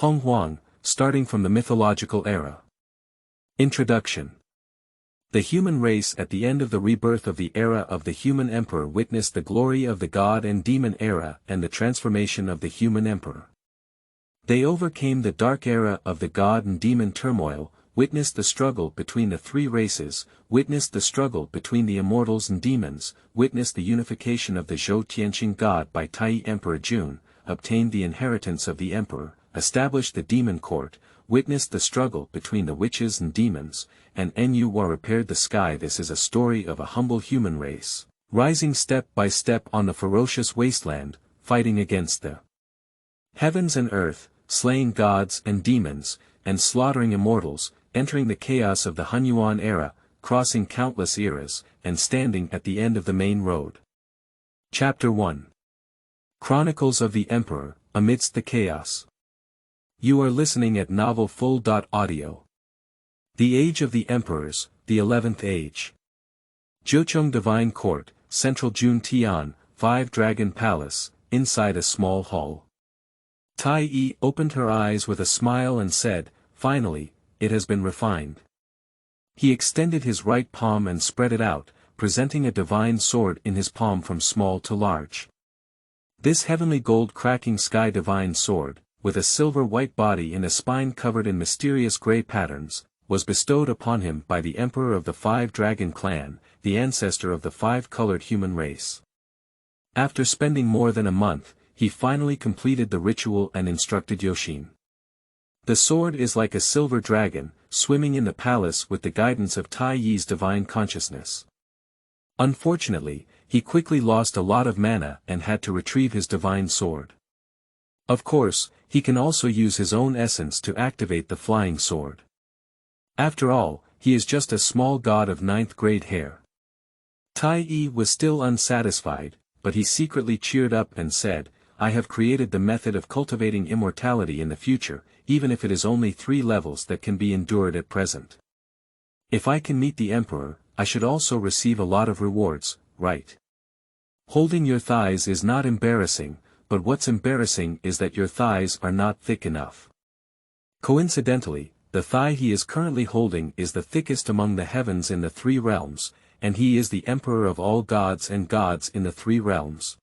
Honghuang, starting from the mythological era. Introduction. The human race at the end of the rebirth of the era of the human emperor witnessed the glory of the god and demon era and the transformation of the human emperor. They overcame the dark era of the god and demon turmoil, witnessed the struggle between the three races, witnessed the struggle between the immortals and demons, witnessed the unification of the Zhou Tianxing God by Taiyi Emperor Jun, obtained the inheritance of the emperor, established the demon court, witnessed the struggle between the witches and demons, and Nu repaired the sky. This is a story of a humble human race, rising step by step on the ferocious wasteland, fighting against the heavens and earth, slaying gods and demons, and slaughtering immortals, entering the chaos of the Hunyuan era, crossing countless eras, and standing at the end of the main road. Chapter 1. Chronicles of the Emperor, Amidst the Chaos. You are listening at Novel Full.audio. The Age of the Emperors, the 11th Age. Zhucheng Divine Court, Central Jun Tian, 5 Dragon Palace, inside a small hall. Taiyi opened her eyes with a smile and said, "Finally, it has been refined." He extended his right palm and spread it out, presenting a divine sword in his palm from small to large. This heavenly gold cracking sky divine sword, with a silver-white body and a spine covered in mysterious grey patterns, was bestowed upon him by the emperor of the 5 Dragon clan, the ancestor of the 5-colored human race. After spending more than a month, he finally completed the ritual and instructed Yoshin. The sword is like a silver dragon, swimming in the palace with the guidance of Taiyi's divine consciousness. Unfortunately, he quickly lost a lot of mana and had to retrieve his divine sword. Of course, he can also use his own essence to activate the flying sword. After all, he is just a small god of 9th grade hair. Taiyi was still unsatisfied, but he secretly cheered up and said, "I have created the method of cultivating immortality in the future, even if it is only 3 levels that can be endured at present. If I can meet the emperor, I should also receive a lot of rewards, right? Holding your thighs is not embarrassing, but what's embarrassing is that your thighs are not thick enough." Coincidentally, the thigh he is currently holding is the thickest among the heavens in the 3 realms, and he is the emperor of all gods and gods in the 3 realms.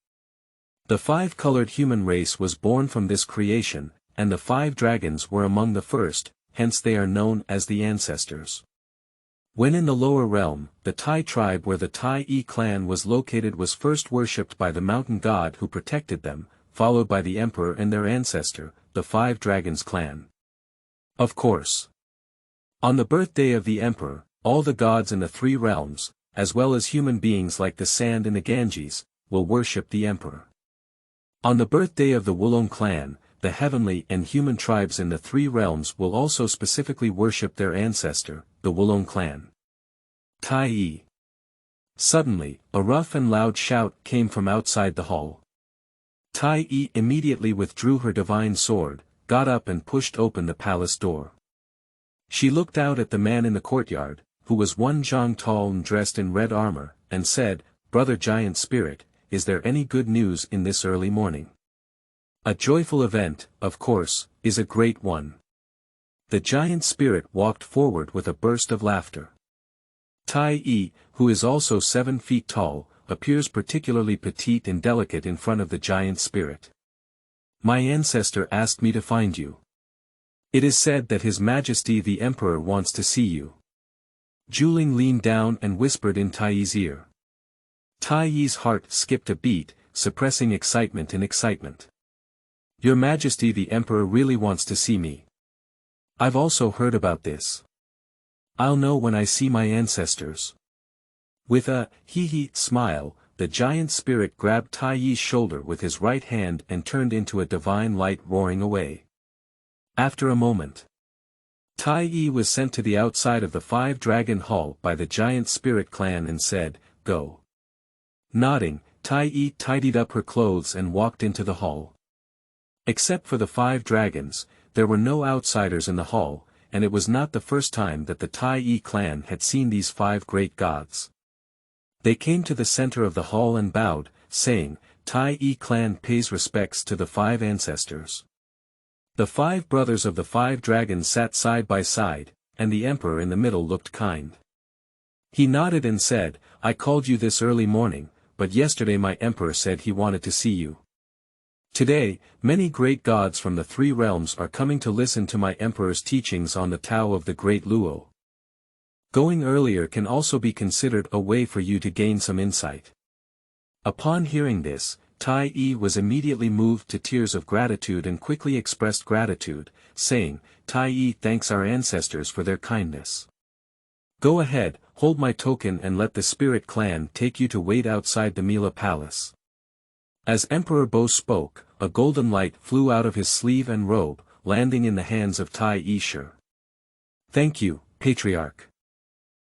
The 5-colored human race was born from this creation, and the 5 dragons were among the first, hence they are known as the ancestors. When in the lower realm, the Tai tribe where the Taiyi clan was located was first worshipped by the mountain god who protected them, followed by the emperor and their ancestor, the 5 dragons clan. Of course. On the birthday of the emperor, all the gods in the 3 realms, as well as human beings like the sand and the Ganges, will worship the emperor. On the birthday of the Wulong clan, the heavenly and human tribes in the 3 realms will also specifically worship their ancestor, the Wulong clan. Taiyi. Suddenly, a rough and loud shout came from outside the hall. Taiyi immediately withdrew her divine sword, got up and pushed open the palace door. She looked out at the man in the courtyard, who was 1 zhang tall and dressed in red armor, and said, "Brother Giant Spirit, is there any good news in this early morning?" A joyful event, of course, is a great one. The giant spirit walked forward with a burst of laughter. Taiyi, who is also 7 feet tall, appears particularly petite and delicate in front of the giant spirit. "My ancestor asked me to find you. It is said that His Majesty the Emperor wants to see you." Juling leaned down and whispered in Taiyi's ear. Taiyi's heart skipped a beat, suppressing excitement in excitement. "Your Majesty the Emperor really wants to see me. I've also heard about this. I'll know when I see my ancestors." With a hee-hee smile, the giant spirit grabbed Taiyi's shoulder with his right hand and turned into a divine light roaring away. After a moment, Taiyi was sent to the outside of the 5 Dragon Hall by the giant spirit clan and said, "Go." Nodding, Taiyi tidied up her clothes and walked into the hall. Except for the 5 dragons, there were no outsiders in the hall, and it was not the first time that the Taiyi clan had seen these 5 great gods. They came to the center of the hall and bowed, saying, "Taiyi clan pays respects to the 5 ancestors." The 5 brothers of the 5 dragons sat side by side, and the emperor in the middle looked kind. He nodded and said, "I called you this early morning, but yesterday my emperor said he wanted to see you. Today, many great gods from the 3 realms are coming to listen to my emperor's teachings on the Tao of the Great Luo. Going earlier can also be considered a way for you to gain some insight." Upon hearing this, Taiyi was immediately moved to tears of gratitude and quickly expressed gratitude, saying, "Taiyi thanks our ancestors for their kindness. Go ahead, hold my token and let the spirit clan take you to wait outside the Mila palace." As Emperor Bo spoke, a golden light flew out of his sleeve and robe, landing in the hands of Taiyi Shi. "Thank you, Patriarch."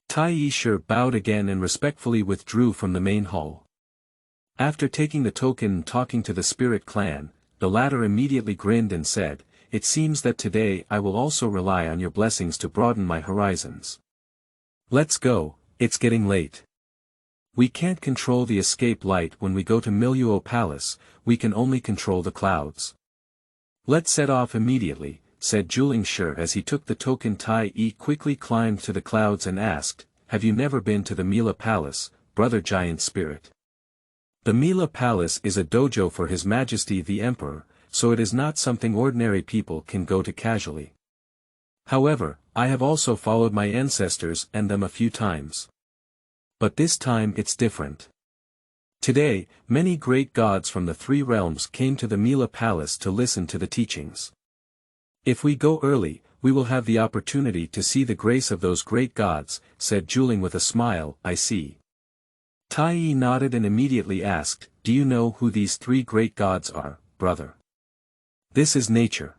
Taiyi Shi bowed again and respectfully withdrew from the main hall. After taking the token and talking to the spirit clan, the latter immediately grinned and said, "It seems that today I will also rely on your blessings to broaden my horizons. Let's go, it's getting late. We can't control the escape light when we go to Miluo Palace, we can only control the clouds. Let's set off immediately," said Zhou Shi as he took the token. Taiyi quickly climbed to the clouds and asked, "Have you never been to the Mila Palace, Brother Giant Spirit?" The Mila Palace is a dojo for His Majesty the Emperor, so it is not something ordinary people can go to casually. However, I have also followed my ancestors and them a few times. But this time it's different. Today, many great gods from the 3 realms came to the Mila Palace to listen to the teachings. If we go early, we will have the opportunity to see the grace of those great gods, said Zhou with a smile. "I see." Taiyi nodded and immediately asked, "Do you know who these 3 great gods are, brother?" "This is nature.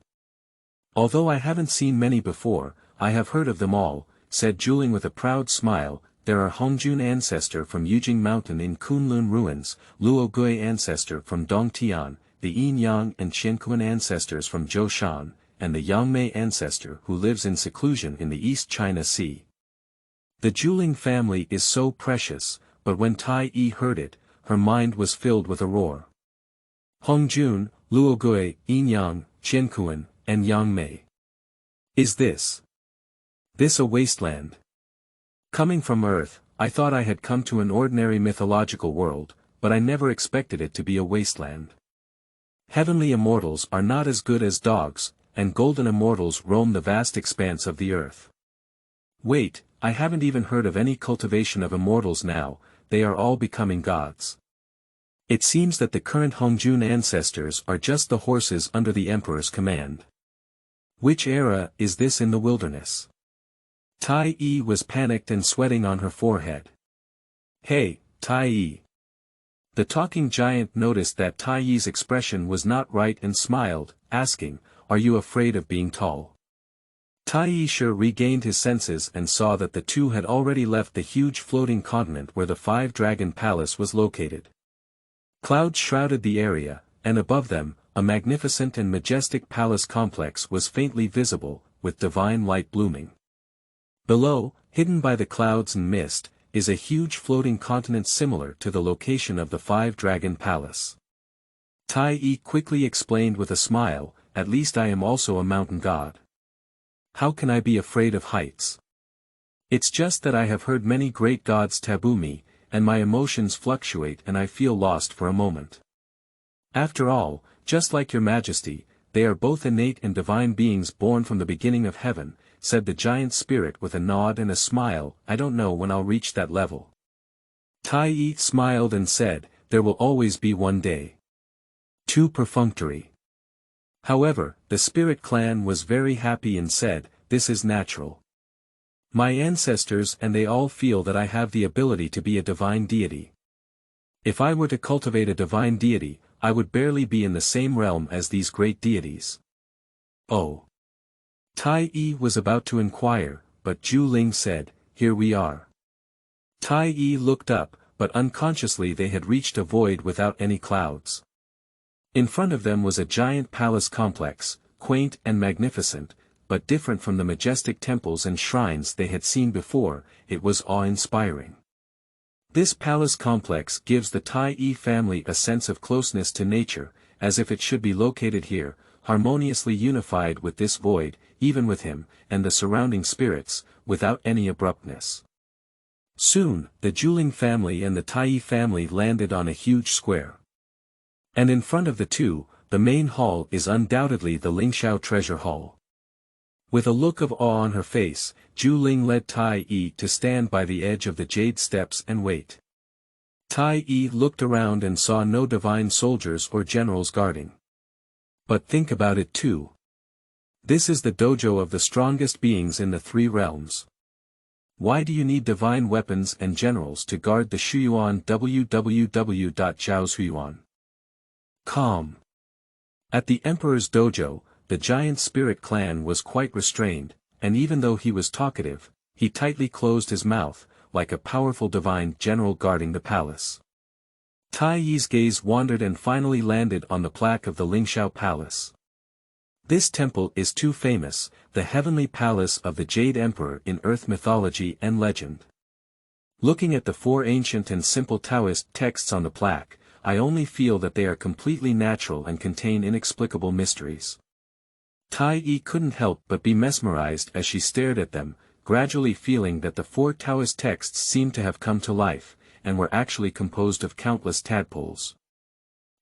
Although I haven't seen many before, I have heard of them all," said Zhou with a proud smile. "There are Honghuang ancestor from Yujing Mountain in Kunlun ruins, Luo Gui ancestor from Dongtian, the Yin Yang and Xianxia ancestors from Zhoushan, and the Yangmei ancestor who lives in seclusion in the East China Sea. The Zhuling family is so precious," but when Taiyi heard it, her mind was filled with a roar. "Honghuang, Luo Gui, Yin Yang, Xianxia, and Yangmei. Is this a wasteland? Coming from Earth, I thought I had come to an ordinary mythological world, but I never expected it to be a wasteland. Heavenly immortals are not as good as dogs, and golden immortals roam the vast expanse of the earth. Wait, I haven't even heard of any cultivation of immortals now, they are all becoming gods. It seems that the current Honghuang ancestors are just the horses under the emperor's command. Which era is this in the wilderness?" Taiyi was panicked and sweating on her forehead. "Hey, Taiyi." The talking giant noticed that Taiyi's expression was not right and smiled, asking, "Are you afraid of being tall?" Taiyi Shi regained his senses and saw that the 2 had already left the huge floating continent where the 5-dragon palace was located. Clouds shrouded the area, and above them, a magnificent and majestic palace complex was faintly visible, with divine light blooming. Below, hidden by the clouds and mist, is a huge floating continent similar to the location of the 5-dragon palace. Taiyi quickly explained with a smile, "At least I am also a mountain god. How can I be afraid of heights? It's just that I have heard many great gods taboo me, and my emotions fluctuate and I feel lost for a moment. After all, just like your majesty, they are both innate and divine beings born from the beginning of heaven," said the giant spirit with a nod and a smile. "I don't know when I'll reach that level." Taiyi smiled and said, "There will always be one day." Too perfunctory. However, the spirit clan was very happy and said, "This is natural. My ancestors and they all feel that I have the ability to be a divine deity. If I were to cultivate a divine deity, I would barely be in the same realm as these great deities." "Oh." Taiyi was about to inquire, but Zhu said, "Here we are." Taiyi looked up, but unconsciously they had reached a void without any clouds. In front of them was a giant palace complex, quaint and magnificent, but different from the majestic temples and shrines they had seen before. It was awe-inspiring. This palace complex gives the Taiyi family a sense of closeness to nature, as if it should be located here, harmoniously unified with this void, even with him, and the surrounding spirits, without any abruptness. Soon, the Zhuling family and the Taiyi family landed on a huge square. And in front of the two, the main hall is undoubtedly the Lingxiao treasure hall. With a look of awe on her face, Zhu Ling led Taiyi to stand by the edge of the jade steps and wait. Taiyi looked around and saw no divine soldiers or generals guarding. But think about it too. This is the dojo of the strongest beings in the three realms. Why do you need divine weapons and generals to guard the Xuanhuang www.Zhao's Calm. At the Emperor's dojo, the giant spirit clan was quite restrained, and even though he was talkative, he tightly closed his mouth, like a powerful divine general guarding the palace. Taiyi's gaze wandered and finally landed on the plaque of the Lingxiao Palace. This temple is too famous, the heavenly palace of the Jade Emperor in Earth mythology and legend. Looking at the four ancient and simple Taoist texts on the plaque, I only feel that they are completely natural and contain inexplicable mysteries. Taiyi couldn't help but be mesmerized as she stared at them, gradually feeling that the four Taoist texts seemed to have come to life, and were actually composed of countless tadpoles.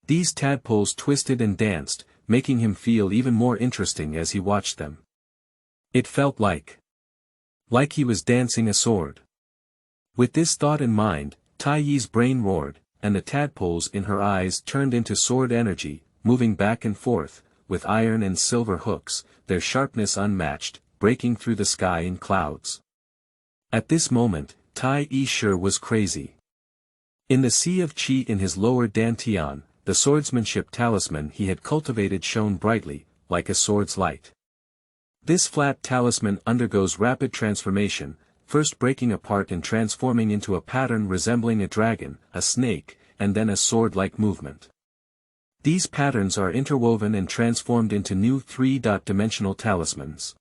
These tadpoles twisted and danced, making him feel even more interesting as he watched them. It felt like he was dancing a sword. With this thought in mind, Taiyi's brain roared, and the tadpoles in her eyes turned into sword energy, moving back and forth, with iron and silver hooks, their sharpness unmatched, breaking through the sky in clouds. At this moment, Taiyi sure was crazy. In the sea of qi in his lower dantian, the swordsmanship talisman he had cultivated shone brightly, like a sword's light. This flat talisman undergoes rapid transformation, first breaking apart and transforming into a pattern resembling a dragon, a snake, and then a sword-like movement. These patterns are interwoven and transformed into new three-dimensional talismans.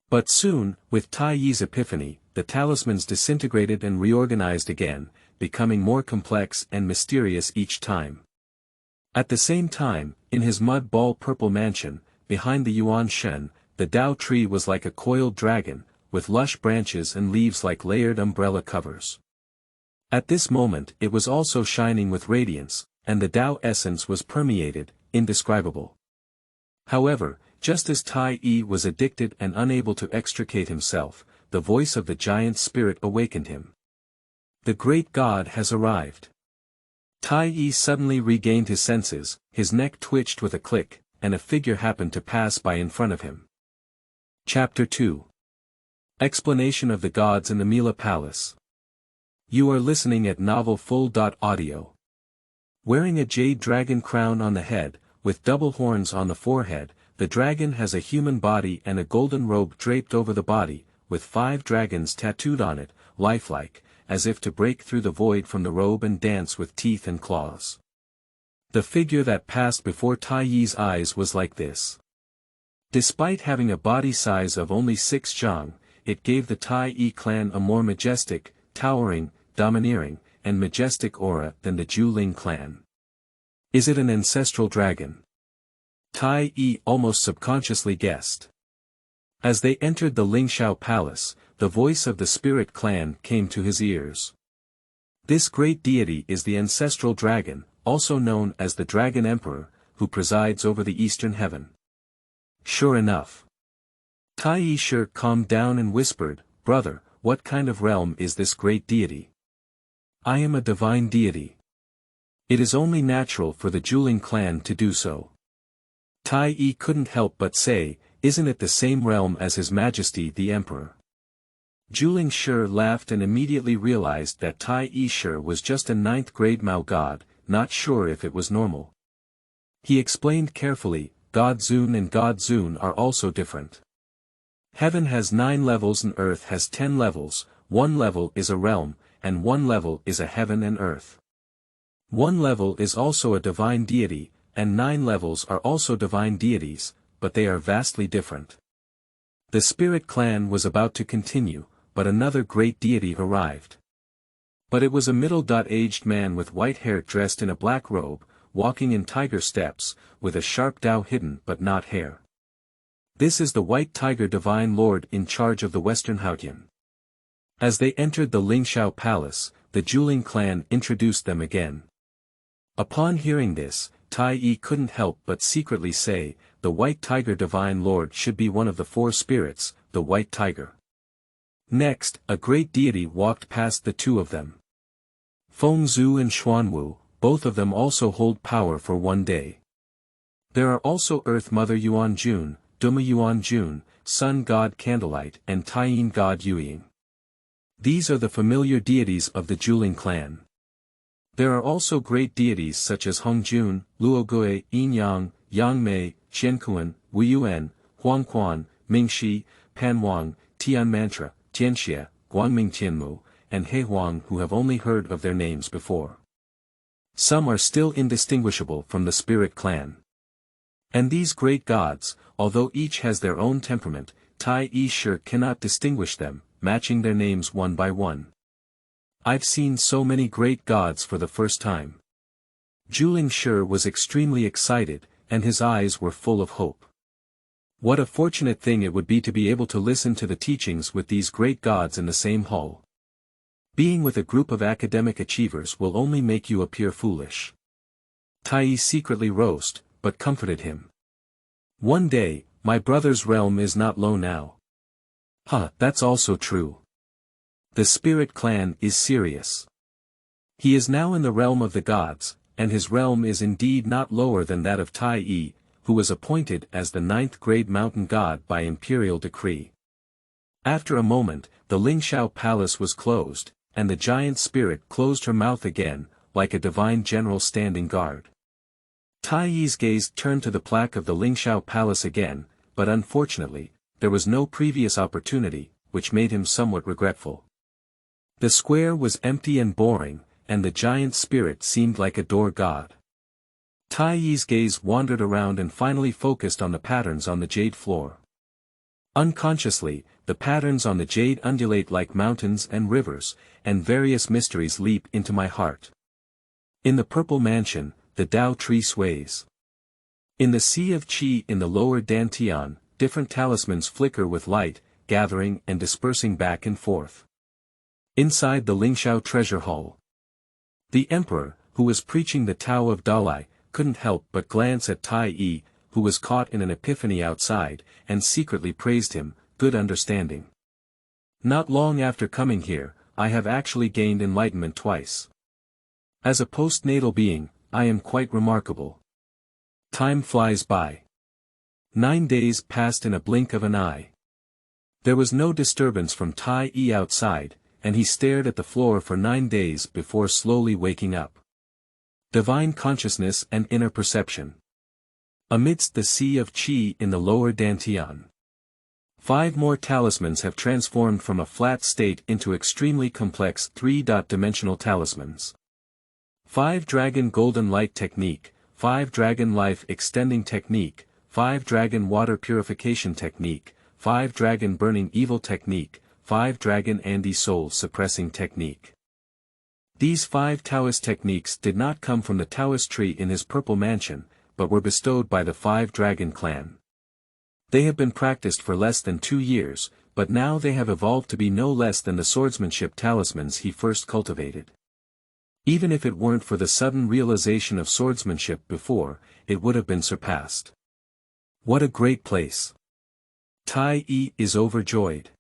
But soon, with Taiyi's epiphany, the talismans disintegrated and reorganized again, becoming more complex and mysterious each time. At the same time, in his mud ball purple mansion, behind the Yuan Shen, the Dao tree was like a coiled dragon, with lush branches and leaves like layered umbrella covers. At this moment it was also shining with radiance, and the Dao essence was permeated, indescribable. However, just as Taiyi was addicted and unable to extricate himself, the voice of the giant spirit awakened him. The great god has arrived. Taiyi suddenly regained his senses, his neck twitched with a click, and a figure happened to pass by in front of him. Chapter 2. Explanation of the Gods in the Mila Palace. You are listening at novelfull.audio. Wearing a jade dragon crown on the head, with double horns on the forehead, the dragon has a human body and a golden robe draped over the body, with 5 dragons tattooed on it, lifelike, as if to break through the void from the robe and dance with teeth and claws. The figure that passed before Taiyi's eyes was like this. Despite having a body size of only 6 zhang, it gave the Taiyi clan a more majestic, towering, domineering, and majestic aura than the Zhuling clan. Is it an ancestral dragon? Taiyi almost subconsciously guessed. As they entered the Lingxiao Palace, the voice of the spirit clan came to his ears. This great deity is the ancestral dragon, also known as the Dragon Emperor, who presides over the eastern heaven. Sure enough. Taiyi sure calmed down and whispered, "Brother, what kind of realm is this great deity?" "I am a divine deity. It is only natural for the Zhuling clan to do so." Taiyi couldn't help but say, "Isn't it the same realm as His Majesty the Emperor?" Zhuling Shi laughed and immediately realized that Taiyi Shi was just a 9th grade Mao god, not sure if it was normal. He explained carefully, God Zun and God Zun are also different. Heaven has 9 levels and earth has 10 levels, 1 level is a realm, and 1 level is a heaven and earth. 1 level is also a divine deity, and 9 levels are also divine deities, but they are vastly different. The spirit clan was about to continue, but another great deity arrived. But it was a middle-aged man with white hair dressed in a black robe, walking in tiger steps, with a sharp dao hidden but not hair. This is the white tiger divine lord in charge of the western Hunyuan. As they entered the Lingxiao palace, the Zhuling clan introduced them again. Upon hearing this, Taiyi couldn't help but secretly say, the white tiger divine lord should be one of the four spirits, the white tiger. Next, a great deity walked past the two of them. Fengzhu and Xuanhuang, both of them also hold power for one day. There are also Earth Mother Yuan Jun, Duma Yuan Jun, Sun God Candlelight and Taiyi God Yueying. These are the familiar deities of the Zhuling clan. There are also great deities such as Hongjun, Luogui, Yinyang, Yangmei, Xianxia, Wuxia, Huangquan, Mingxi, Panwang, Tianmantra, Xianxia, Guangming Tianmu, and Honghuang who have only heard of their names before. Some are still indistinguishable from the spirit clan. And these great gods, although each has their own temperament, Taiyi sure cannot distinguish them, matching their names one by one. I've seen so many great gods for the first time. Zhuling sure was extremely excited, and his eyes were full of hope. What a fortunate thing it would be to be able to listen to the teachings with these great gods in the same hall. Being with a group of academic achievers will only make you appear foolish. Taiyi secretly roused, but comforted him. One day, my brother's realm is not low now. That's also true. The spirit clan is serious. He is now in the realm of the gods, and his realm is indeed not lower than that of Taiyi, who was appointed as the 9th grade mountain god by imperial decree. After a moment, the Lingxiao palace was closed, and the giant spirit closed her mouth again, like a divine general standing guard. Taiyi's gaze turned to the plaque of the Lingxiao palace again, but unfortunately, there was no previous opportunity, which made him somewhat regretful. The square was empty and boring, and the giant spirit seemed like a door god. Taiyi's gaze wandered around and finally focused on the patterns on the jade floor. Unconsciously, the patterns on the jade undulate like mountains and rivers, and various mysteries leap into my heart. In the purple mansion, the Dao tree sways. In the sea of qi in the lower dantian, different talismans flicker with light, gathering and dispersing back and forth. Inside the Lingxiao treasure hall, the emperor, who was preaching the Tao of Dalai, couldn't help but glance at Taiyi, who was caught in an epiphany outside, and secretly praised him, good understanding. Not long after coming here, I have actually gained enlightenment twice. As a postnatal being, I am quite remarkable. Time flies by. 9 days passed in a blink of an eye. There was no disturbance from Taiyi outside, and he stared at the floor for 9 days before slowly waking up. Divine consciousness and inner perception. Amidst the sea of qi in the lower dantian. 5 more talismans have transformed from a flat state into extremely complex 3-dimensional talismans. 5 Dragon Golden Light Technique, 5 Dragon Life Extending Technique, 5 Dragon Water Purification Technique, 5 Dragon Burning Evil Technique, 5 Dragon Andy Soul Suppressing Technique. These 5 Taoist techniques did not come from the Taoist tree in his purple mansion, but were bestowed by the 5 Dragon clan. They have been practiced for less than 2 years, but now they have evolved to be no less than the swordsmanship talismans he first cultivated. Even if it weren't for the sudden realization of swordsmanship before, it would have been surpassed. What a great place! Taiyi is overjoyed.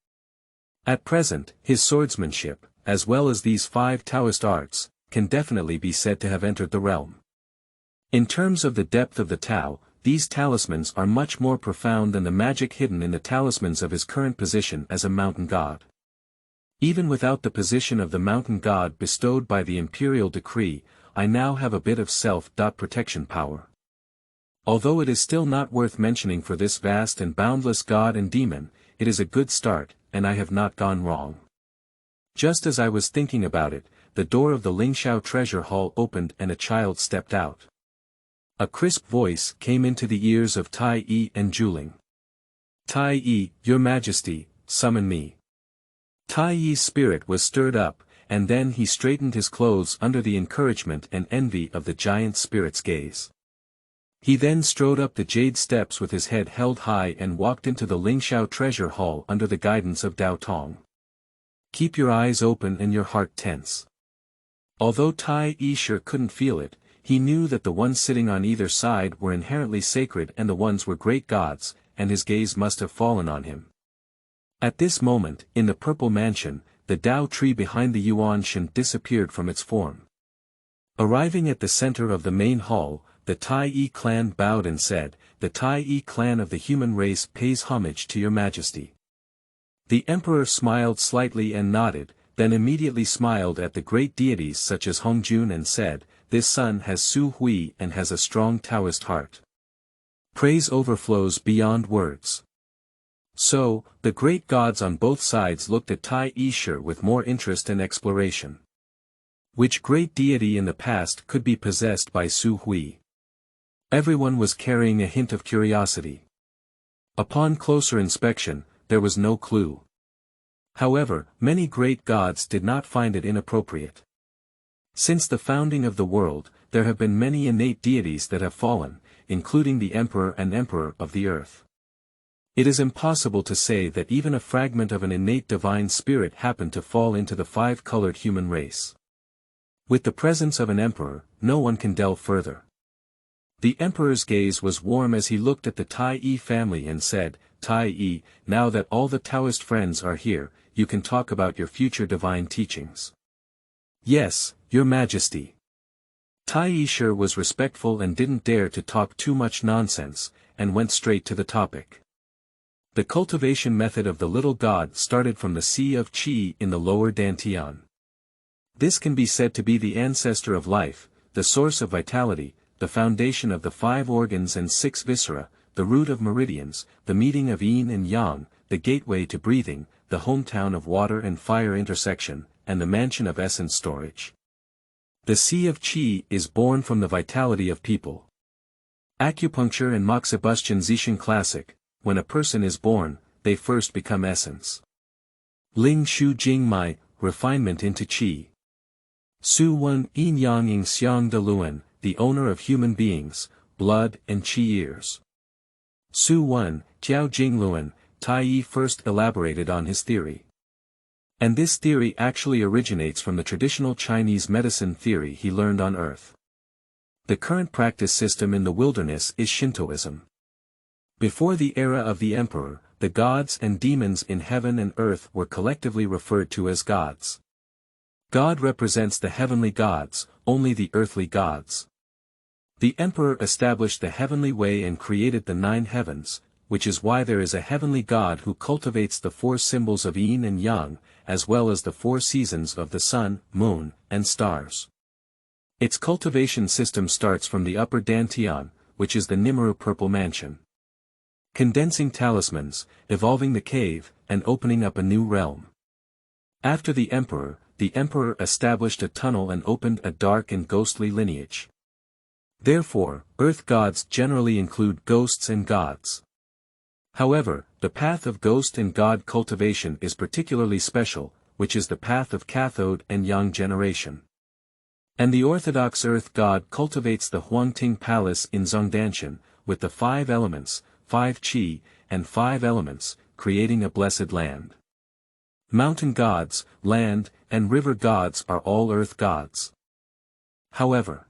At present, his swordsmanship, as well as these 5 Taoist arts, can definitely be said to have entered the realm. In terms of the depth of the Tao, these talismans are much more profound than the magic hidden in the talismans of his current position as a mountain god. Even without the position of the mountain god bestowed by the imperial decree, I now have a bit of self-protection power. Although it is still not worth mentioning for this vast and boundless god and demon, it is a good start, and I have not gone wrong. Just as I was thinking about it, the door of the Lingxiao treasure hall opened and a child stepped out. A crisp voice came into the ears of Taiyi and Zhuling. Taiyi, your majesty, summon me. Taiyi's spirit was stirred up, and then he straightened his clothes under the encouragement and envy of the giant spirit's gaze. He then strode up the jade steps with his head held high and walked into the Lingxiao treasure hall under the guidance of Dao Tong. Keep your eyes open and your heart tense. Although Taiyi sure couldn't feel it, he knew that the ones sitting on either side were inherently sacred and the ones were great gods, and his gaze must have fallen on him. At this moment, in the purple mansion, the Dao tree behind the Yuan Shen disappeared from its form. Arriving at the center of the main hall, the Taiyi clan bowed and said, "The Taiyi clan of the human race pays homage to your majesty." The emperor smiled slightly and nodded, then immediately smiled at the great deities such as Hongjuan and said, "This son has Su Hui and has a strong Taoist heart. Praise overflows beyond words." So, the great gods on both sides looked at Taiyi Shi with more interest and exploration. Which great deity in the past could be possessed by Su Hui? Everyone was carrying a hint of curiosity. Upon closer inspection, there was no clue. However, many great gods did not find it inappropriate. Since the founding of the world, there have been many innate deities that have fallen, including the emperor and emperor of the earth. It is impossible to say that even a fragment of an innate divine spirit happened to fall into the five-colored human race. With the presence of an emperor, no one can delve further. The emperor's gaze was warm as he looked at the Taiyi family and said, "Taiyi, now that all the Taoist friends are here, you can talk about your future divine teachings." "Yes, your majesty." Taiyi Shi was respectful and didn't dare to talk too much nonsense, and went straight to the topic. The cultivation method of the little god started from the Sea of Qi in the lower Dantian. This can be said to be the ancestor of life, the source of vitality, the foundation of the 5 organs and 6 viscera, the root of meridians, the meeting of yin and yang, the gateway to breathing, the hometown of water and fire intersection, and the mansion of essence storage. The Sea of Qi is born from the vitality of people. Acupuncture and Moxibustion Zixin Classic, when a person is born, they first become essence. Ling Shu Jing Mai, refinement into Qi. Su Wen Yin Yang Ying Xiang De Luan, the owner of human beings, blood and Qi ears. Su Wen, Jiao Jing Luan, Taiyi first elaborated on his theory. And this theory actually originates from the traditional Chinese medicine theory he learned on Earth. The current practice system in the wilderness is Shintoism. Before the era of the emperor, the gods and demons in heaven and earth were collectively referred to as gods. God represents the heavenly gods, only the earthly gods. The emperor established the heavenly way and created the 9 heavens, which is why there is a heavenly god who cultivates the 4 symbols of yin and yang, as well as the 4 seasons of the sun, moon, and stars. Its cultivation system starts from the upper Dantian, which is the Nimru Purple Mansion. Condensing talismans, evolving the cave, and opening up a new realm. After the emperor established a tunnel and opened a dark and ghostly lineage. Therefore, earth gods generally include ghosts and gods. However, the path of ghost and god cultivation is particularly special, which is the path of cathode and yang generation. And the orthodox earth god cultivates the Huangting Palace in Zhongdanshan, with the 5 elements, 5 qi, and 5 elements, creating a blessed land. Mountain gods, land, and river gods are all earth gods. However,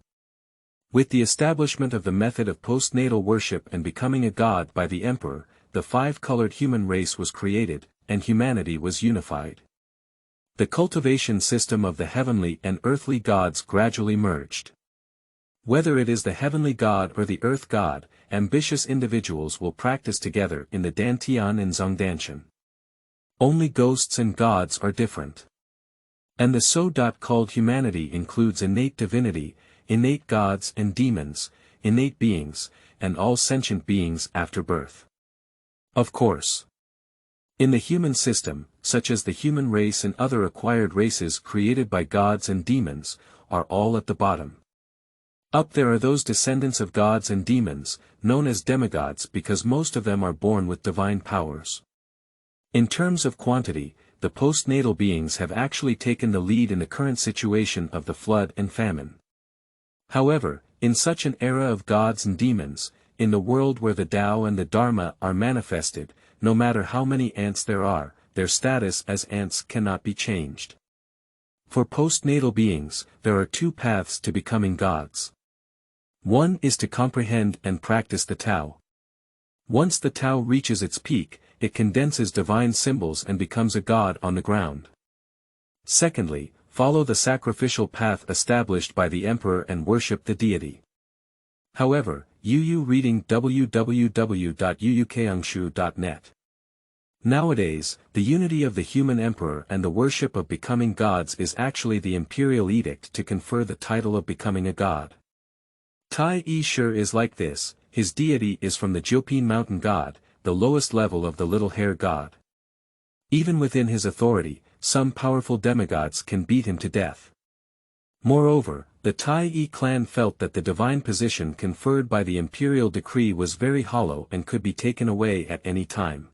with the establishment of the method of postnatal worship and becoming a god by the emperor, the 5-colored human race was created, and humanity was unified. The cultivation system of the heavenly and earthly gods gradually merged. Whether it is the heavenly god or the earth god, ambitious individuals will practice together in the Dantian and Zhongdanshan. Only ghosts and gods are different. And the so-called humanity includes innate divinity, innate gods and demons, innate beings, and all sentient beings after birth. Of course. In the human system, such as the human race and other acquired races created by gods and demons, are all at the bottom. Up there are those descendants of gods and demons, known as demigods because most of them are born with divine powers. In terms of quantity, the postnatal beings have actually taken the lead in the current situation of the flood and famine. However, in such an era of gods and demons, in the world where the Tao and the Dharma are manifested, no matter how many ants there are, their status as ants cannot be changed. For postnatal beings, there are two paths to becoming gods. One is to comprehend and practice the Tao. Once the Tao reaches its peak, it condenses divine symbols and becomes a god on the ground. Secondly, follow the sacrificial path established by the emperor and worship the deity. However, reading www.uukangshu.net. Nowadays, the unity of the human emperor and the worship of becoming gods is actually the imperial edict to confer the title of becoming a god. Taiyi sure is like this, his deity is from the Jiupin mountain god, the lowest level of the little hare god. Even within his authority, some powerful demigods can beat him to death. Moreover, the Taiyi clan felt that the divine position conferred by the imperial decree was very hollow and could be taken away at any time.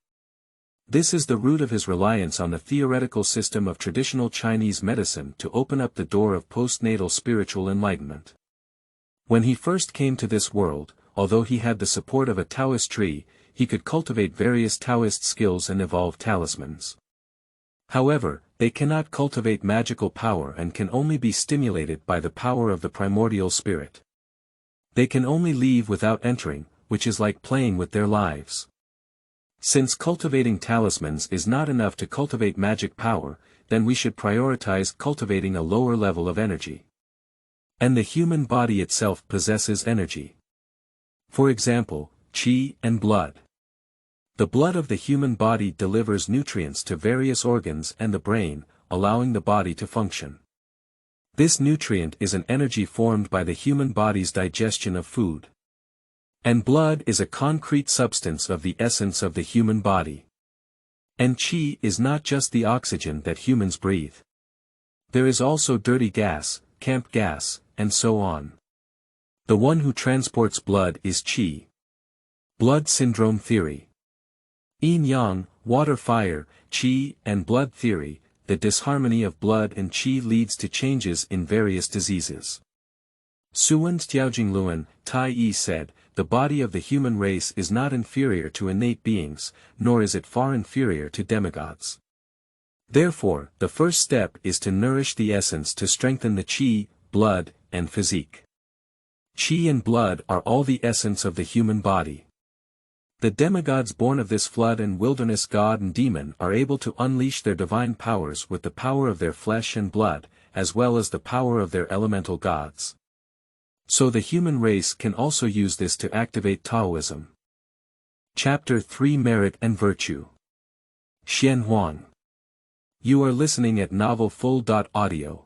This is the root of his reliance on the theoretical system of traditional Chinese medicine to open up the door of postnatal spiritual enlightenment. When he first came to this world, although he had the support of a Taoist tree, he could cultivate various Taoist skills and evolve talismans. However, they cannot cultivate magical power and can only be stimulated by the power of the primordial spirit. They can only leave without entering, which is like playing with their lives. Since cultivating talismans is not enough to cultivate magic power, then we should prioritize cultivating a lower level of energy. And the human body itself possesses energy. For example, qi and blood. The blood of the human body delivers nutrients to various organs and the brain, allowing the body to function. This nutrient is an energy formed by the human body's digestion of food. And blood is a concrete substance of the essence of the human body. And qi is not just the oxygen that humans breathe. There is also dirty gas, camp gas, and so on. The one who transports blood is qi. Blood syndrome theory. Yin-yang, water-fire, qi and blood theory, the disharmony of blood and qi leads to changes in various diseases. Xuanhuang Taiyi said, the body of the human race is not inferior to innate beings, nor is it far inferior to demigods. Therefore, the first step is to nourish the essence to strengthen the qi, blood, and physique. Qi and blood are all the essence of the human body. The demigods born of this flood and wilderness god and demon are able to unleash their divine powers with the power of their flesh and blood, as well as the power of their elemental gods. So the human race can also use this to activate Taoism. Chapter 3 Merit and Virtue. Xuanhuang. You are listening at novelfull.audio.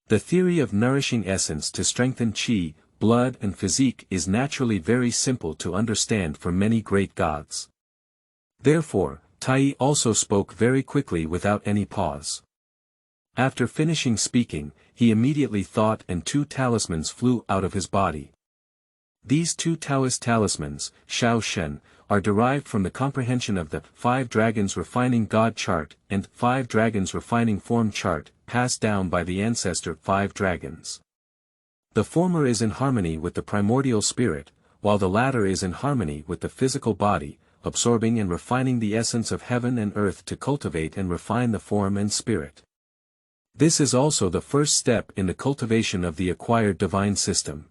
The theory of nourishing essence to strengthen qi, blood and physique is naturally very simple to understand for many great gods. Therefore, Taiyi also spoke very quickly without any pause. After finishing speaking, he immediately thought and two talismans flew out of his body. These two Taoist talismans, Shao Shen, are derived from the comprehension of the 5 dragons refining God chart and 5 dragons refining form chart, passed down by the ancestor 5 dragons. The former is in harmony with the primordial spirit, while the latter is in harmony with the physical body, absorbing and refining the essence of heaven and earth to cultivate and refine the form and spirit. This is also the first step in the cultivation of the acquired divine system.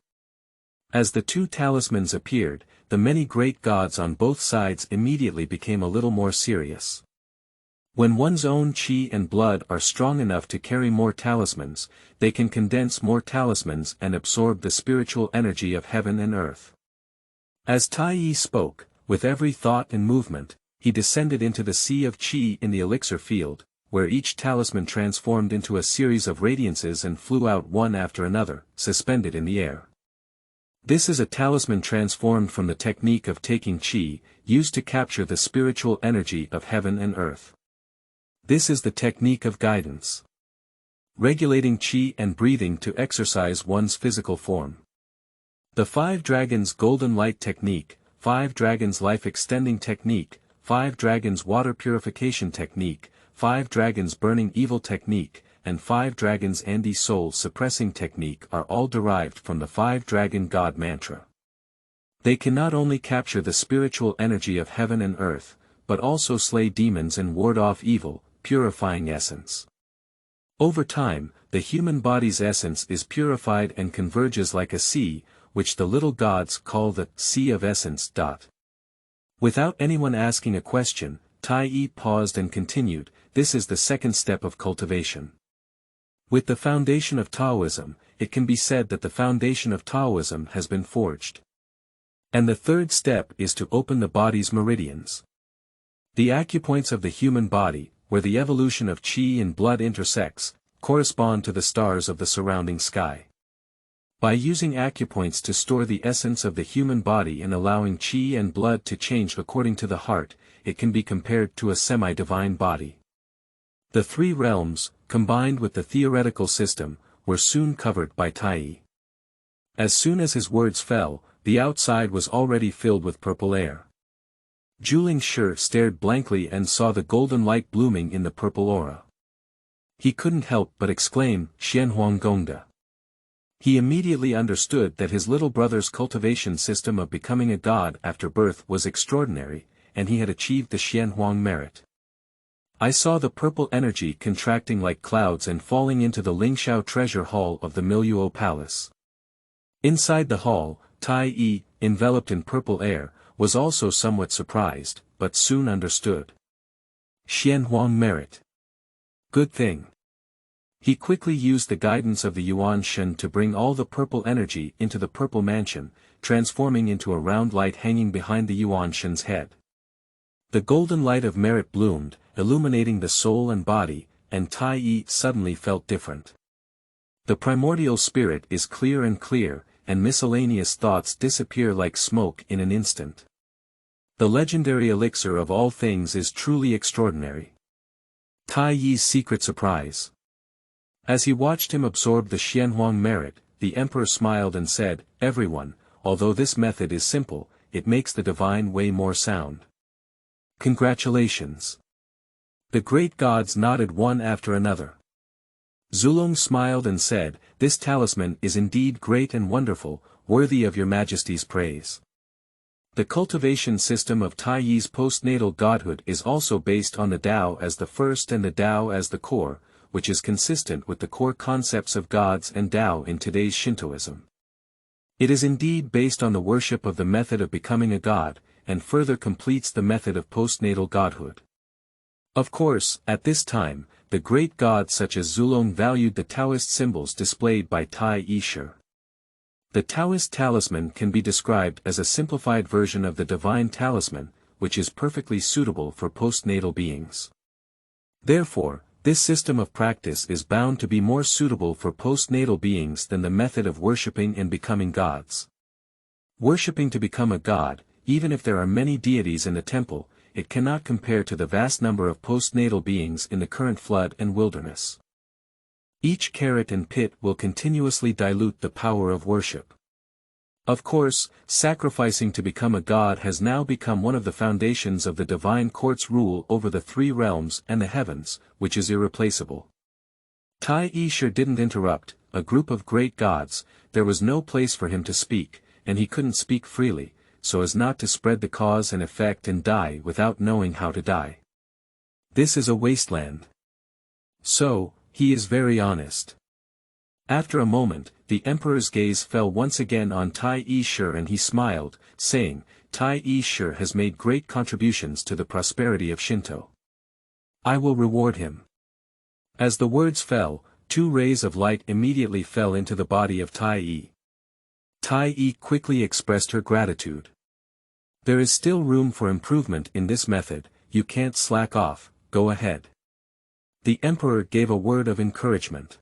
As the two talismans appeared, the many great gods on both sides immediately became a little more serious. When one's own qi and blood are strong enough to carry more talismans, they can condense more talismans and absorb the spiritual energy of heaven and earth. As Taiyi spoke, with every thought and movement, he descended into the sea of qi in the elixir field, where each talisman transformed into a series of radiances and flew out one after another, suspended in the air. This is a talisman transformed from the technique of taking qi, used to capture the spiritual energy of heaven and earth. This is the technique of guidance. Regulating qi and breathing to exercise one's physical form. The 5 dragons golden light technique, 5 dragons life extending technique, 5 dragons water purification technique, 5 dragons burning evil technique, and 5 dragons anti-soul suppressing technique are all derived from the 5 dragon god mantra. They can not only capture the spiritual energy of heaven and earth, but also slay demons and ward off evil, purifying essence. Over time, the human body's essence is purified and converges like a sea, which the little gods call the Sea of Essence. Without anyone asking a question, Taiyi paused and continued, this is the second step of cultivation. With the foundation of Taoism, it can be said that the foundation of Taoism has been forged. And the third step is to open the body's meridians. The acupoints of the human body, where the evolution of qi and blood intersects, correspond to the stars of the surrounding sky. By using acupoints to store the essence of the human body and allowing qi and blood to change according to the heart, it can be compared to a semi-divine body. The 3 realms, combined with the theoretical system, were soon covered by Taiyi. As soon as his words fell, the outside was already filled with purple air. Zhu Tianxing stared blankly and saw the golden light blooming in the purple aura. He couldn't help but exclaim, Xuanhuang Gongda. He immediately understood that his little brother's cultivation system of becoming a god after birth was extraordinary, and he had achieved the Xuanhuang merit. I saw the purple energy contracting like clouds and falling into the Lingxiao treasure hall of the Miluo palace. Inside the hall, Taiyi, enveloped in purple air, was also somewhat surprised, but soon understood. Xuanhuang merit. Good thing. He quickly used the guidance of the Yuan Shen to bring all the purple energy into the purple mansion, transforming into a round light hanging behind the Yuan Shen's head. The golden light of merit bloomed, illuminating the soul and body, and Taiyi suddenly felt different. The primordial spirit is clear, and miscellaneous thoughts disappear like smoke in an instant. The legendary elixir of all things is truly extraordinary. Taiyi's secret surprise. As he watched him absorb the Xuanhuang merit, the emperor smiled and said, everyone, although this method is simple, it makes the divine way more sound. Congratulations. The great gods nodded one after another. Zulong smiled and said, this talisman is indeed great and wonderful, worthy of your majesty's praise. The cultivation system of Taiyi's postnatal godhood is also based on the Tao as the first and the Tao as the core, which is consistent with the core concepts of gods and Tao in today's Shintoism. It is indeed based on the worship of the method of becoming a god, and further completes the method of postnatal godhood. Of course, at this time, the great gods such as Zulong valued the Taoist symbols displayed by Taiyi. The Taoist talisman can be described as a simplified version of the divine talisman, which is perfectly suitable for postnatal beings. Therefore, this system of practice is bound to be more suitable for postnatal beings than the method of worshipping and becoming gods. Worshipping to become a god, even if there are many deities in the temple, it cannot compare to the vast number of postnatal beings in the current flood and wilderness. Each carrot and pit will continuously dilute the power of worship. Of course, sacrificing to become a god has now become one of the foundations of the divine court's rule over the 3 realms and the heavens, which is irreplaceable. Taiyi didn't interrupt, a group of great gods, there was no place for him to speak, and he couldn't speak freely, so as not to spread the cause and effect and die without knowing how to die. This is a wasteland. So, he is very honest. After a moment, the emperor's gaze fell once again on Taiyi and he smiled, saying, Taiyi has made great contributions to the prosperity of Shinto. I will reward him. As the words fell, 2 rays of light immediately fell into the body of Taiyi. Taiyi quickly expressed her gratitude. There is still room for improvement in this method, you can't slack off, go ahead. The emperor gave a word of encouragement.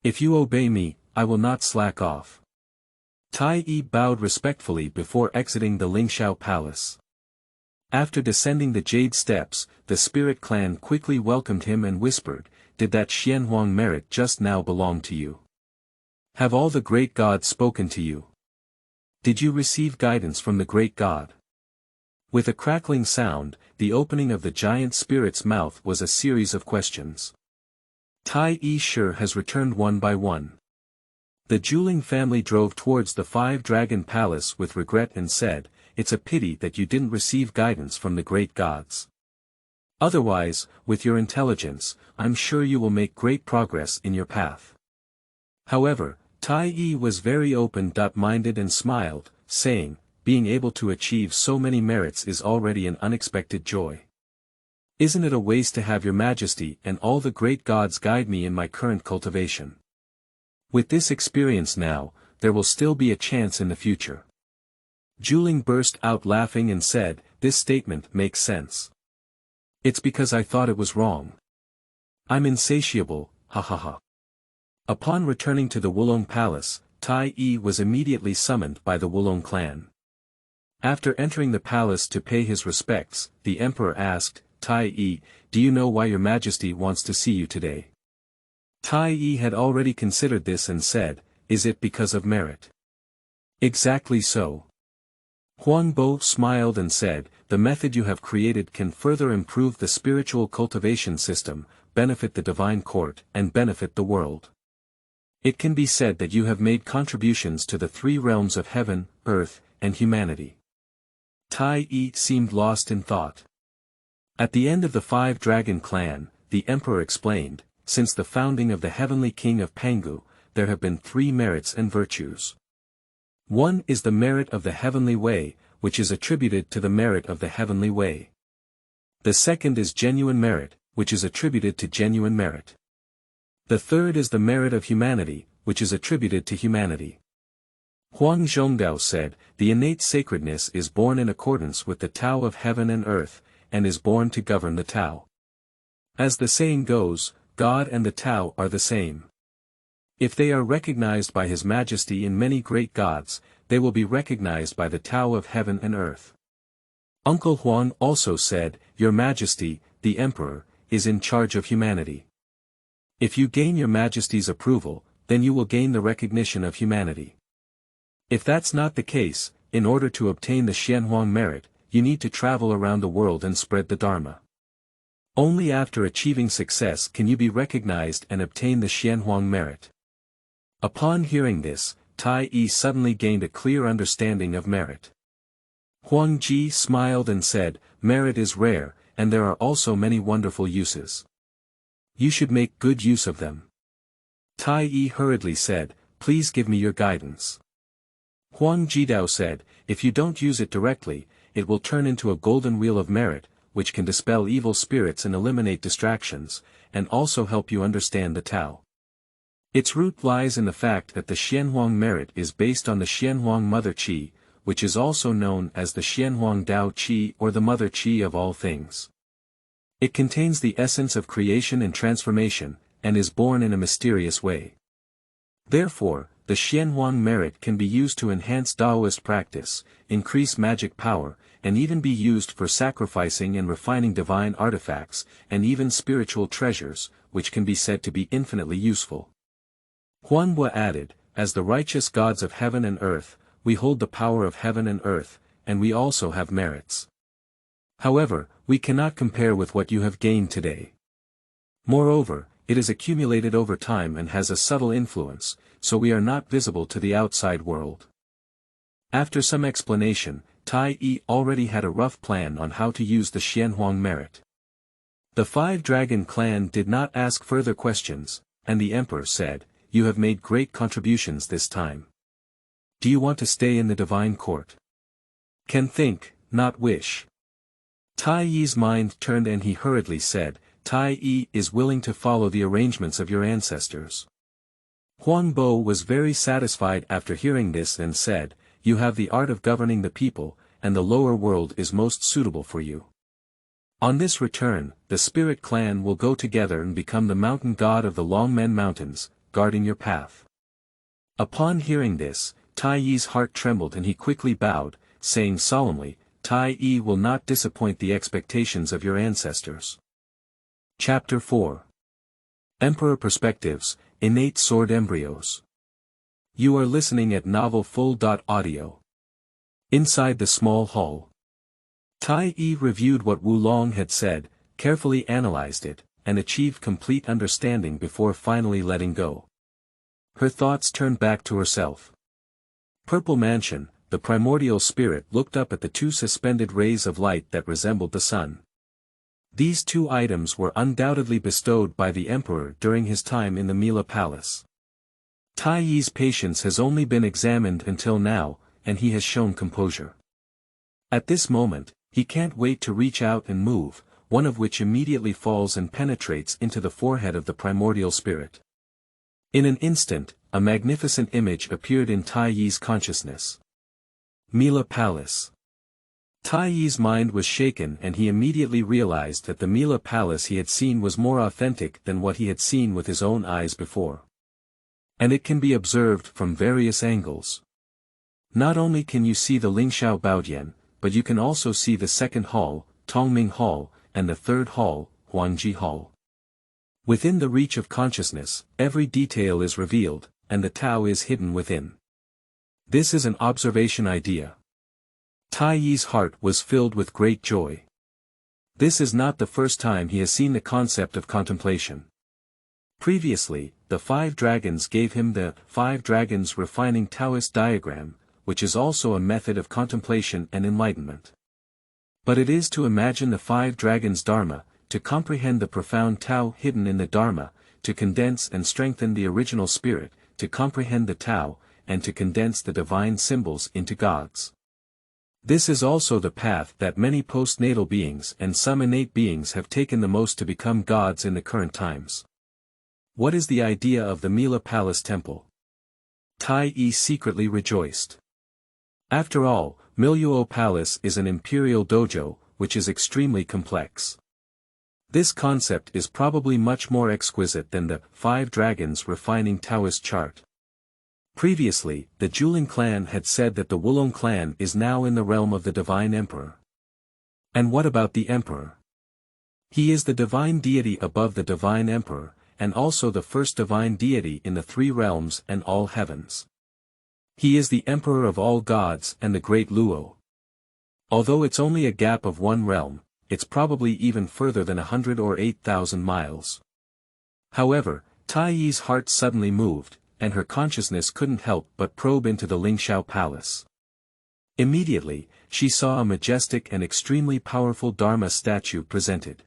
If you obey me, I will not slack off. Taiyi bowed respectfully before exiting the Lingxiao palace. After descending the jade steps, the spirit clan quickly welcomed him and whispered, did that Xuanhuang merit just now belong to you? Have all the great gods spoken to you? Did you receive guidance from the great god? With a crackling sound, the opening of the giant spirit's mouth was a series of questions. Taiyi sure has returned one by one. The Zhuling family drove towards the five-dragon palace with regret and said, "It's a pity that you didn't receive guidance from the great gods. Otherwise, with your intelligence, I'm sure you will make great progress in your path." However, Taiyi was very open-minded and smiled, saying, "Being able to achieve so many merits is already an unexpected joy. Isn't it a waste to have your majesty and all the great gods guide me in my current cultivation? With this experience now, there will still be a chance in the future." Zhuling burst out laughing and said, "This statement makes sense. It's because I thought it was wrong. I'm insatiable, ha ha ha." Upon returning to the Wulong Palace, Taiyi was immediately summoned by the Wulong clan. After entering the palace to pay his respects, the emperor asked, "Taiyi, do you know why your majesty wants to see you today?" Taiyi had already considered this and said, "Is it because of merit?" "Exactly so." Huangbo smiled and said, "The method you have created can further improve the spiritual cultivation system, benefit the divine court, and benefit the world. It can be said that you have made contributions to the three realms of heaven, earth, and humanity." Taiyi seemed lost in thought. At the end of the five-dragon clan, the emperor explained, "Since the founding of the heavenly king of Pangu, there have been three merits and virtues. One is the merit of the heavenly way, which is attributed to the merit of the heavenly way. The second is genuine merit, which is attributed to genuine merit. The third is the merit of humanity, which is attributed to humanity." Huang Zhongdao said, "The innate sacredness is born in accordance with the Tao of heaven and earth, and is born to govern the Tao. As the saying goes, God and the Tao are the same. If they are recognized by His Majesty in many great gods, they will be recognized by the Tao of heaven and earth." Uncle Huang also said, "Your Majesty, the Emperor, is in charge of humanity. If you gain your Majesty's approval, then you will gain the recognition of humanity. If that's not the case, in order to obtain the Xuanhuang merit, you need to travel around the world and spread the Dharma. Only after achieving success can you be recognized and obtain the Xuanhuang merit." Upon hearing this, Taiyi suddenly gained a clear understanding of merit. Huang Ji smiled and said, "Merit is rare, and there are also many wonderful uses. You should make good use of them." Taiyi hurriedly said, "Please give me your guidance." Huang Jidao said, "If you don't use it directly, it will turn into a golden wheel of merit, which can dispel evil spirits and eliminate distractions, and also help you understand the Tao. Its root lies in the fact that the Xuanhuang merit is based on the Xuanhuang Mother Qi, which is also known as the Xuanhuang Dao Qi or the Mother Qi of all things. It contains the essence of creation and transformation, and is born in a mysterious way. Therefore, the Xuanhuang merit can be used to enhance Taoist practice, increase magic power, and even be used for sacrificing and refining divine artifacts, and even spiritual treasures, which can be said to be infinitely useful." Huanhua added, "As the righteous gods of heaven and earth, we hold the power of heaven and earth, and we also have merits. However, we cannot compare with what you have gained today. Moreover, it is accumulated over time and has a subtle influence, so we are not visible to the outside world." After some explanation, Taiyi already had a rough plan on how to use the Xuanhuang merit. The five-dragon clan did not ask further questions, and the emperor said, "You have made great contributions this time. Do you want to stay in the divine court?" "Can think, not wish." Taiyi's mind turned and he hurriedly said, "Taiyi is willing to follow the arrangements of your ancestors." Huangbo was very satisfied after hearing this and said, "You have the art of governing the people, and the lower world is most suitable for you. On this return, the spirit clan will go together and become the mountain god of the Longmen Mountains, guarding your path." Upon hearing this, Taiyi's heart trembled and he quickly bowed, saying solemnly, "Taiyi will not disappoint the expectations of your ancestors." Chapter 4. Emperor Perspectives, Innate Sword Embryos. You are listening at novelfull.audio. Inside the small hall. Taiyi reviewed what Wulong had said, carefully analyzed it, and achieved complete understanding before finally letting go. Her thoughts turned back to herself. Purple Mansion, the primordial spirit looked up at the two suspended rays of light that resembled the sun. These two items were undoubtedly bestowed by the Emperor during his time in the Mila Palace. Taiyi's patience has only been examined until now, and he has shown composure. At this moment, he can't wait to reach out and move, one of which immediately falls and penetrates into the forehead of the primordial spirit. In an instant, a magnificent image appeared in Taiyi's consciousness. Mila Palace. Taiyi's mind was shaken and he immediately realized that the Mila Palace he had seen was more authentic than what he had seen with his own eyes before. And it can be observed from various angles. Not only can you see the Lingxiao Baodian, but you can also see the second hall, Tongming Hall, and the third hall, Huangji Hall. Within the reach of consciousness, every detail is revealed, and the Tao is hidden within. This is an observation idea. Taiyi's heart was filled with great joy. This is not the first time he has seen the concept of contemplation. Previously, the 5 dragons gave him the 5 dragons refining Taoist diagram, which is also a method of contemplation and enlightenment. But it is to imagine the 5 dragons' dharma, to comprehend the profound Tao hidden in the dharma, to condense and strengthen the original spirit, to comprehend the Tao, and to condense the divine symbols into gods. This is also the path that many postnatal beings and some innate beings have taken the most to become gods in the current times. What is the idea of the Mila Palace Temple? Taiyi secretly rejoiced. After all, Miluo Palace is an imperial dojo, which is extremely complex. This concept is probably much more exquisite than the 5 dragons refining Taoist chart. Previously, the Zhuling clan had said that the Wulong clan is now in the realm of the Divine Emperor. And what about the Emperor? He is the divine deity above the Divine Emperor, and also the first divine deity in the 3 realms and all heavens. He is the Emperor of all gods and the great Luo. Although it's only a gap of 1 realm, it's probably even further than 100 or 8,000 miles. However, Taiyi's heart suddenly moved, and her consciousness couldn't help but probe into the Lingxiao Palace. Immediately, she saw a majestic and extremely powerful Dharma statue presented.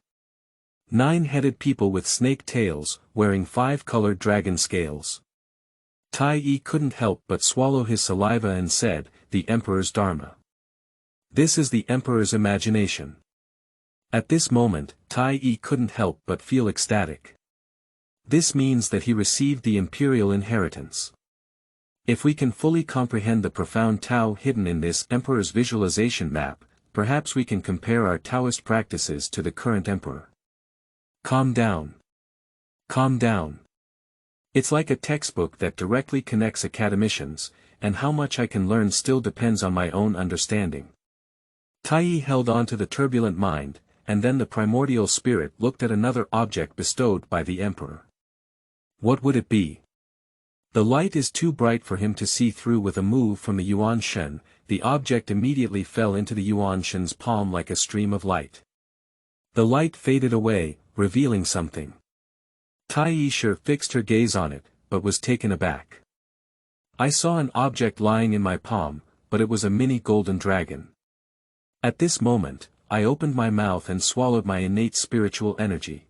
9-headed people with snake tails, wearing 5-colored dragon scales. Taiyi couldn't help but swallow his saliva and said, "The Emperor's Dharma. This is the Emperor's imagination." At this moment, Taiyi couldn't help but feel ecstatic. This means that he received the imperial inheritance. If we can fully comprehend the profound Tao hidden in this Emperor's visualization map, perhaps we can compare our Taoist practices to the current Emperor. Calm down. Calm down. It's like a textbook that directly connects academicians, and how much I can learn still depends on my own understanding. Taiyi held on to the turbulent mind, and then the primordial spirit looked at another object bestowed by the Emperor. What would it be? The light is too bright for him to see through. With a move from the Yuan Shen, the object immediately fell into the Yuan Shen's palm like a stream of light. The light faded away, revealing something. Taiyi fixed her gaze on it, but was taken aback. I saw an object lying in my palm, but it was a mini golden dragon. At this moment, I opened my mouth and swallowed my innate spiritual energy.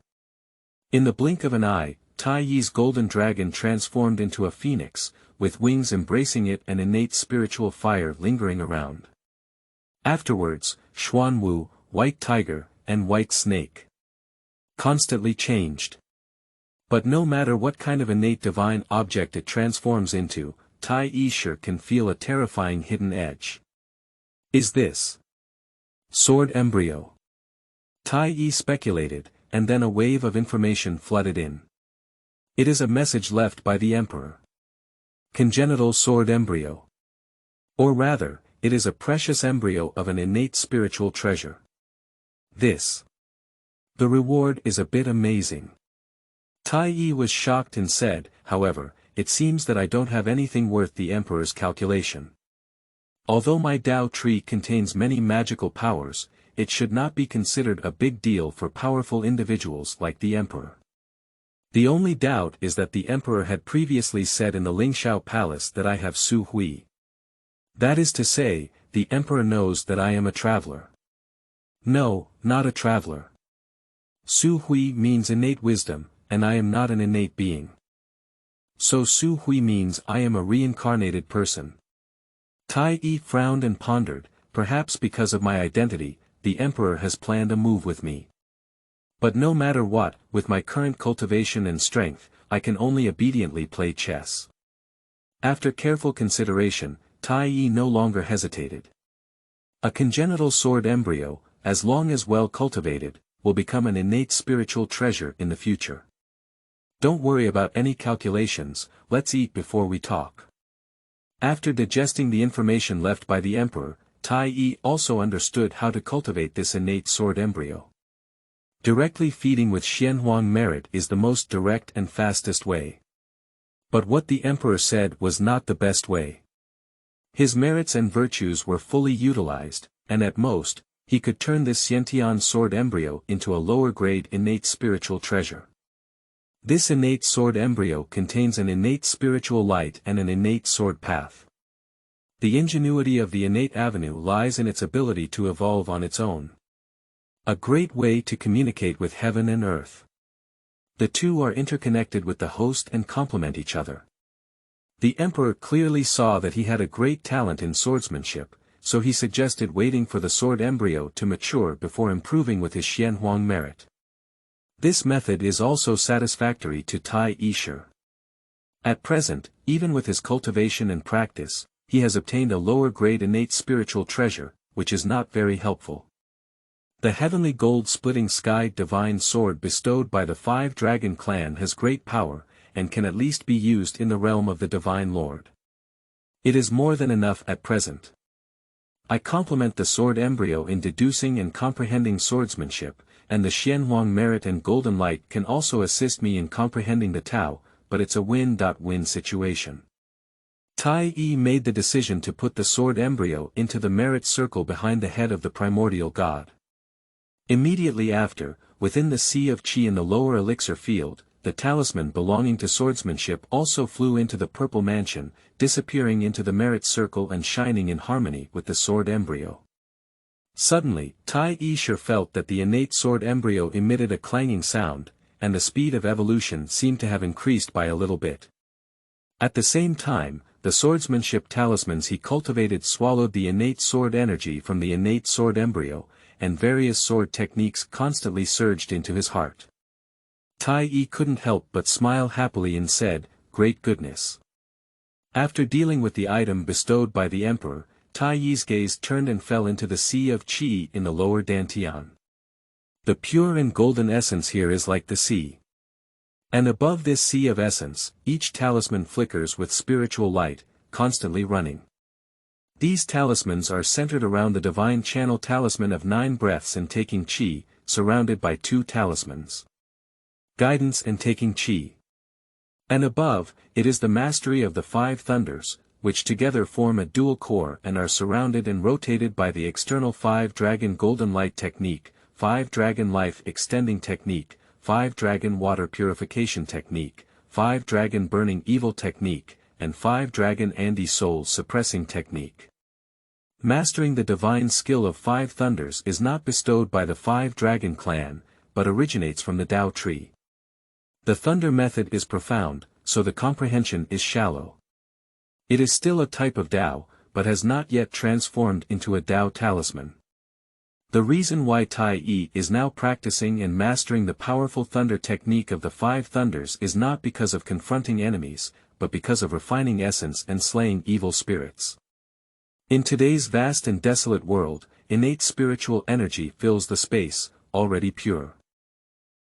In the blink of an eye, Taiyi's golden dragon transformed into a phoenix, with wings embracing it and innate spiritual fire lingering around. Afterwards, Xuanhuang, white tiger, and white snake constantly changed. But no matter what kind of innate divine object it transforms into, Taiyi can feel a terrifying hidden edge. Is this sword embryo? Taiyi speculated, and then a wave of information flooded in. It is a message left by the Emperor. Congenital sword embryo. Or rather, it is a precious embryo of an innate spiritual treasure. The reward is a bit amazing. Taiyi was shocked and said, however, it seems that I don't have anything worth the Emperor's calculation. Although my Tao tree contains many magical powers, it should not be considered a big deal for powerful individuals like the emperor. The only doubt is that the emperor had previously said in the Lingxiao palace that I have Su Hui. That is to say, the emperor knows that I am a traveler. No, not a traveler. Su Hui means innate wisdom, and I am not an innate being. So Su Hui means I am a reincarnated person. Taiyi frowned and pondered, perhaps because of my identity, the emperor has planned a move with me. But no matter what, with my current cultivation and strength, I can only obediently play chess. After careful consideration, Taiyi no longer hesitated. A congenital sword embryo, as long as well cultivated, will become an innate spiritual treasure in the future. Don't worry about any calculations, let's eat before we talk. After digesting the information left by the emperor, Taiyi also understood how to cultivate this innate sword embryo. Directly feeding with Xuanhuang merit is the most direct and fastest way. But what the emperor said was not the best way. His merits and virtues were fully utilized, and at most, he could turn this Xiantian sword embryo into a lower-grade innate spiritual treasure. This innate sword embryo contains an innate spiritual light and an innate sword path. The ingenuity of the innate avenue lies in its ability to evolve on its own. A great way to communicate with heaven and earth. The two are interconnected with the host and complement each other. The emperor clearly saw that he had a great talent in swordsmanship, so he suggested waiting for the sword embryo to mature before improving with his Xuanhuang merit. This method is also satisfactory to Taiyi. At present, even with his cultivation and practice, he has obtained a lower-grade innate spiritual treasure, which is not very helpful. The heavenly gold-splitting sky divine sword bestowed by the Five Dragon clan has great power, and can at least be used in the realm of the Divine Lord. It is more than enough at present. I complement the sword embryo in deducing and comprehending swordsmanship, and the Xuanhuang merit and golden light can also assist me in comprehending the Tao, but it's a win-win situation. Taiyi made the decision to put the sword embryo into the merit circle behind the head of the primordial god. Immediately after, within the Sea of Qi in the lower elixir field, the talisman belonging to swordsmanship also flew into the purple mansion, disappearing into the merit circle and shining in harmony with the sword embryo. Suddenly, Taiyi felt that the innate sword embryo emitted a clanging sound, and the speed of evolution seemed to have increased by a little bit. At the same time, the swordsmanship talismans he cultivated swallowed the innate sword energy from the innate sword embryo, and various sword techniques constantly surged into his heart. Taiyi couldn't help but smile happily and said, "Great goodness." After dealing with the item bestowed by the emperor, Taiyi's gaze turned and fell into the Sea of Qi in the lower Dantian. The pure and golden essence here is like the sea. And above this sea of essence, each talisman flickers with spiritual light, constantly running. These talismans are centered around the divine channel talisman of 9 breaths and taking Qi, surrounded by 2 talismans. Guidance and taking Qi. And above, it is the mastery of the 5 thunders, which together form a dual core and are surrounded and rotated by the external 5 dragon golden light technique, 5 dragon life extending technique, 5 dragon water purification technique, 5 dragon burning evil technique, and 5 dragon Andy soul suppressing technique. Mastering the divine skill of 5 thunders is not bestowed by the 5 dragon clan, but originates from the Tao tree. The thunder method is profound, so the comprehension is shallow. It is still a type of Tao, but has not yet transformed into a Tao talisman. The reason why Taiyi is now practicing and mastering the powerful thunder technique of the 5 thunders is not because of confronting enemies, but because of refining essence and slaying evil spirits. In today's vast and desolate world, innate spiritual energy fills the space, already pure.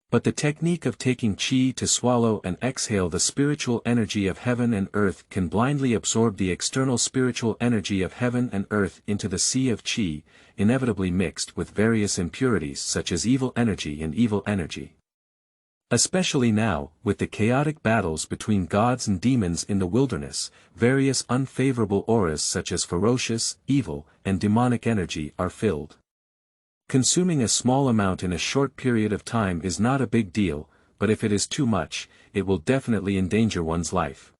But the technique of taking Qi to swallow and exhale the spiritual energy of heaven and earth can blindly absorb the external spiritual energy of heaven and earth into the Sea of Qi, inevitably mixed with various impurities such as evil energy and evil energy. Especially now, with the chaotic battles between gods and demons in the wilderness, various unfavorable auras such as ferocious, evil, and demonic energy are filled. Consuming a small amount in a short period of time is not a big deal, but if it is too much, it will definitely endanger one's life.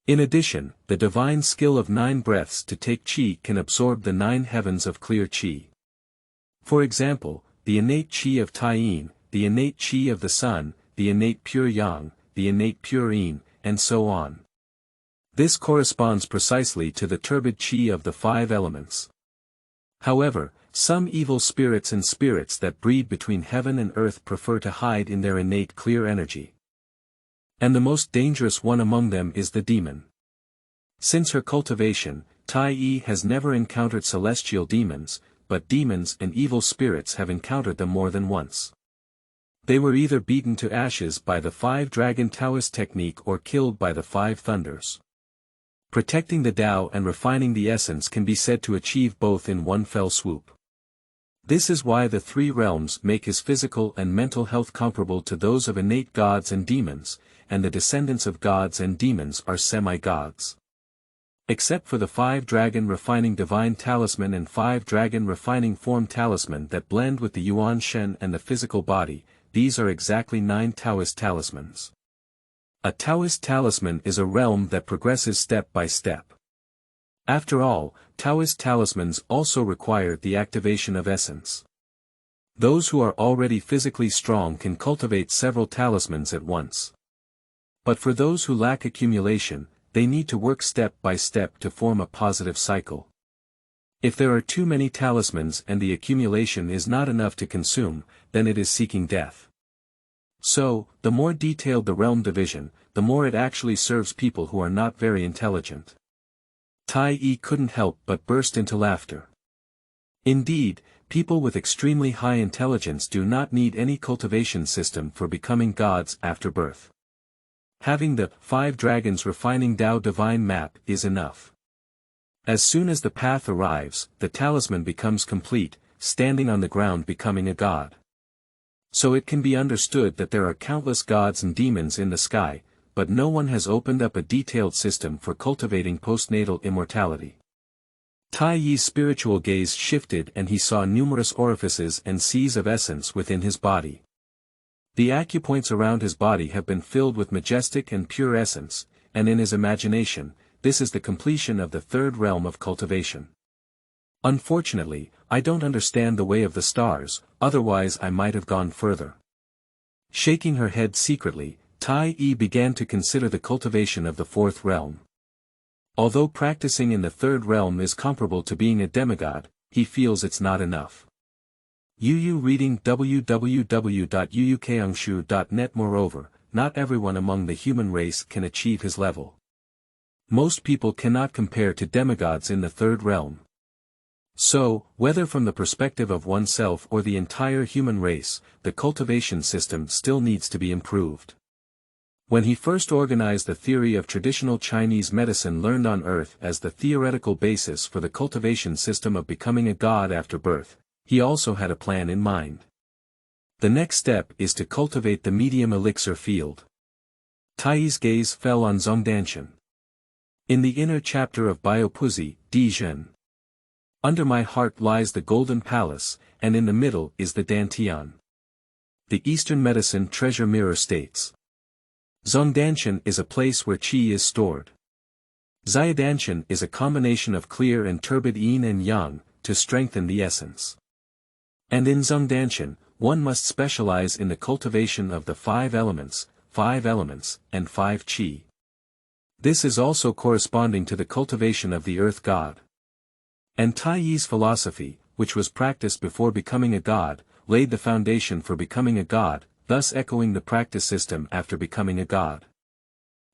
In addition, the divine skill of 9 breaths to take qi can absorb the 9 heavens of clear qi. For example, the innate qi of Taiyin, the innate qi of the sun, the innate pure yang, the innate pure yin, and so on. This corresponds precisely to the turbid qi of the 5 elements. However, some evil spirits and spirits that breed between heaven and earth prefer to hide in their innate clear energy. And the most dangerous one among them is the demon. Since her cultivation, Taiyi has never encountered celestial demons, but demons and evil spirits have encountered them more than once. They were either beaten to ashes by the 5-dragon Taoist technique or killed by the 5 thunders. Protecting the Tao and refining the essence can be said to achieve both in one fell swoop. This is why the 3 realms make his physical and mental health comparable to those of innate gods and demons, and the descendants of gods and demons are semi-gods. Except for the 5-dragon refining divine talisman and 5-dragon refining form talisman that blend with the Yuan Shen and the physical body, these are exactly 9 Taoist talismans. A Taoist talisman is a realm that progresses step by step. After all, Taoist talismans also require the activation of essence. Those who are already physically strong can cultivate several talismans at once. But for those who lack accumulation, they need to work step by step to form a positive cycle. If there are too many talismans and the accumulation is not enough to consume, then it is seeking death. So, the more detailed the realm division, the more it actually serves people who are not very intelligent. Taiyi couldn't help but burst into laughter. Indeed, people with extremely high intelligence do not need any cultivation system for becoming gods after birth. Having the 5 dragons refining Tao divine map is enough. As soon as the path arrives, the talisman becomes complete, standing on the ground becoming a god. So it can be understood that there are countless gods and demons in the sky, but no one has opened up a detailed system for cultivating postnatal immortality. Taiyi's spiritual gaze shifted and he saw numerous orifices and seas of essence within his body. The acupoints around his body have been filled with majestic and pure essence, and in his imagination, this is the completion of the 3rd realm of cultivation. Unfortunately, I don't understand the way of the stars, otherwise I might have gone further. Shaking her head secretly, Taiyi began to consider the cultivation of the 4th realm. Although practicing in the 3rd realm is comparable to being a demigod, he feels it's not enough. Yu reading www.yuukangshu.net. Moreover, not everyone among the human race can achieve his level. Most people cannot compare to demigods in the 3rd realm. So, whether from the perspective of oneself or the entire human race, the cultivation system still needs to be improved. When he first organized the theory of traditional Chinese medicine learned on Earth as the theoretical basis for the cultivation system of becoming a god after birth, he also had a plan in mind. The next step is to cultivate the medium elixir field. Taiyi's gaze fell on Zhongdanshan. In the inner chapter of Biopuzi, Dijun. Under my heart lies the golden palace, and in the middle is the Dantian. The Eastern medicine treasure mirror states. Zhongdanshan is a place where qi is stored. Xiadanshan is a combination of clear and turbid yin and yang, to strengthen the essence. And in Zhongdanshan, one must specialize in the cultivation of the 5 elements, and 5 qi. This is also corresponding to the cultivation of the earth god. And Taiyi's philosophy, which was practiced before becoming a god, laid the foundation for becoming a god, thus echoing the practice system after becoming a god.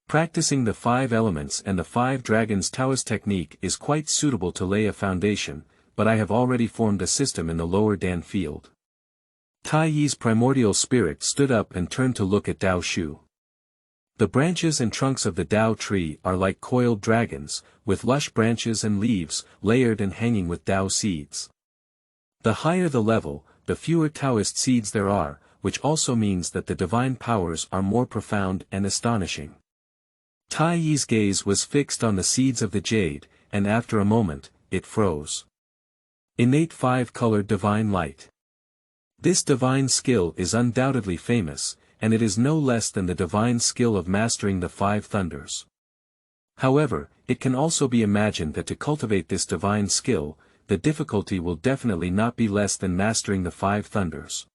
Practicing the 5 elements and the 5 dragons Taoist technique is quite suitable to lay a foundation, but I have already formed a system in the lower Dan field. Taiyi's primordial spirit stood up and turned to look at Dao Shu. The branches and trunks of the Dao tree are like coiled dragons, with lush branches and leaves, layered and hanging with Dao seeds. The higher the level, the fewer Taoist seeds there are, which also means that the divine powers are more profound and astonishing. Taiyi's gaze was fixed on the seeds of the jade, and after a moment, it froze. Innate 5-colored divine light. This divine skill is undoubtedly famous, and it is no less than the divine skill of mastering the 5 thunders. However, it can also be imagined that to cultivate this divine skill, the difficulty will definitely not be less than mastering the 5 thunders.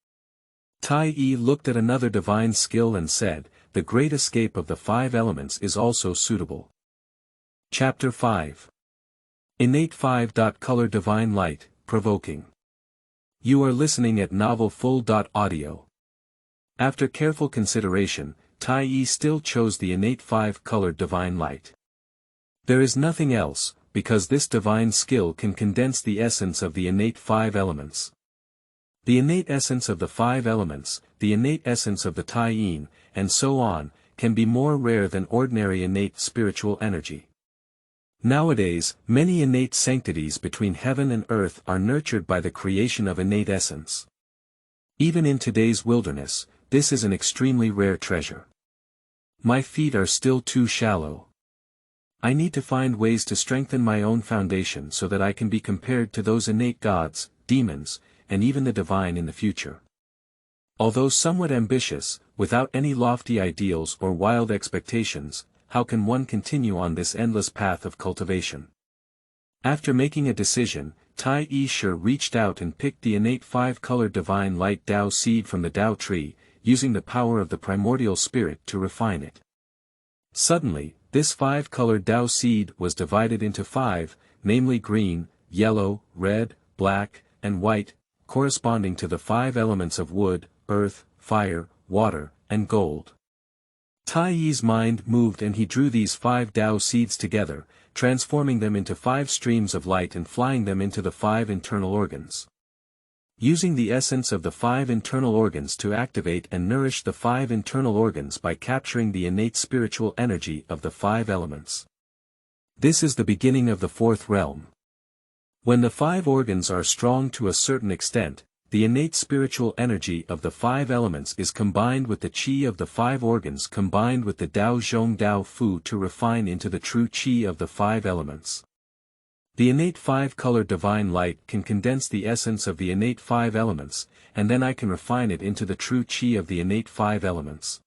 Taiyi looked at another divine skill and said, the great escape of the 5 elements is also suitable. Chapter 5. Innate 5-color divine light, provoking. You are listening at novelfull.audio. After careful consideration, Taiyi still chose the innate 5-colored divine light. There is nothing else, because this divine skill can condense the essence of the innate 5 elements. The innate essence of the 5 elements, the innate essence of the Taiyin, and so on, can be more rare than ordinary innate spiritual energy. Nowadays, many innate sanctities between heaven and earth are nurtured by the creation of innate essence. Even in today's wilderness, this is an extremely rare treasure. My feet are still too shallow. I need to find ways to strengthen my own foundation so that I can be compared to those innate gods, demons, and even the divine in the future. Although somewhat ambitious, without any lofty ideals or wild expectations, how can one continue on this endless path of cultivation? After making a decision, Taiyi reached out and picked the innate 5-colored divine light Tao seed from the Tao tree, using the power of the primordial spirit to refine it. Suddenly, this 5-colored Tao seed was divided into 5, namely green, yellow, red, black, and white, corresponding to the 5 elements of wood, earth, fire, water, and gold. Taiyi's mind moved and he drew these 5 Tao seeds together, transforming them into 5 streams of light and flying them into the 5 internal organs. Using the essence of the 5 internal organs to activate and nourish the 5 internal organs by capturing the innate spiritual energy of the 5 elements. This is the beginning of the 4th realm. When the 5 organs are strong to a certain extent, the innate spiritual energy of the 5 elements is combined with the qi of the 5 organs combined with the Dao Zhong Dao Fu to refine into the true qi of the 5 elements. The innate 5-colored divine light can condense the essence of the innate 5 elements, and then I can refine it into the true qi of the innate 5 elements.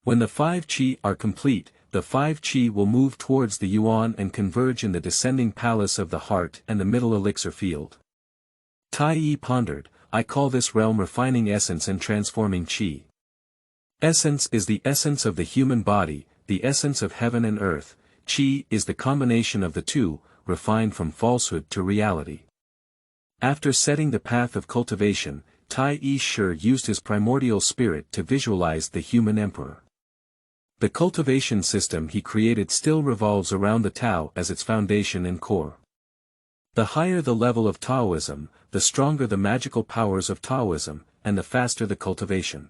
When the 5 qi are complete, the 5 qi will move towards the yuan and converge in the descending palace of the heart and the middle elixir field. Taiyi pondered, I call this realm refining essence and transforming qi. Essence is the essence of the human body, the essence of heaven and earth. Qi is the combination of the two, refined from falsehood to reality. After setting the path of cultivation, Taiyi used his primordial spirit to visualize the human emperor. The cultivation system he created still revolves around the Tao as its foundation and core. The higher the level of Taoism, the stronger the magical powers of Taoism, and the faster the cultivation.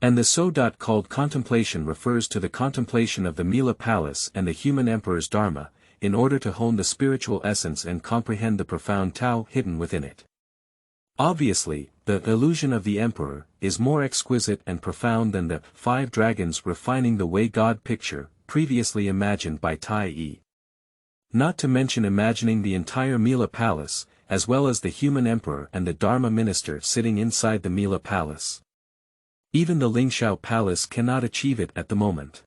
And the called contemplation refers to the contemplation of the Mila palace and the human emperor's dharma, in order to hone the spiritual essence and comprehend the profound Tao hidden within it. Obviously, the illusion of the emperor is more exquisite and profound than the 5 dragons refining the way God picture, previously imagined by Taiyi. Not to mention imagining the entire Mila palace, as well as the human emperor and the Dharma minister sitting inside the Mila palace. Even the Lingxiao palace cannot achieve it at the moment.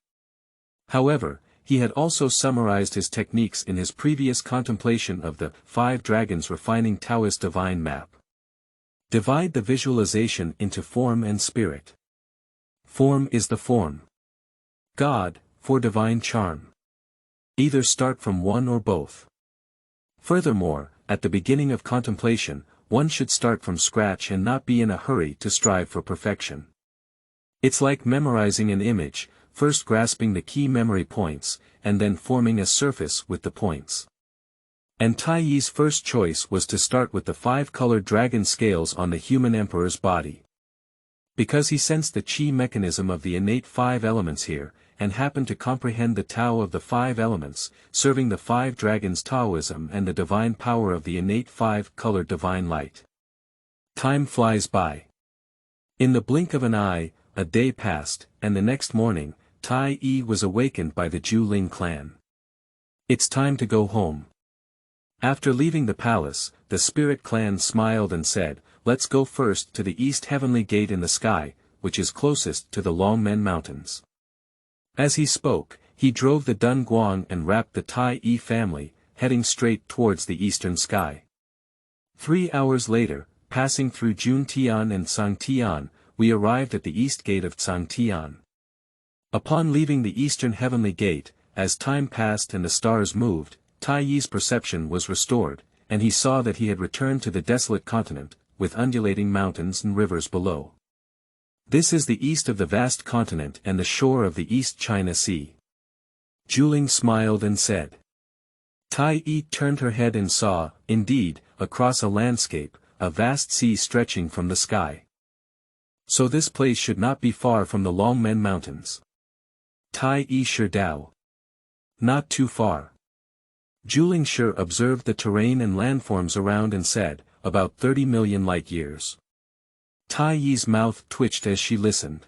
However, he had also summarized his techniques in his previous contemplation of the 5 dragons refining Taoist divine map. Divide the visualization into form and spirit. Form is the form. God, for divine charm. Either start from one or both. Furthermore, at the beginning of contemplation, one should start from scratch and not be in a hurry to strive for perfection. It's like memorizing an image, first grasping the key memory points, and then forming a surface with the points. And Taiyi's first choice was to start with the 5-colored dragon scales on the human emperor's body. Because he sensed the qi mechanism of the innate 5 elements here, and happened to comprehend the Tao of the 5 elements, serving the 5 dragons Taoism and the divine power of the innate 5-colored divine light. Time flies by. In the blink of an eye, a day passed, and the next morning, Taiyi was awakened by the Zhu Ling clan. It's time to go home. After leaving the palace, the spirit clan smiled and said, "Let's go first to the east heavenly gate in the sky, which is closest to the Longmen Mountains." As he spoke, he drove the Dunguang and wrapped the Taiyi family, heading straight towards the eastern sky. 3 hours later, passing through Juntian and Sangtian, we arrived at the east gate of Sangtian. Upon leaving the eastern heavenly gate, as time passed and the stars moved, Taiyi's perception was restored, and he saw that he had returned to the desolate continent, with undulating mountains and rivers below. This is the east of the vast continent and the shore of the East China Sea. Zhuling smiled and said. Taiyi turned her head and saw, indeed, across a landscape, a vast sea stretching from the sky. So this place should not be far from the Longmen Mountains. Taiyi Shidao. Not too far. Zhuling Shi observed the terrain and landforms around and said, about 30 million light-years. Taiyi's mouth twitched as she listened.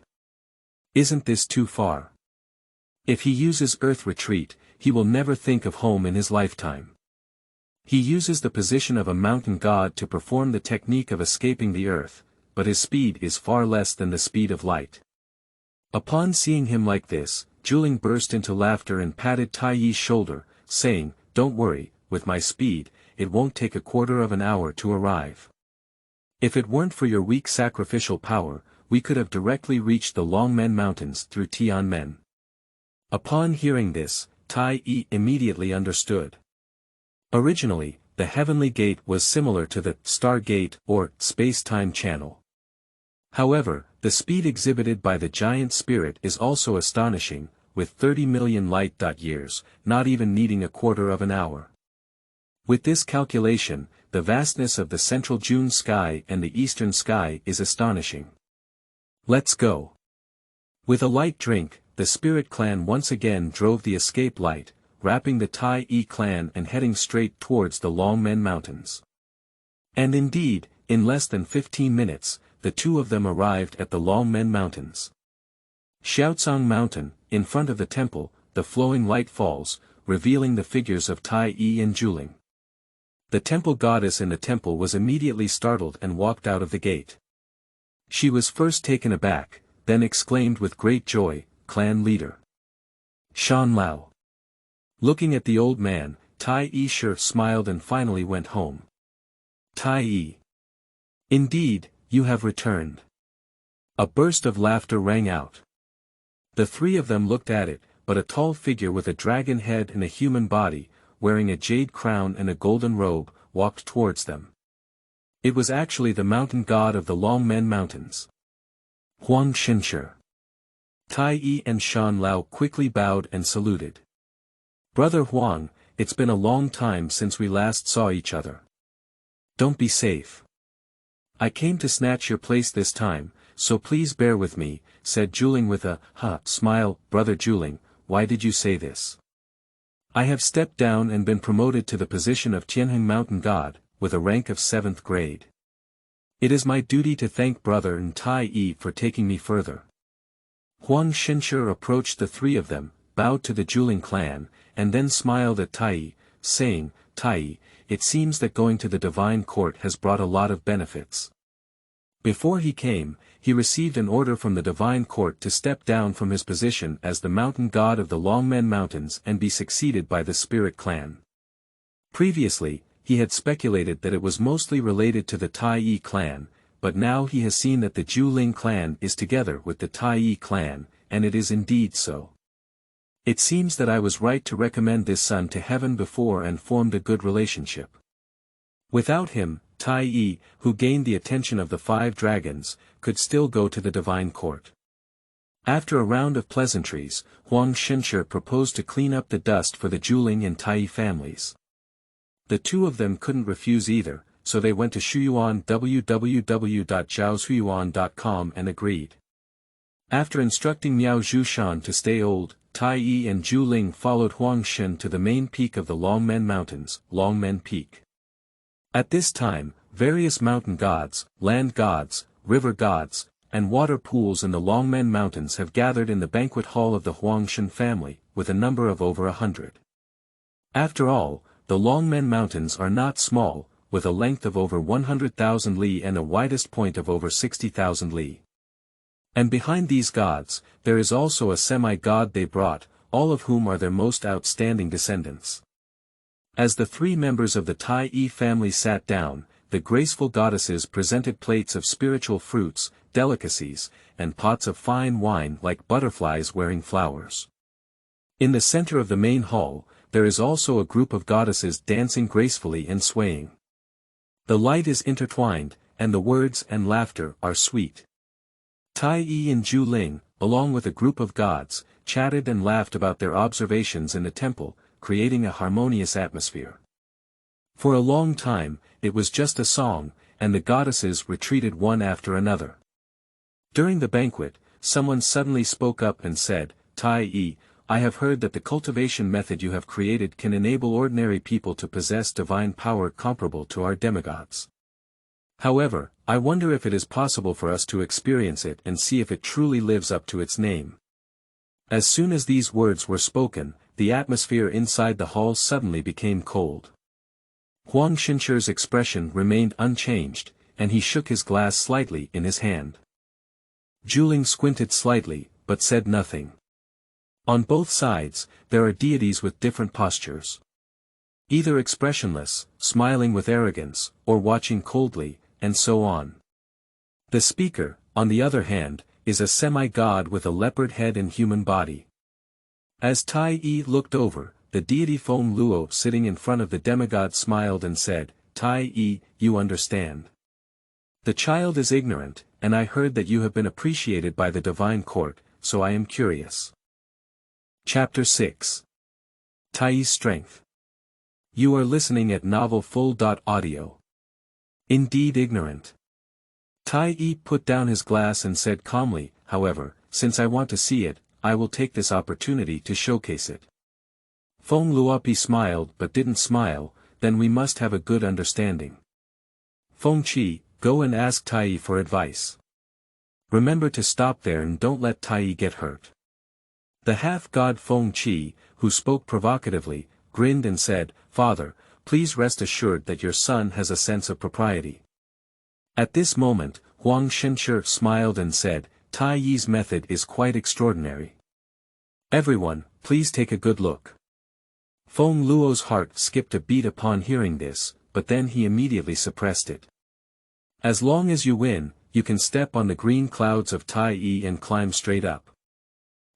Isn't this too far? If he uses earth retreat, he will never think of home in his lifetime. He uses the position of a mountain god to perform the technique of escaping the earth, but his speed is far less than the speed of light. Upon seeing him like this, Zhuling burst into laughter and patted Taiyi's shoulder, saying, "Don't worry, with my speed, it won't take a quarter of an hour to arrive. If it weren't for your weak sacrificial power, we could have directly reached the Longmen Mountains through Tianmen." Upon hearing this, Taiyi immediately understood. Originally, the heavenly gate was similar to the Star Gate or space-time channel. However, the speed exhibited by the giant spirit is also astonishing, with 30 million light-years, not even needing a quarter of an hour. With this calculation, the vastness of the central June sky and the eastern sky is astonishing. Let's go. With a light drink, the spirit clan once again drove the escape light, wrapping the Taiyi clan and heading straight towards the Longmen Mountains. And indeed, in less than 15 minutes, the two of them arrived at the Longmen Mountains. Xiaocang Mountain, in front of the temple, the flowing light falls, revealing the figures of Taiyi and Zhuling. The temple goddess in the temple was immediately startled and walked out of the gate. She was first taken aback, then exclaimed with great joy, "Clan leader. Shan Lao." Looking at the old man, Taiyi Shi smiled and finally went home. Taiyi. Indeed, you have returned. A burst of laughter rang out. The three of them looked at it, but a tall figure with a dragon head and a human body, wearing a jade crown and a golden robe, walked towards them. It was actually the mountain god of the Longmen Mountains. Huang Xinshi. Taiyi and Shan Lao quickly bowed and saluted. "Brother Huang, it's been a long time since we last saw each other. Don't be safe. I came to snatch your place this time, so please bear with me," said Zhuling with a smile. "Brother Zhuling, why did you say this? I have stepped down and been promoted to the position of Tianheng Mountain God, with a rank of 7th grade. It is my duty to thank brother and Taiyi for taking me further." Huang Xinshi approached the three of them, bowed to the Zhuling clan, and then smiled at Taiyi, saying, "Taiyi, it seems that going to the divine court has brought a lot of benefits." Before he came, he received an order from the divine court to step down from his position as the mountain god of the Longmen Mountains and be succeeded by the spirit clan. Previously, he had speculated that it was mostly related to the Taiyi clan, but now he has seen that the Zhuling clan is together with the Taiyi clan, and it is indeed so. It seems that I was right to recommend this son to heaven before and formed a good relationship. Without him, Taiyi, who gained the attention of the 5 dragons, could still go to the divine court. After a round of pleasantries, Huang Xinshi proposed to clean up the dust for the Zhuling and Taiyi families. The two of them couldn't refuse either, so they went to Xuanhuang www.zhaoxuan.com and agreed. After instructing Miao Zhushan to stay old, Taiyi and Zhuling followed Huang Xin to the main peak of the Longmen Mountains, Longmen Peak. At this time, various mountain gods, land gods, river gods, and water pools in the Longmen Mountains have gathered in the banquet hall of the Huangxin family, with a number of over 100. After all, the Longmen Mountains are not small, with a length of over 100,000 li and a widest point of over 60,000 li. And behind these gods, there is also a semi-god they brought, all of whom are their most outstanding descendants. As the three members of the Taiyi family sat down, the graceful goddesses presented plates of spiritual fruits, delicacies, and pots of fine wine like butterflies wearing flowers. In the center of the main hall, there is also a group of goddesses dancing gracefully and swaying. The light is intertwined, and the words and laughter are sweet. Taiyi and Zhu Ling, along with a group of gods, chatted and laughed about their observations in the temple, creating a harmonious atmosphere. For a long time, it was just a song, and the goddesses retreated one after another. During the banquet, someone suddenly spoke up and said, "Taiyi, I have heard that the cultivation method you have created can enable ordinary people to possess divine power comparable to our demigods. However, I wonder if it is possible for us to experience it and see if it truly lives up to its name." As soon as these words were spoken, the atmosphere inside the hall suddenly became cold. Huang Xinshi's expression remained unchanged, and he shook his glass slightly in his hand. Zhu Ling squinted slightly, but said nothing. On both sides, there are deities with different postures. Either expressionless, smiling with arrogance, or watching coldly, and so on. The speaker, on the other hand, is a semi-god with a leopard head and human body. As Taiyi looked over, the deity Feng Luo sitting in front of the demigod smiled and said, "Taiyi, you understand. The child is ignorant, and I heard that you have been appreciated by the divine court, so I am curious." Chapter 6. Taiyi's Strength. You are listening at novelfull.audio. Indeed ignorant. Taiyi put down his glass and said calmly, "However, since I want to see it, I will take this opportunity to showcase it." Feng Luopi smiled but didn't smile, "Then we must have a good understanding. Feng Qi, go and ask Taiyi for advice. Remember to stop there and don't let Taiyi get hurt." The half-god Feng Qi, who spoke provocatively, grinned and said, "Father, please rest assured that your son has a sense of propriety." At this moment, Huang Xinshe smiled and said, "Taiyi's method is quite extraordinary. Everyone, please take a good look." Feng Luo's heart skipped a beat upon hearing this, but then he immediately suppressed it. As long as you win, you can step on the green clouds of Taiyi and climb straight up.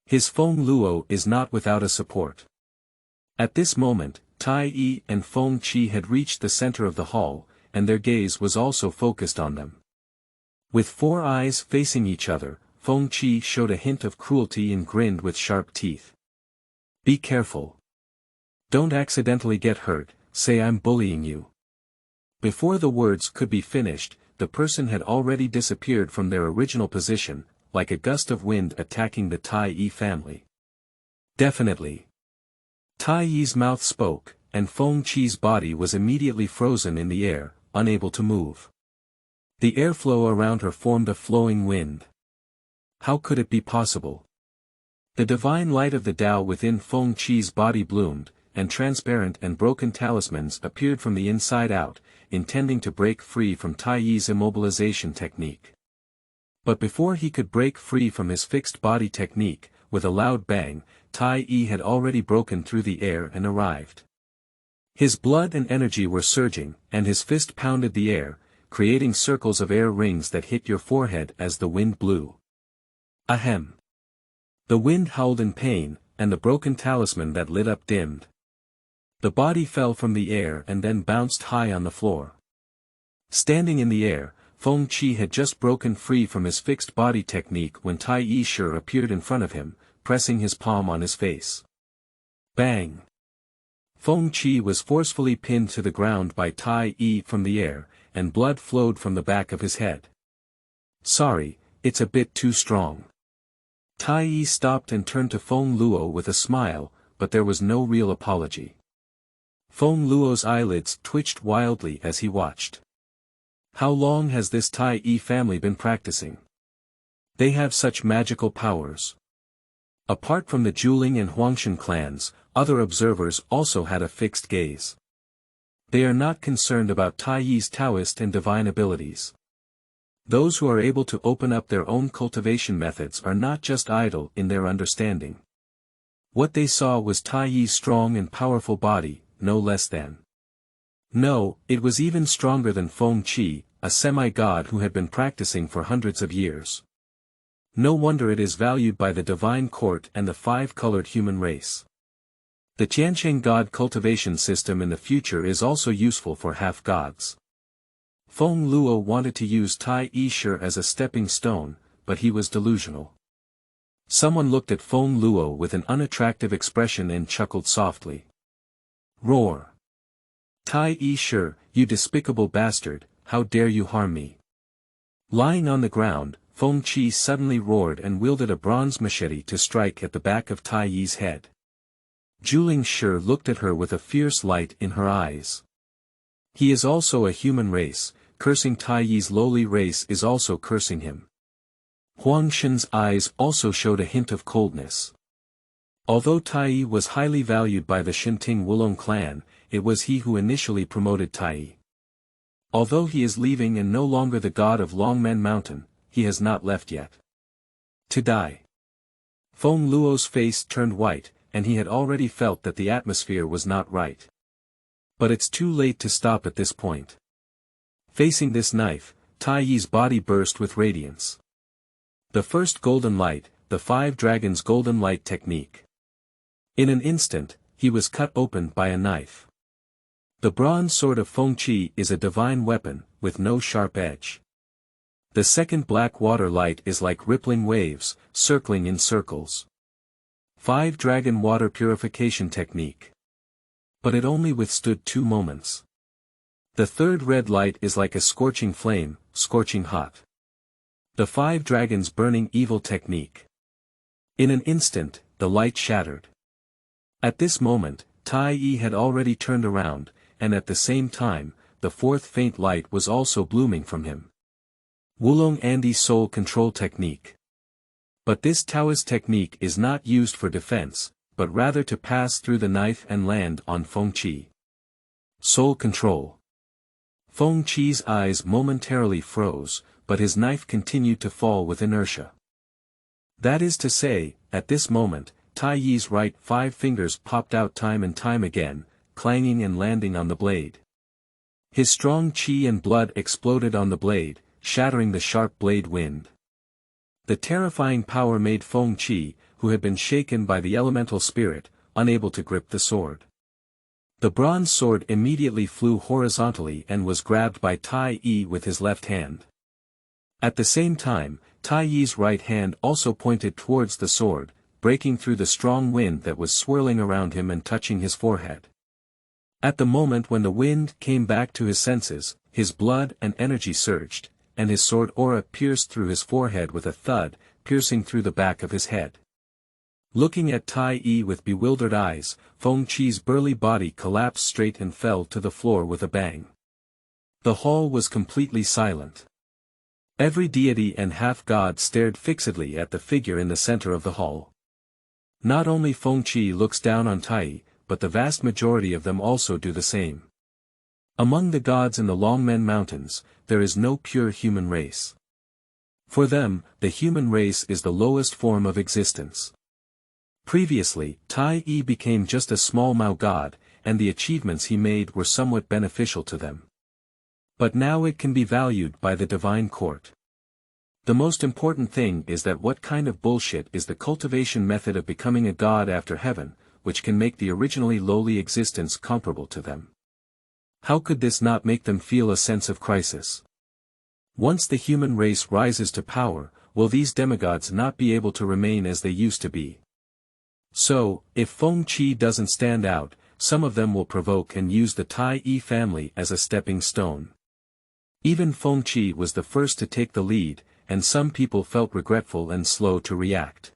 His Feng Luo is not without a support. At this moment, Taiyi and Feng Qi had reached the center of the hall, and their gaze was also focused on them. With four eyes facing each other, Feng Qi showed a hint of cruelty and grinned with sharp teeth. "Be careful. Don't accidentally get hurt, say I'm bullying you." Before the words could be finished, the person had already disappeared from their original position, like a gust of wind attacking the Taiyi family. "Definitely." Taiyi's mouth spoke, and Feng Qi's body was immediately frozen in the air, unable to move. The airflow around her formed a flowing wind. How could it be possible? The divine light of the Tao within Feng Qi's body bloomed, and transparent and broken talismans appeared from the inside out, intending to break free from Taiyi's immobilization technique. But before he could break free from his fixed body technique, with a loud bang, Taiyi had already broken through the air and arrived. His blood and energy were surging, and his fist pounded the air, creating circles of air rings that hit your forehead as the wind blew. Ahem. The wind howled in pain, and the broken talisman that lit up dimmed. The body fell from the air and then bounced high on the floor. Standing in the air, Feng Qi had just broken free from his fixed body technique when Taiyi appeared in front of him, pressing his palm on his face. Bang! Feng Qi was forcefully pinned to the ground by Taiyi from the air, and blood flowed from the back of his head. "Sorry, it's a bit too strong." Taiyi stopped and turned to Feng Luo with a smile, but there was no real apology. Feng Luo's eyelids twitched wildly as he watched. How long has this Taiyi family been practicing? They have such magical powers. Apart from the Zhuling and Huangshan clans, other observers also had a fixed gaze. They are not concerned about Taiyi's Taoist and divine abilities. Those who are able to open up their own cultivation methods are not just idle in their understanding. What they saw was Taiyi's strong and powerful body, no less than. No, it was even stronger than Feng Qi, a semi-god who had been practicing for hundreds of years. No wonder it is valued by the divine court and the five-colored human race. The Tianxing God cultivation system in the future is also useful for half-gods. Feng Luo wanted to use Taiyi Shi as a stepping stone, but he was delusional. Someone looked at Feng Luo with an unattractive expression and chuckled softly. Roar! Taiyi Shi, you despicable bastard, how dare you harm me? Lying on the ground, Feng Qi suddenly roared and wielded a bronze machete to strike at the back of Taiyi's head. Zhuling Shi looked at her with a fierce light in her eyes. He is also a human race, cursing Taiyi's lowly race is also cursing him. Huang Shen's eyes also showed a hint of coldness. Although Taiyi was highly valued by the Shinting Wulong clan, it was he who initially promoted Taiyi. Although he is leaving and no longer the god of Longmen Mountain, he has not left yet. To die. Feng Luo's face turned white, and he had already felt that the atmosphere was not right. But it's too late to stop at this point. Facing this knife, Taiyi's body burst with radiance. The first golden light, the five dragons' golden light technique. In an instant, he was cut open by a knife. The bronze sword of Feng Qi is a divine weapon, with no sharp edge. The second black water light is like rippling waves, circling in circles. 5 dragon water purification technique. But it only withstood 2 moments. The third red light is like a scorching flame, scorching hot. The 5 dragons burning evil technique. In an instant, the light shattered. At this moment, Taiyi had already turned around, and at the same time, the fourth faint light was also blooming from him. Wulong Andi soul control technique. But this Taoist technique is not used for defense, but rather to pass through the knife and land on Feng Qi. Soul control. Feng Qi's eyes momentarily froze, but his knife continued to fall with inertia. That is to say, at this moment, Taiyi's right 5 fingers popped out time and time again, clanging and landing on the blade. His strong qi and blood exploded on the blade, shattering the sharp blade wind. The terrifying power made Feng Qi, who had been shaken by the elemental spirit, unable to grip the sword. The bronze sword immediately flew horizontally and was grabbed by Taiyi with his left hand. At the same time, Taiyi's right hand also pointed towards the sword, breaking through the strong wind that was swirling around him and touching his forehead. At the moment when the wind came back to his senses, his blood and energy surged, and his sword aura pierced through his forehead with a thud, piercing through the back of his head. Looking at Taiyi with bewildered eyes, Feng Qi's burly body collapsed straight and fell to the floor with a bang. The hall was completely silent. Every deity and half-god stared fixedly at the figure in the center of the hall. Not only Feng Qi looks down on Taiyi, but the vast majority of them also do the same. Among the gods in the Longmen Mountains, there is no pure human race. For them, the human race is the lowest form of existence. Previously, Taiyi became just a small Mao god, and the achievements he made were somewhat beneficial to them. But now it can be valued by the divine court. The most important thing is that what kind of bullshit is the cultivation method of becoming a god after heaven, which can make the originally lowly existence comparable to them. How could this not make them feel a sense of crisis? Once the human race rises to power, will these demigods not be able to remain as they used to be? So, if Feng Qi doesn't stand out, some of them will provoke and use the Taiyi family as a stepping stone. Even Feng Qi was the first to take the lead, and some people felt regretful and slow to react.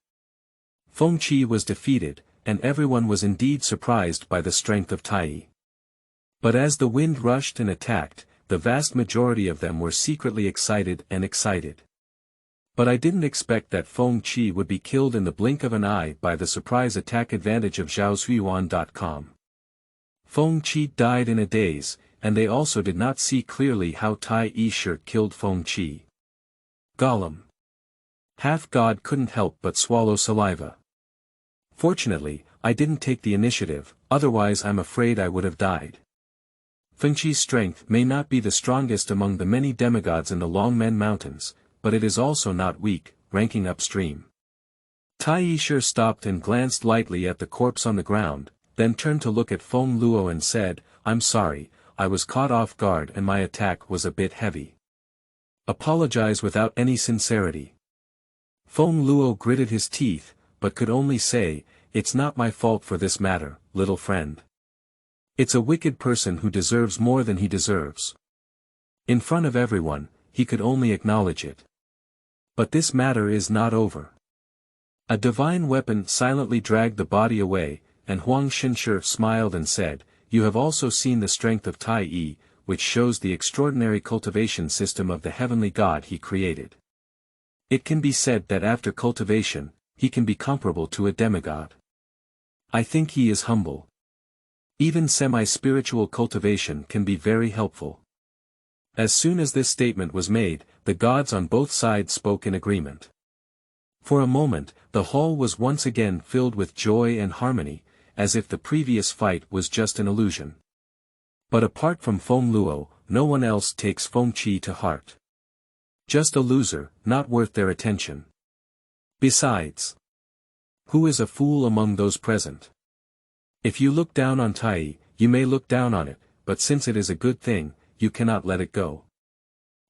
Feng Qi was defeated, and everyone was indeed surprised by the strength of Taiyi. But as the wind rushed and attacked, the vast majority of them were secretly excited. But I didn't expect that Feng Qi would be killed in the blink of an eye by the surprise attack advantage of Zhaoxuan.com. Feng Qi died in a daze, and they also did not see clearly how Taiyi killed Feng Qi. Gollum. Half-god couldn't help but swallow saliva. Fortunately, I didn't take the initiative, otherwise I'm afraid I would have died. Feng Qi's strength may not be the strongest among the many demigods in the Longmen Mountains, but it is also not weak, ranking upstream. Taiyi stopped and glanced lightly at the corpse on the ground, then turned to look at Feng Luo and said, "I'm sorry, I was caught off guard and my attack was a bit heavy." Apologize without any sincerity. Feng Luo gritted his teeth, but could only say, "It's not my fault for this matter, little friend. It's a wicked person who deserves more than he deserves." In front of everyone, he could only acknowledge it. But this matter is not over. A divine weapon silently dragged the body away, and Huang Xinshi smiled and said, "You have also seen the strength of Taiyi, which shows the extraordinary cultivation system of the heavenly god he created. It can be said that after cultivation, he can be comparable to a demigod. I think he is humble. Even semi-spiritual cultivation can be very helpful." As soon as this statement was made, the gods on both sides spoke in agreement. For a moment, the hall was once again filled with joy and harmony, as if the previous fight was just an illusion. But apart from Feng Luo, no one else takes Feng Qi to heart. Just a loser, not worth their attention. Besides, who is a fool among those present? If you look down on Taiyi, you may look down on it, but since it is a good thing, you cannot let it go.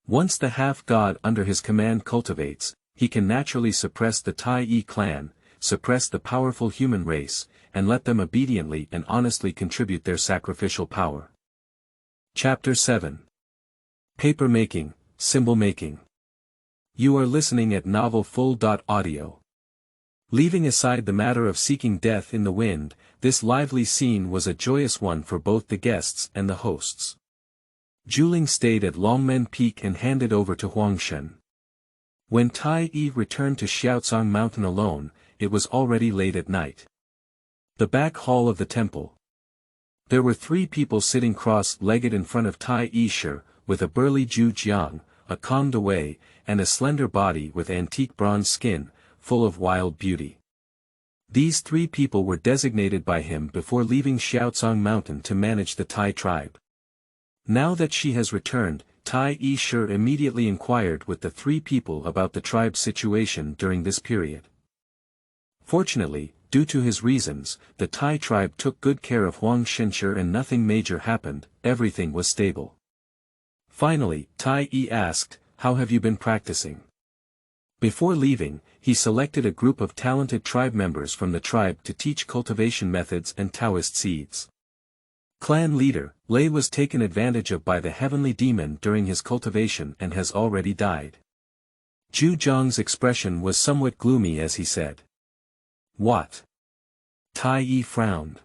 Once the half-god under his command cultivates, he can naturally suppress the Taiyi clan, suppress the powerful human race, and let them obediently and honestly contribute their sacrificial power. Chapter 7. Paper Making, Symbol Making. You are listening at novelfull.audio. Leaving aside the matter of seeking death in the wind, this lively scene was a joyous one for both the guests and the hosts. Zhuling stayed at Longmen Peak and handed over to Huangshen. When Taiyi returned to Xiaocang Mountain alone, it was already late at night. The back hall of the temple. There were 3 people sitting cross-legged in front of Taiyi, with a burly Zhu Jiang, a calm Dewei, and a slender body with antique bronze skin, full of wild beauty. These 3 people were designated by him before leaving Xiaocang Mountain to manage the Tai tribe. Now that she has returned, Taiyi immediately inquired with the 3 people about the tribe's situation during this period. Fortunately, due to his reasons, the Tai tribe took good care of Huang Xinshi and nothing major happened, everything was stable. Finally, Taiyi asked, "How have you been practicing?" Before leaving, he selected a group of talented tribe members from the tribe to teach cultivation methods and Taoist seeds. Clan leader, Lei was taken advantage of by the heavenly demon during his cultivation and has already died. Zhu Jiang's expression was somewhat gloomy as he said. "What?" Taiyi frowned.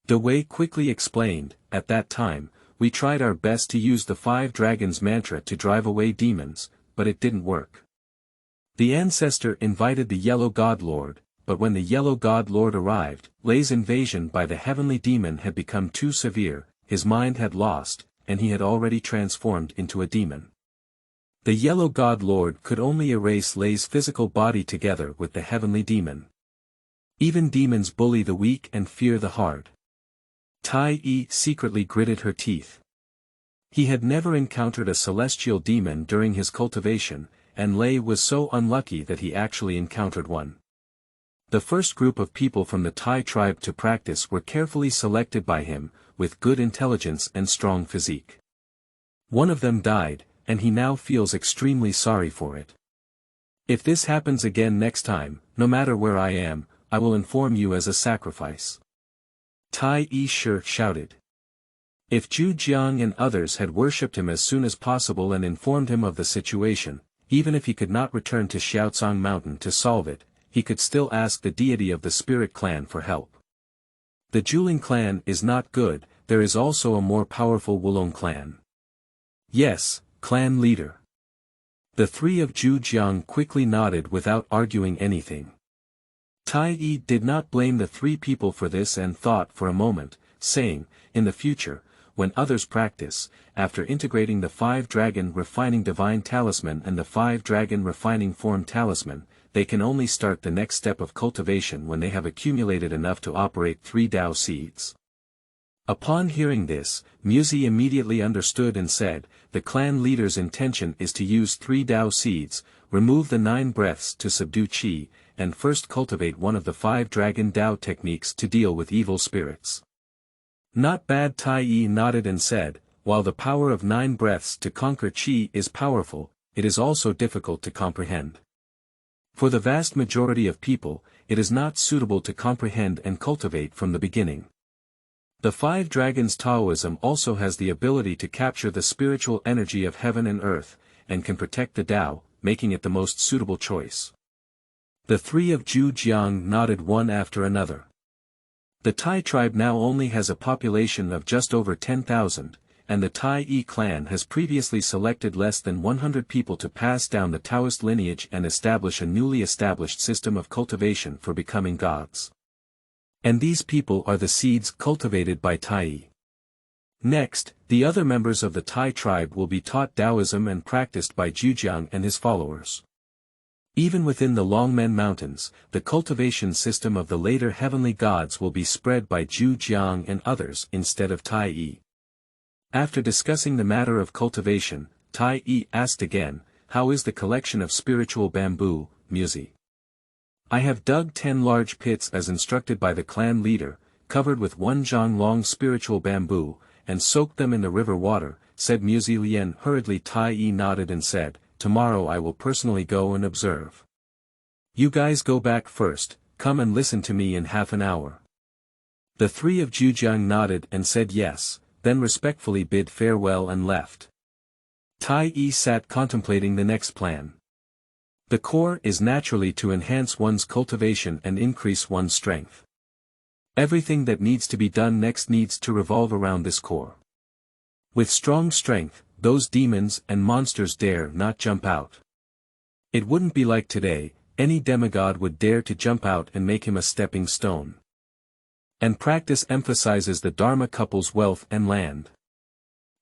Dewei quickly explained, "At that time, we tried our best to use the 5 dragons mantra to drive away demons, but it didn't work. The ancestor invited the Yellow God Lord, but when the Yellow God Lord arrived, Lei's invasion by the heavenly demon had become too severe, his mind had lost, and he had already transformed into a demon. The Yellow God Lord could only erase Lei's physical body together with the heavenly demon. Even demons bully the weak and fear the hard." Taiyi secretly gritted her teeth. He had never encountered a celestial demon during his cultivation, and Lei was so unlucky that he actually encountered one. The first group of people from the Tai tribe to practice were carefully selected by him, with good intelligence and strong physique. One of them died, and he now feels extremely sorry for it. "If this happens again next time, no matter where I am, I will inform you as a sacrifice." Taiyi shouted. If Zhu Jiang and others had worshipped him as soon as possible and informed him of the situation, even if he could not return to Xiaocang Mountain to solve it, he could still ask the deity of the spirit clan for help. The Zhuling clan is not good, there is also a more powerful Wulong clan. "Yes, clan leader." The 3 of Zhu Jiang quickly nodded without arguing anything. Taiyi did not blame the 3 people for this and thought for a moment, saying, in the future, when others practice, after integrating the 5-dragon refining divine talisman and the 5-dragon refining form talisman, they can only start the next step of cultivation when they have accumulated enough to operate 3 Tao seeds. Upon hearing this, Muzi immediately understood and said, the clan leader's intention is to use 3 Tao seeds, remove the 9 breaths to subdue qi, and first cultivate one of the 5-dragon Tao techniques to deal with evil spirits. Not bad. Taiyi nodded and said, while the power of 9 breaths to conquer qi is powerful, it is also difficult to comprehend. For the vast majority of people, it is not suitable to comprehend and cultivate from the beginning. The 5 dragons Taoism also has the ability to capture the spiritual energy of heaven and earth, and can protect the Tao, making it the most suitable choice. The 3 of Zhujiang nodded one after another. The Tai tribe now only has a population of just over 10,000, and the Taiyi clan has previously selected less than 100 people to pass down the Taoist lineage and establish a newly established system of cultivation for becoming gods. And these people are the seeds cultivated by Taiyi. Next, the other members of the Tai tribe will be taught Taoism and practiced by Zhujiang and his followers. Even within the Longmen Mountains, the cultivation system of the later heavenly gods will be spread by Zhujiang and others instead of Taiyi. After discussing the matter of cultivation, Taiyi asked again, how is the collection of spiritual bamboo, Muzi? I have dug 10 large pits as instructed by the clan leader, covered with 1 zhang long spiritual bamboo, and soaked them in the river water, said Muzi Lian hurriedly. Taiyi nodded and said, tomorrow I will personally go and observe. You guys go back first, come and listen to me in half an hour. The 3 of Zhujiang nodded and said yes, then respectfully bid farewell and left. Taiyi sat contemplating the next plan. The core is naturally to enhance one's cultivation and increase one's strength. Everything that needs to be done next needs to revolve around this core. With strong strength, those demons and monsters dare not jump out. It wouldn't be like today, any demigod would dare to jump out and make him a stepping stone. And practice emphasizes the Dharma couple's wealth and land.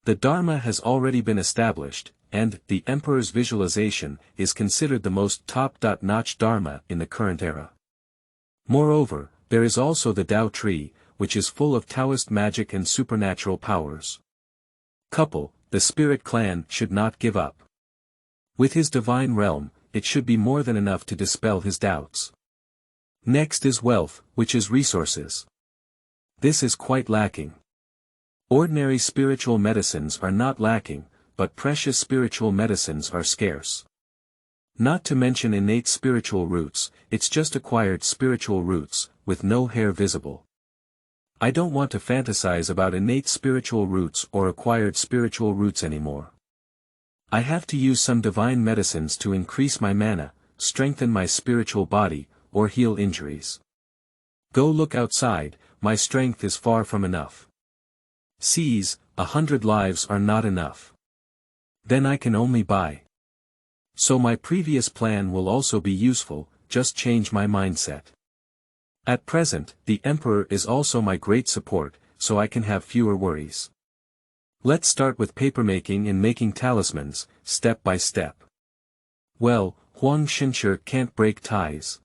The Dharma has already been established, and the Emperor's visualization is considered the most top-notch Dharma in the current era. Moreover, there is also the Tao tree, which is full of Taoist magic and supernatural powers. Couple, the spirit clan should not give up. With his divine realm, it should be more than enough to dispel his doubts. Next is wealth, which is resources. This is quite lacking. Ordinary spiritual medicines are not lacking, but precious spiritual medicines are scarce. Not to mention innate spiritual roots, it's just acquired spiritual roots, with no hair visible. I don't want to fantasize about innate spiritual roots or acquired spiritual roots anymore. I have to use some divine medicines to increase my mana, strengthen my spiritual body, or heal injuries. Go look outside, my strength is far from enough. Seize, 100 lives are not enough. Then I can only buy. So my previous plan will also be useful, just change my mindset. At present, the Emperor is also my great support, so I can have fewer worries. Let's start with papermaking and making talismans, step by step. Well, Huang Xinshi can't break ties.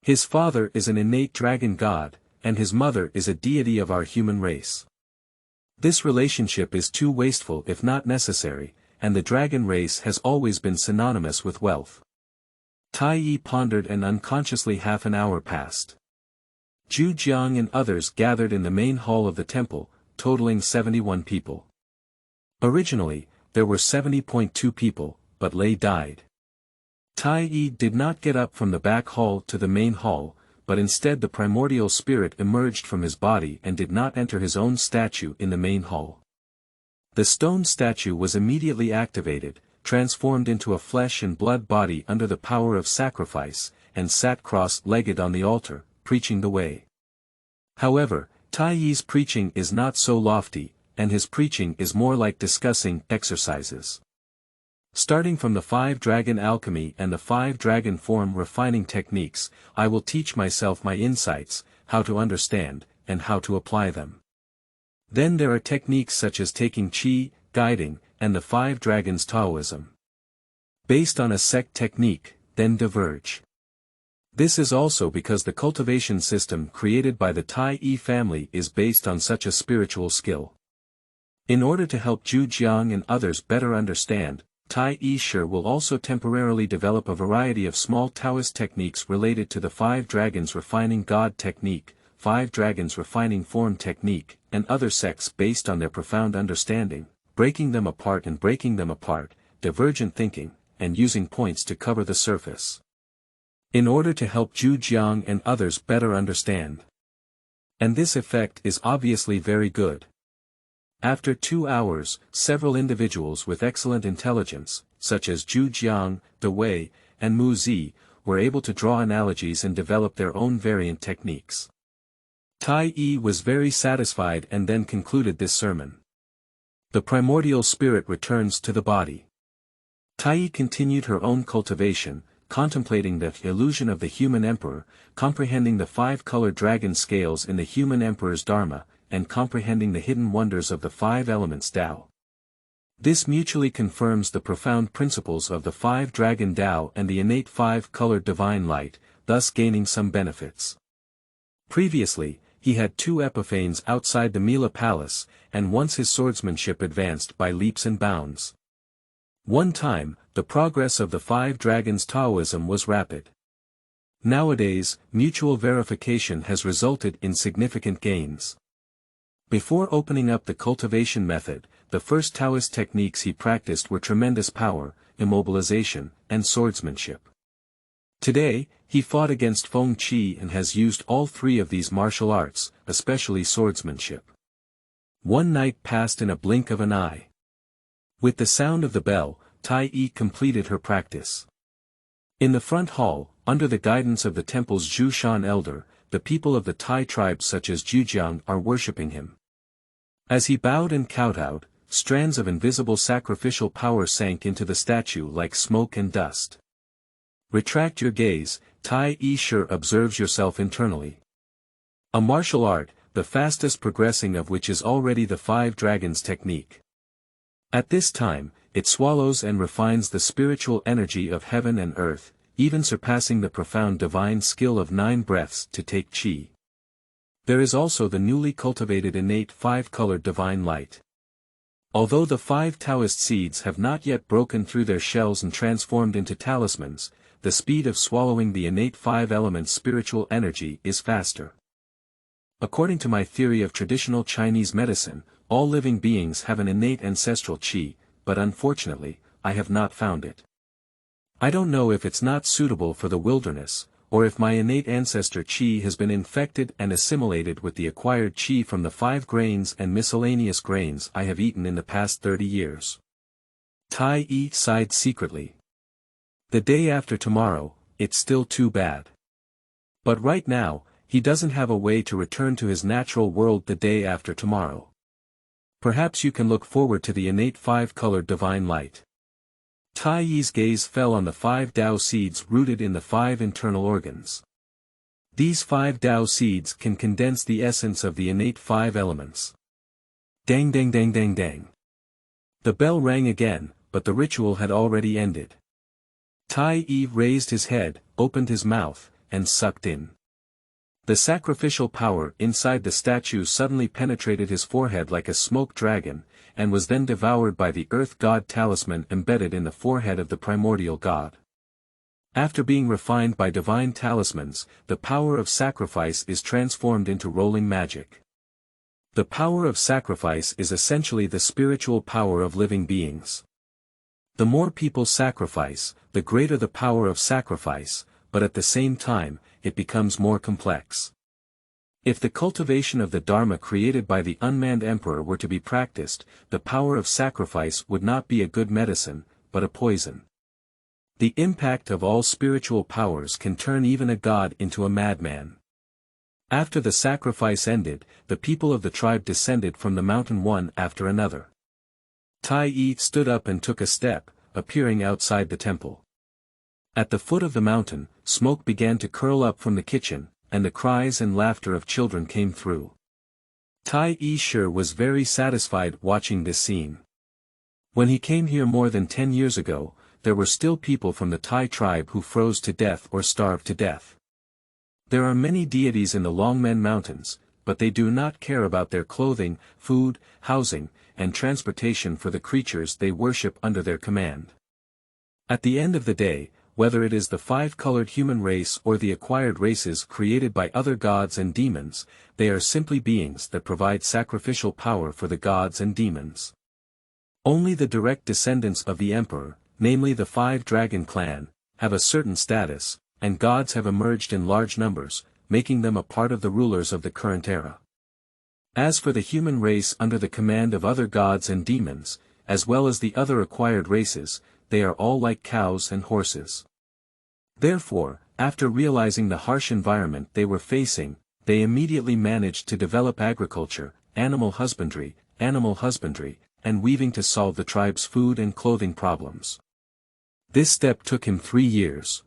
His father is an innate dragon god, and his mother is a deity of our human race. This relationship is too wasteful if not necessary, and the dragon race has always been synonymous with wealth. Taiyi pondered and unconsciously half an hour passed. Zhujiang and others gathered in the main hall of the temple, totaling 71 people. Originally, there were 70.2 people, but Lei died. Taiyi did not get up from the back hall to the main hall, but instead the primordial spirit emerged from his body and did not enter his own statue in the main hall. The stone statue was immediately activated, transformed into a flesh and blood body under the power of sacrifice, and sat cross-legged on the altar, preaching the way. However, Taiyi's preaching is not so lofty, and his preaching is more like discussing exercises. Starting from the 5-dragon alchemy and the 5-dragon form refining techniques, I will teach myself my insights, how to understand, and how to apply them. Then there are techniques such as taking qi, guiding, and the five dragons Taoism. Based on a sect technique, then diverge. This is also because the cultivation system created by the Taiyi family is based on such a spiritual skill. In order to help Zhujiang and others better understand, Taiyi Shi will also temporarily develop a variety of small Taoist techniques related to the five dragons refining God technique, five dragons refining form technique, and other sects based on their profound understanding, breaking them apart, divergent thinking, and using points to cover the surface. In order to help Zhujiang and others better understand. And this effect is obviously very good. After 2 hours, several individuals with excellent intelligence, such as Zhujiang, De Wei, and Mu Zi, were able to draw analogies and develop their own variant techniques. Taiyi was very satisfied and then concluded this sermon. The primordial spirit returns to the body. Taiyi continued her own cultivation, contemplating the illusion of the human emperor, comprehending the five-colored dragon scales in the human emperor's dharma, and comprehending the hidden wonders of the five elements Tao. This mutually confirms the profound principles of the five dragon Tao and the innate five-colored divine light, thus gaining some benefits. Previously, he had 2 epiphanes outside the Mila palace, and once his swordsmanship advanced by leaps and bounds. One time, the progress of the five dragons Taoism was rapid. Nowadays, mutual verification has resulted in significant gains. Before opening up the cultivation method, the first Taoist techniques he practiced were tremendous power, immobilization, and swordsmanship. Today, he fought against Feng Qi and has used all 3 of these martial arts, especially swordsmanship. One night passed in a blink of an eye. With the sound of the bell, Taiyi completed her practice. In the front hall, under the guidance of the temple's Zhushan elder, the people of the Tai tribes such as Zhujiang are worshipping him. As he bowed and kowtowed, strands of invisible sacrificial power sank into the statue like smoke and dust. Retract your gaze, Taiyi Shi observes yourself internally. A martial art, the fastest progressing of which is already the five dragons technique. At this time, it swallows and refines the spiritual energy of heaven and earth, even surpassing the profound divine skill of 9 breaths to take qi. There is also the newly cultivated innate five-colored divine light. Although the 5 Taoist seeds have not yet broken through their shells and transformed into talismans, the speed of swallowing the innate 5-element spiritual energy is faster. According to my theory of traditional Chinese medicine, all living beings have an innate ancestral qi, but unfortunately, I have not found it. I don't know if it's not suitable for the wilderness, or if my innate ancestor qi has been infected and assimilated with the acquired qi from the 5 grains and miscellaneous grains I have eaten in the past 30 years. Taiyi sighed secretly. The day after tomorrow, it's still too bad. But right now, he doesn't have a way to return to his natural world the day after tomorrow. Perhaps you can look forward to the innate 5-colored divine light. Taiyi's gaze fell on the 5 Tao seeds rooted in the 5 internal organs. These 5 Tao seeds can condense the essence of the innate 5 elements. Dang dang dang dang dang. The bell rang again, but the ritual had already ended. Taiyi raised his head, opened his mouth, and sucked in. The sacrificial power inside the statue suddenly penetrated his forehead like a smoke dragon, and was then devoured by the earth god talisman embedded in the forehead of the primordial god. After being refined by divine talismans, the power of sacrifice is transformed into rolling magic. The power of sacrifice is essentially the spiritual power of living beings. The more people sacrifice, the greater the power of sacrifice, but at the same time, it becomes more complex. If the cultivation of the Dharma created by the unmanned emperor were to be practiced, the power of sacrifice would not be a good medicine, but a poison. The impact of all spiritual powers can turn even a god into a madman. After the sacrifice ended, the people of the tribe descended from the mountain one after another. Taiyi stood up and took a step, appearing outside the temple. At the foot of the mountain, smoke began to curl up from the kitchen, and the cries and laughter of children came through. Taiyi was very satisfied watching this scene. When he came here more than 10 years ago, there were still people from the Tai tribe who froze to death or starved to death. There are many deities in the Longmen Mountains, but they do not care about their clothing, food, housing, and transportation for the creatures they worship under their command. At the end of the day, whether it is the five-colored human race or the acquired races created by other gods and demons, they are simply beings that provide sacrificial power for the gods and demons. Only the direct descendants of the emperor, namely the five-dragon clan, have a certain status, and gods have emerged in large numbers, making them a part of the rulers of the current era. As for the human race under the command of other gods and demons, as well as the other acquired races, they are all like cows and horses. Therefore, after realizing the harsh environment they were facing, they immediately managed to develop agriculture, animal husbandry, and weaving to solve the tribe's food and clothing problems. This step took him 3 years.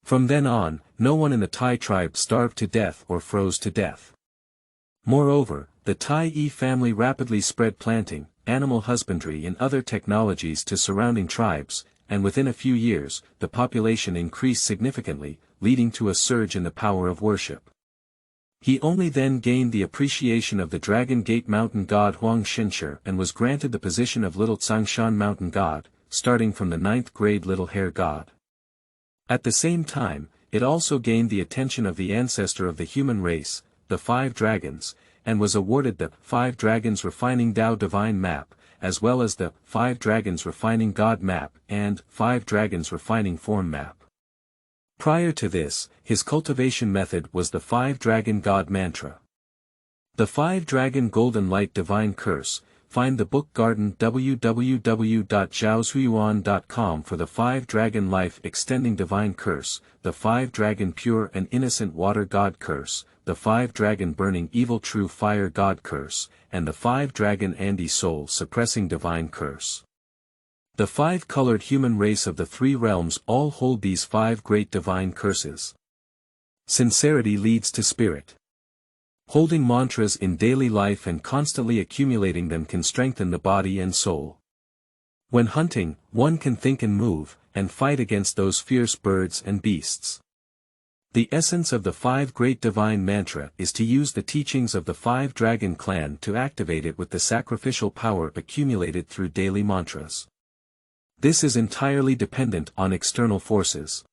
From then on, no one in the Tai tribe starved to death or froze to death. Moreover, the Taiyi family rapidly spread planting, animal husbandry and other technologies to surrounding tribes, and within a few years, the population increased significantly, leading to a surge in the power of worship. He only then gained the appreciation of the Dragon Gate Mountain God Huang Xinsher and was granted the position of Little Tsangshan Mountain God, starting from the 9th grade Little Hare God. At the same time, it also gained the attention of the ancestor of the human race, the Five Dragons, and was awarded the Five Dragons Refining Tao Divine Map, as well as the Five Dragons Refining God Map and Five Dragons Refining Form Map. Prior to this, his cultivation method was the Five Dragon God Mantra. The Five Dragon Golden Light Divine Curse. Find the book Garden www.zhaoxuan.com for the Five Dragon Life Extending Divine Curse, the Five Dragon Pure and Innocent Water God Curse, the Five Dragon Burning Evil True Fire God Curse, and the Five Dragon Anti Soul Suppressing Divine Curse. The five-colored human race of the three realms all hold these five great divine curses. Sincerity leads to spirit. Holding mantras in daily life and constantly accumulating them can strengthen the body and soul. When hunting, one can think and move, and fight against those fierce birds and beasts. The essence of the five great divine mantra is to use the teachings of the Five Dragon clan to activate it with the sacrificial power accumulated through daily mantras. This is entirely dependent on external forces.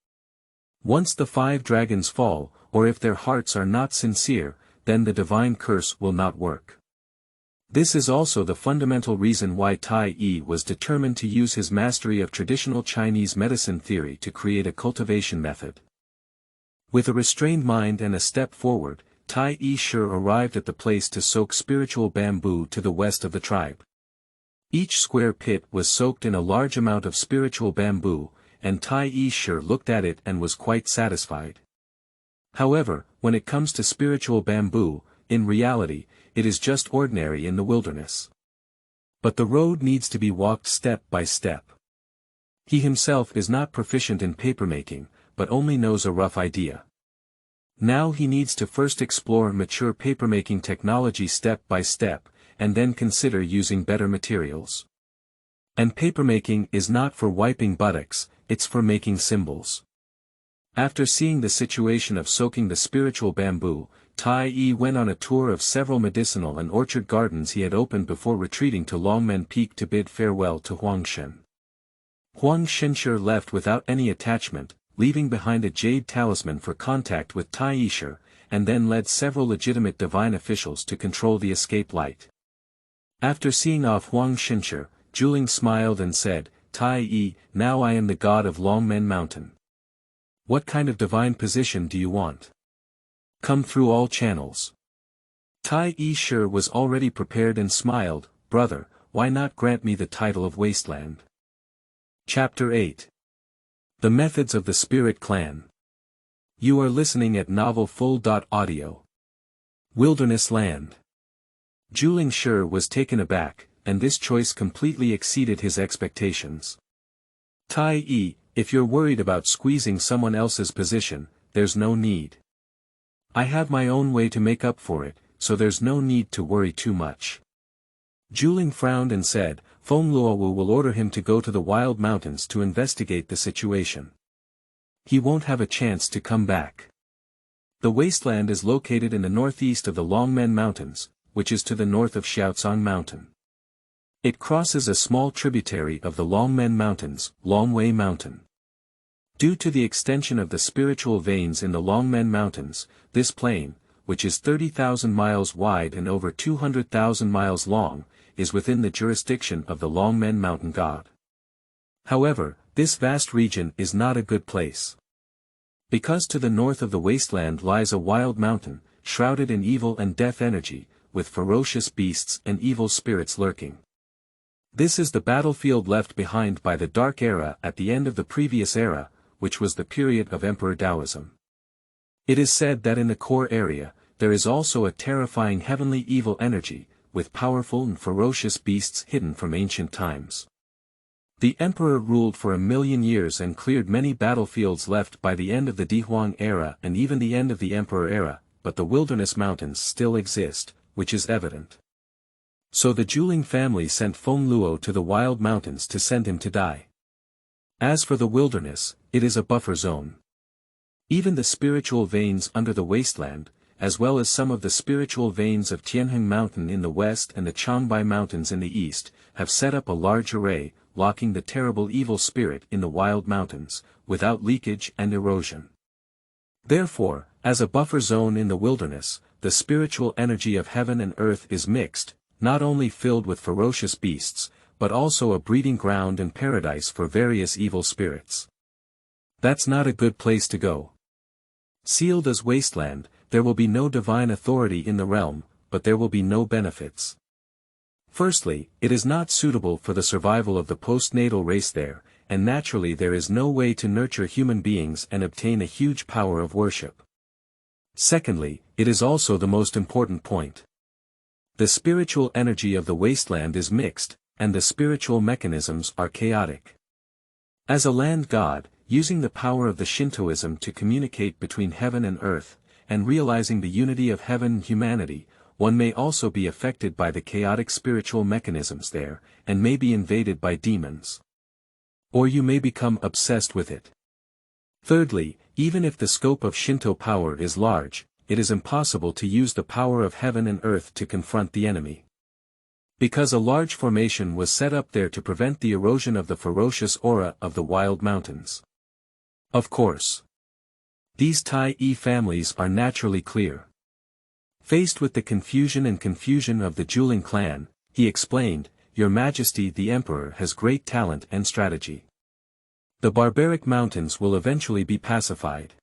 Once the five dragons fall, or if their hearts are not sincere, then the divine curse will not work. This is also the fundamental reason why Taiyi was determined to use his mastery of traditional Chinese medicine theory to create a cultivation method. With a restrained mind and a step forward, Taiyi arrived at the place to soak spiritual bamboo to the west of the tribe. Each square pit was soaked in a large amount of spiritual bamboo, and Taiyi looked at it and was quite satisfied. However, when it comes to spiritual bamboo, in reality, it is just ordinary in the wilderness. But the road needs to be walked step by step. He himself is not proficient in papermaking, but only knows a rough idea. Now he needs to first explore mature papermaking technology step by step, and then consider using better materials. And papermaking is not for wiping buttocks, it's for making symbols. After seeing the situation of soaking the spiritual bamboo, Taiyi went on a tour of several medicinal and orchard gardens he had opened before retreating to Longmen Peak to bid farewell to Huangshen. Huang Xinsher left without any attachment, leaving behind a jade talisman for contact with Taiyi, and then led several legitimate divine officials to control the escape light. After seeing off Huang Xinsher, Zhuling smiled and said, "Taiyi, now I am the god of Longmen Mountain. What kind of divine position do you want? Come through all channels." Taiyi was already prepared and smiled, "Brother, why not grant me the title of Wasteland?" Chapter 8. The Methods of the Spirit Clan. You are listening at novelfull.audio. Wilderness Land. Zhuling was taken aback, and this choice completely exceeded his expectations. "Taiyi, if you're worried about squeezing someone else's position, there's no need. I have my own way to make up for it, so there's no need to worry too much. Zhuling frowned and said, Feng Luo will order him to go to the wild mountains to investigate the situation. He won't have a chance to come back. The wasteland is located in the northeast of the Longmen Mountains, which is to the north of Xiaocang Mountain. It crosses a small tributary of the Longmen Mountains, Longwei Mountain. Due to the extension of the spiritual veins in the Longmen Mountains, this plain, which is 30,000 miles wide and over 200,000 miles long, is within the jurisdiction of the Longmen Mountain God. However, this vast region is not a good place. Because to the north of the wasteland lies a wild mountain, shrouded in evil and death energy, with ferocious beasts and evil spirits lurking. This is the battlefield left behind by the Dark Era at the end of the previous era, which was the period of Emperor Taoism. It is said that in the core area, there is also a terrifying heavenly evil energy, with powerful and ferocious beasts hidden from ancient times. The emperor ruled for 1,000,000 years and cleared many battlefields left by the end of the Dihuang era and even the end of the emperor era, but the wilderness mountains still exist, which is evident. So the Zhuling family sent Feng Luo to the wild mountains to send him to die. As for the wilderness, it is a buffer zone. Even the spiritual veins under the wasteland, as well as some of the spiritual veins of Tianheng Mountain in the west and the Changbai Mountains in the east, have set up a large array, locking the terrible evil spirit in the wild mountains, without leakage and erosion. Therefore, as a buffer zone in the wilderness, the spiritual energy of heaven and earth is mixed, not only filled with ferocious beasts, but also a breeding ground and paradise for various evil spirits. That's not a good place to go. Sealed as wasteland, there will be no divine authority in the realm, but there will be no benefits. Firstly, it is not suitable for the survival of the postnatal race there, and naturally there is no way to nurture human beings and obtain a huge power of worship. Secondly, it is also the most important point. The spiritual energy of the wasteland is mixed, and the spiritual mechanisms are chaotic. As a land god, using the power of the Shintoism to communicate between heaven and earth, and realizing the unity of heaven and humanity, one may also be affected by the chaotic spiritual mechanisms there, and may be invaded by demons. Or you may become obsessed with it. Thirdly, even if the scope of Shinto power is large, it is impossible to use the power of heaven and earth to confront the enemy. Because a large formation was set up there to prevent the erosion of the ferocious aura of the wild mountains. Of course. These Taiyi families are naturally clear. Faced with the confusion of the Zhuling clan, he explained, Your Majesty the Emperor has great talent and strategy. The barbaric mountains will eventually be pacified.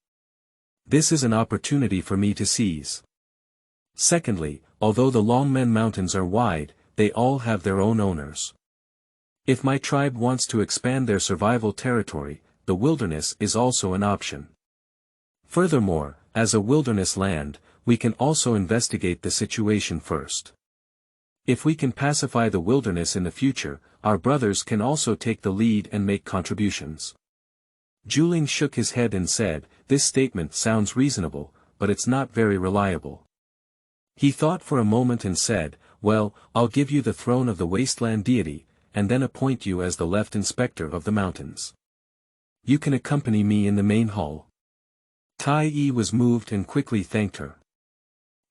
This is an opportunity for me to seize. Secondly, although the Longmen Mountains are wide, they all have their own owners. If my tribe wants to expand their survival territory, the wilderness is also an option. Furthermore, as a wilderness land, we can also investigate the situation first. If we can pacify the wilderness in the future, our brothers can also take the lead and make contributions. Zhuling shook his head and said, This statement sounds reasonable, but it's not very reliable. He thought for a moment and said, Well, I'll give you the throne of the wasteland deity, and then appoint you as the left inspector of the mountains. You can accompany me in the main hall. Taiyi was moved and quickly thanked her.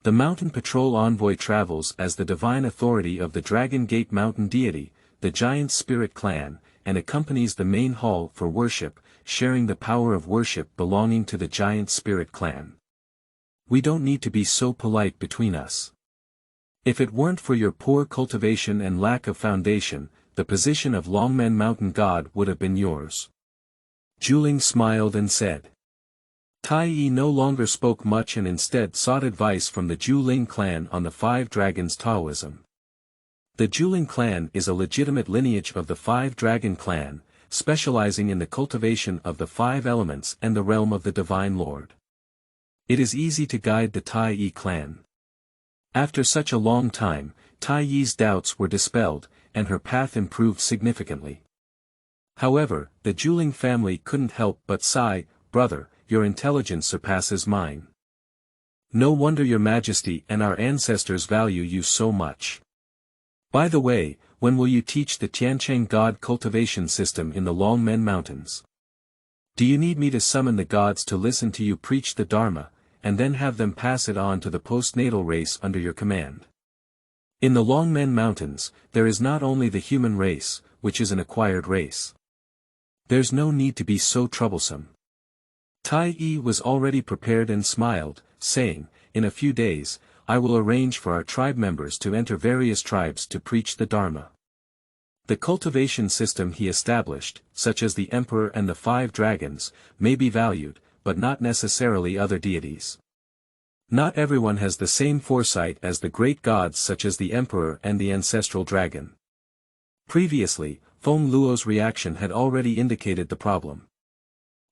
The mountain patrol envoy travels as the divine authority of the Dragon Gate Mountain deity, the giant spirit clan, and accompanies the main hall for worship, sharing the power of worship belonging to the giant spirit clan. We don't need to be so polite between us. If it weren't for your poor cultivation and lack of foundation, the position of Longmen Mountain God would have been yours. Zhuling smiled and said. Taiyi no longer spoke much and instead sought advice from the Zhuling clan on the Five Dragons Taoism. The Zhuling clan is a legitimate lineage of the Five Dragon clan, specializing in the cultivation of the five elements and the realm of the Divine Lord. It is easy to guide the Taiyi clan. After such a long time, Taiyi's doubts were dispelled, and her path improved significantly. However, the Zhuling family couldn't help but sigh, Brother, your intelligence surpasses mine. No wonder your majesty and our ancestors value you so much. By the way, when will you teach the Tianxing God cultivation system in the Longmen Mountains? Do you need me to summon the gods to listen to you preach the Dharma, and then have them pass it on to the postnatal race under your command? In the Longmen Mountains, there is not only the human race, which is an acquired race. There's no need to be so troublesome. Taiyi was already prepared and smiled, saying, in a few days, I will arrange for our tribe members to enter various tribes to preach the Dharma. The cultivation system he established, such as the Emperor and the 5 dragons, may be valued, but not necessarily other deities. Not everyone has the same foresight as the great gods such as the Emperor and the ancestral dragon. Previously, Feng Luo's reaction had already indicated the problem.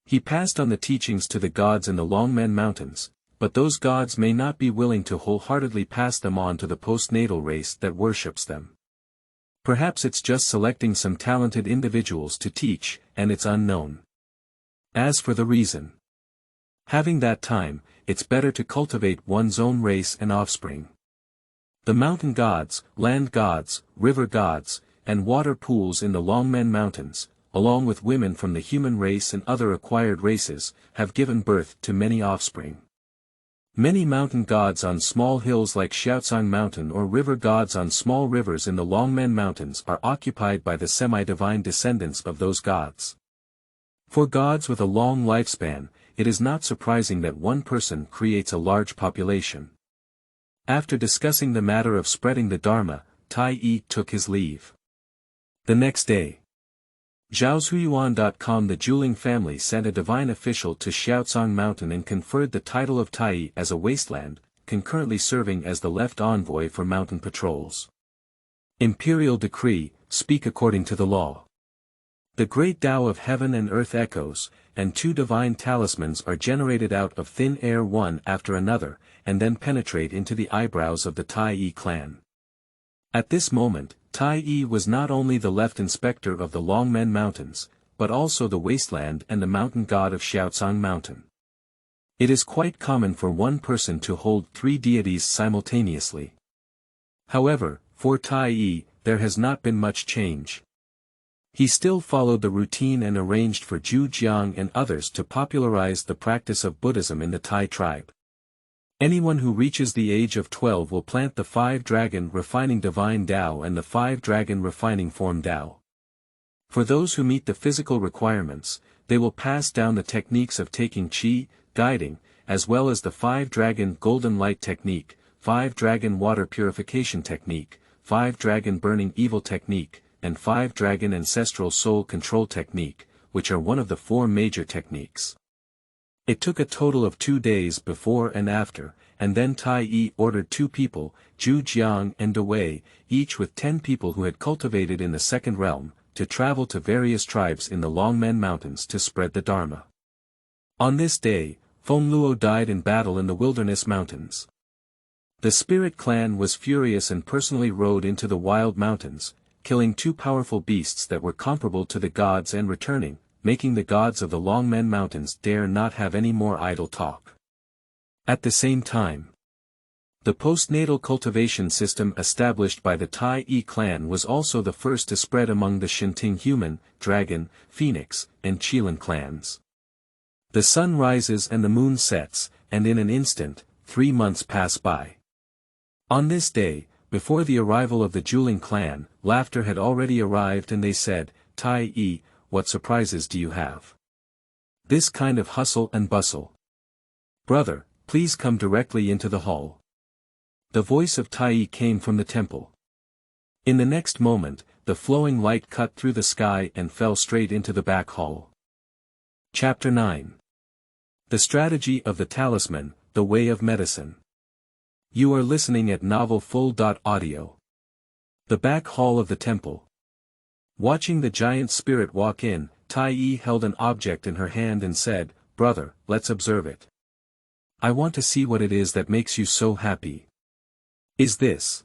He passed on the teachings to the gods in the Longmen Mountains, but those gods may not be willing to wholeheartedly pass them on to the postnatal race that worships them. Perhaps it's just selecting some talented individuals to teach, and it's unknown. As for the reason, having that time, it's better to cultivate one's own race and offspring. The mountain gods, land gods, river gods, and water pools in the Longmen Mountains, along with women from the human race and other acquired races, have given birth to many offspring. Many mountain gods on small hills like Xuanhuang Mountain or river gods on small rivers in the Longmen Mountains are occupied by the semi-divine descendants of those gods. For gods with a long lifespan, it is not surprising that one person creates a large population. After discussing the matter of spreading the Dharma, Taiyi took his leave. The next day, Zhaozuiyuan.com The Zhuling family sent a divine official to Xiaocang Mountain and conferred the title of Taiyi as a wasteland, concurrently serving as the left envoy for mountain patrols. Imperial decree, speak according to the law. The great Tao of heaven and earth echoes, and 2 divine talismans are generated out of thin air one after another, and then penetrate into the eyebrows of the Taiyi clan. At this moment, Taiyi was not only the left inspector of the Longmen Mountains, but also the wasteland and the mountain god of Xiaocang Mountain. It is quite common for one person to hold 3 deities simultaneously. However, for Taiyi, there has not been much change. He still followed the routine and arranged for Zhu Jiang and others to popularize the practice of Buddhism in the Tai tribe. Anyone who reaches the age of 12 will plant the 5-dragon refining divine Tao and the 5-dragon refining form Tao. For those who meet the physical requirements, they will pass down the techniques of taking Qi, guiding, as well as the 5-dragon golden light technique, 5-dragon water purification technique, 5-dragon burning evil technique, and 5-dragon ancestral soul control technique, which are one of the 4 major techniques. It took a total of 2 days before and after, and then Taiyi ordered 2 people, Zhu Jiang and Dewei, each with 10 people who had cultivated in the second realm, to travel to various tribes in the Longmen Mountains to spread the Dharma. On this day, Feng Luo died in battle in the Wilderness Mountains. The spirit clan was furious and personally rode into the wild mountains, killing 2 powerful beasts that were comparable to the gods and returning, making the gods of the Longmen Mountains dare not have any more idle talk. At the same time, the postnatal cultivation system established by the Taiyi clan was also the first to spread among the Shinting human, dragon, phoenix, and Qilin clans. The sun rises and the moon sets, and in an instant, 3 months pass by. On this day, before the arrival of the Zhuling clan, laughter had already arrived and they said, Taiyi, what surprises do you have? This kind of hustle and bustle. Brother, please come directly into the hall. The voice of Taiyi came from the temple. In the next moment, the flowing light cut through the sky and fell straight into the back hall. Chapter 9. The Strategy of the Talisman, the Way of Medicine. You are listening at novelfull.audio. The back hall of the temple. Watching the giant spirit walk in, Taiyi held an object in her hand and said, Brother, let's observe it. I want to see what it is that makes you so happy. Is this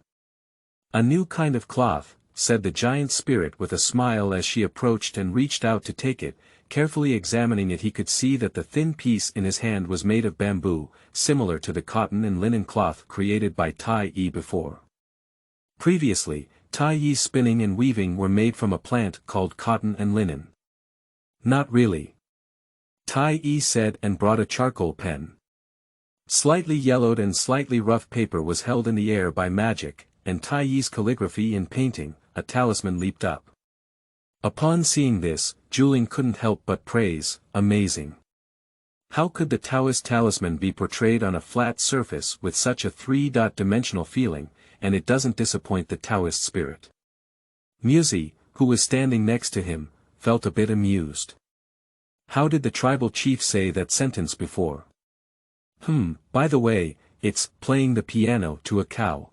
a new kind of cloth? Said the giant spirit with a smile as she approached and reached out to take it, carefully examining it he could see that the thin piece in his hand was made of bamboo, similar to the cotton and linen cloth created by Taiyi before. Previously, Taiyi's spinning and weaving were made from a plant called cotton and linen. Not really. Taiyi said and brought a charcoal pen. Slightly yellowed and slightly rough paper was held in the air by magic, and Taiyi's calligraphy in painting, a talisman leaped up. Upon seeing this, Zhuling couldn't help but praise, amazing. How could the Taoist talisman be portrayed on a flat surface with such a three-dimensional feeling, and it doesn't disappoint the Taoist spirit? Muzi, who was standing next to him, felt a bit amused. How did the tribal chief say that sentence before? By the way, it's playing the piano to a cow.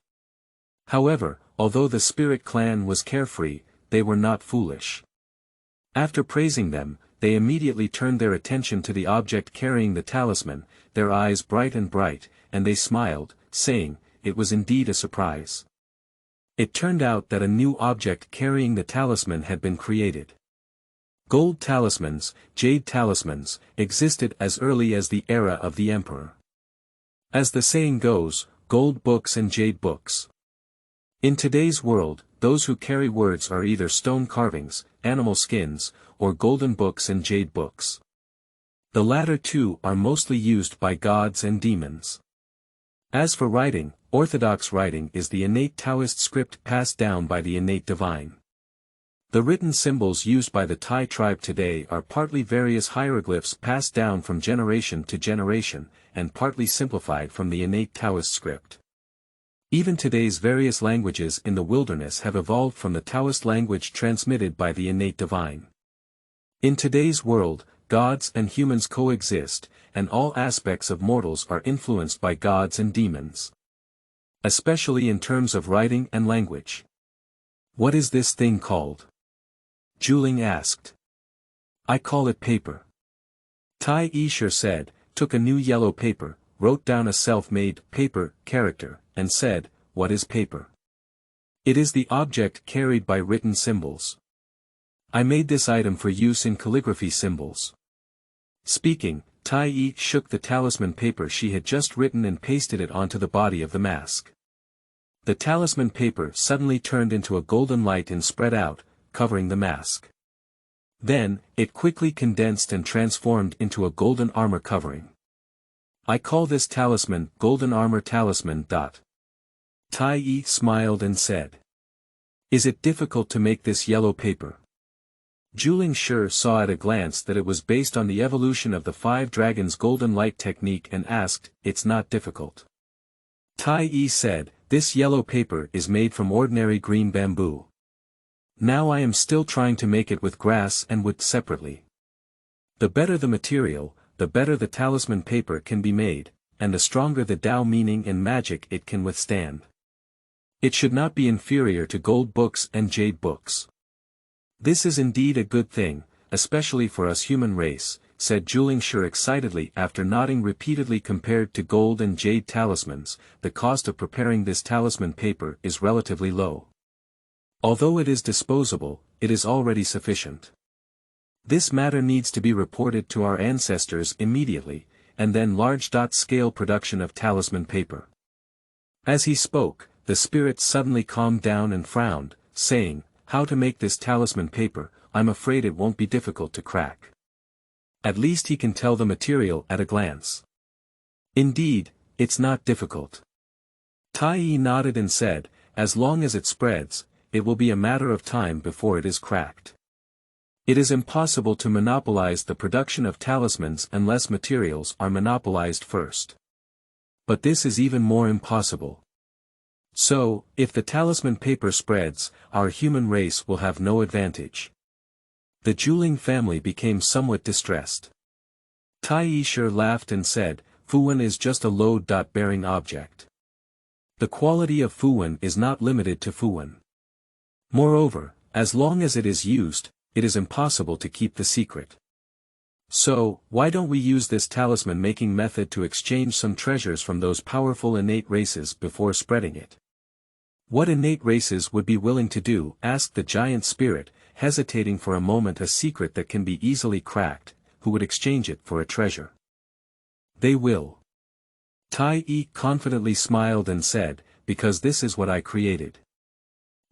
However, although the spirit clan was carefree, they were not foolish. After praising them, they immediately turned their attention to the object carrying the talisman, their eyes bright, and they smiled, saying, it was indeed a surprise. It turned out that a new object carrying the talisman had been created. Gold talismans, jade talismans, existed as early as the era of the emperor. As the saying goes, gold books and jade books. In today's world, those who carry words are either stone carvings, animal skins, or golden books and jade books. The latter two are mostly used by gods and demons. As for writing, orthodox writing is the innate Taoist script passed down by the innate divine. The written symbols used by the Tai tribe today are partly various hieroglyphs passed down from generation to generation, and partly simplified from the innate Taoist script. Even today's various languages in the wilderness have evolved from the Taoist language transmitted by the innate divine. In today's world, gods and humans coexist, and all aspects of mortals are influenced by gods and demons. Especially in terms of writing and language. What is this thing called? Zhuling asked. I call it paper. Taiyi said, took a new yellow paper, wrote down a self-made paper character, and said, what is paper? It is the object carried by written symbols. I made this item for use in calligraphy symbols. Speaking, Taiyi shook the talisman paper she had just written and pasted it onto the body of the mask. The talisman paper suddenly turned into a golden light and spread out, covering the mask. Then, it quickly condensed and transformed into a golden armor covering. I call this talisman Golden Armor Talisman. Taiyi smiled and said. Is it difficult to make this yellow paper? Zhuling saw at a glance that it was based on the evolution of the five dragons' golden light technique and asked, it's not difficult. Taiyi said, this yellow paper is made from ordinary green bamboo. Now I am still trying to make it with grass and wood separately. The better the material, the better the talisman paper can be made, and the stronger the Tao meaning and magic it can withstand. It should not be inferior to gold books and jade books. This is indeed a good thing, especially for us human race, said Zhuling excitedly after nodding repeatedly. Compared to gold and jade talismans, the cost of preparing this talisman paper is relatively low. Although it is disposable, it is already sufficient. This matter needs to be reported to our ancestors immediately, and then large-scale production of talisman paper. As he spoke, the spirit suddenly calmed down and frowned, saying, how to make this talisman paper, I'm afraid it won't be difficult to crack. At least he can tell the material at a glance. Indeed, it's not difficult. Taiyi nodded and said, as long as it spreads, it will be a matter of time before it is cracked. It is impossible to monopolize the production of talismans unless materials are monopolized first. But this is even more impossible. So, if the talisman paper spreads, our human race will have no advantage. The Zhuling family became somewhat distressed. Taiyi laughed and said, Fuwen is just a load-bearing object. The quality of Fuwen is not limited to Fuwen. Moreover, as long as it is used, it is impossible to keep the secret. So, why don't we use this talisman-making method to exchange some treasures from those powerful innate races before spreading it? What innate races would be willing to do? Asked the giant spirit, hesitating for a moment, a secret that can be easily cracked, who would exchange it for a treasure? They will. Taiyi confidently smiled and said, because this is what I created.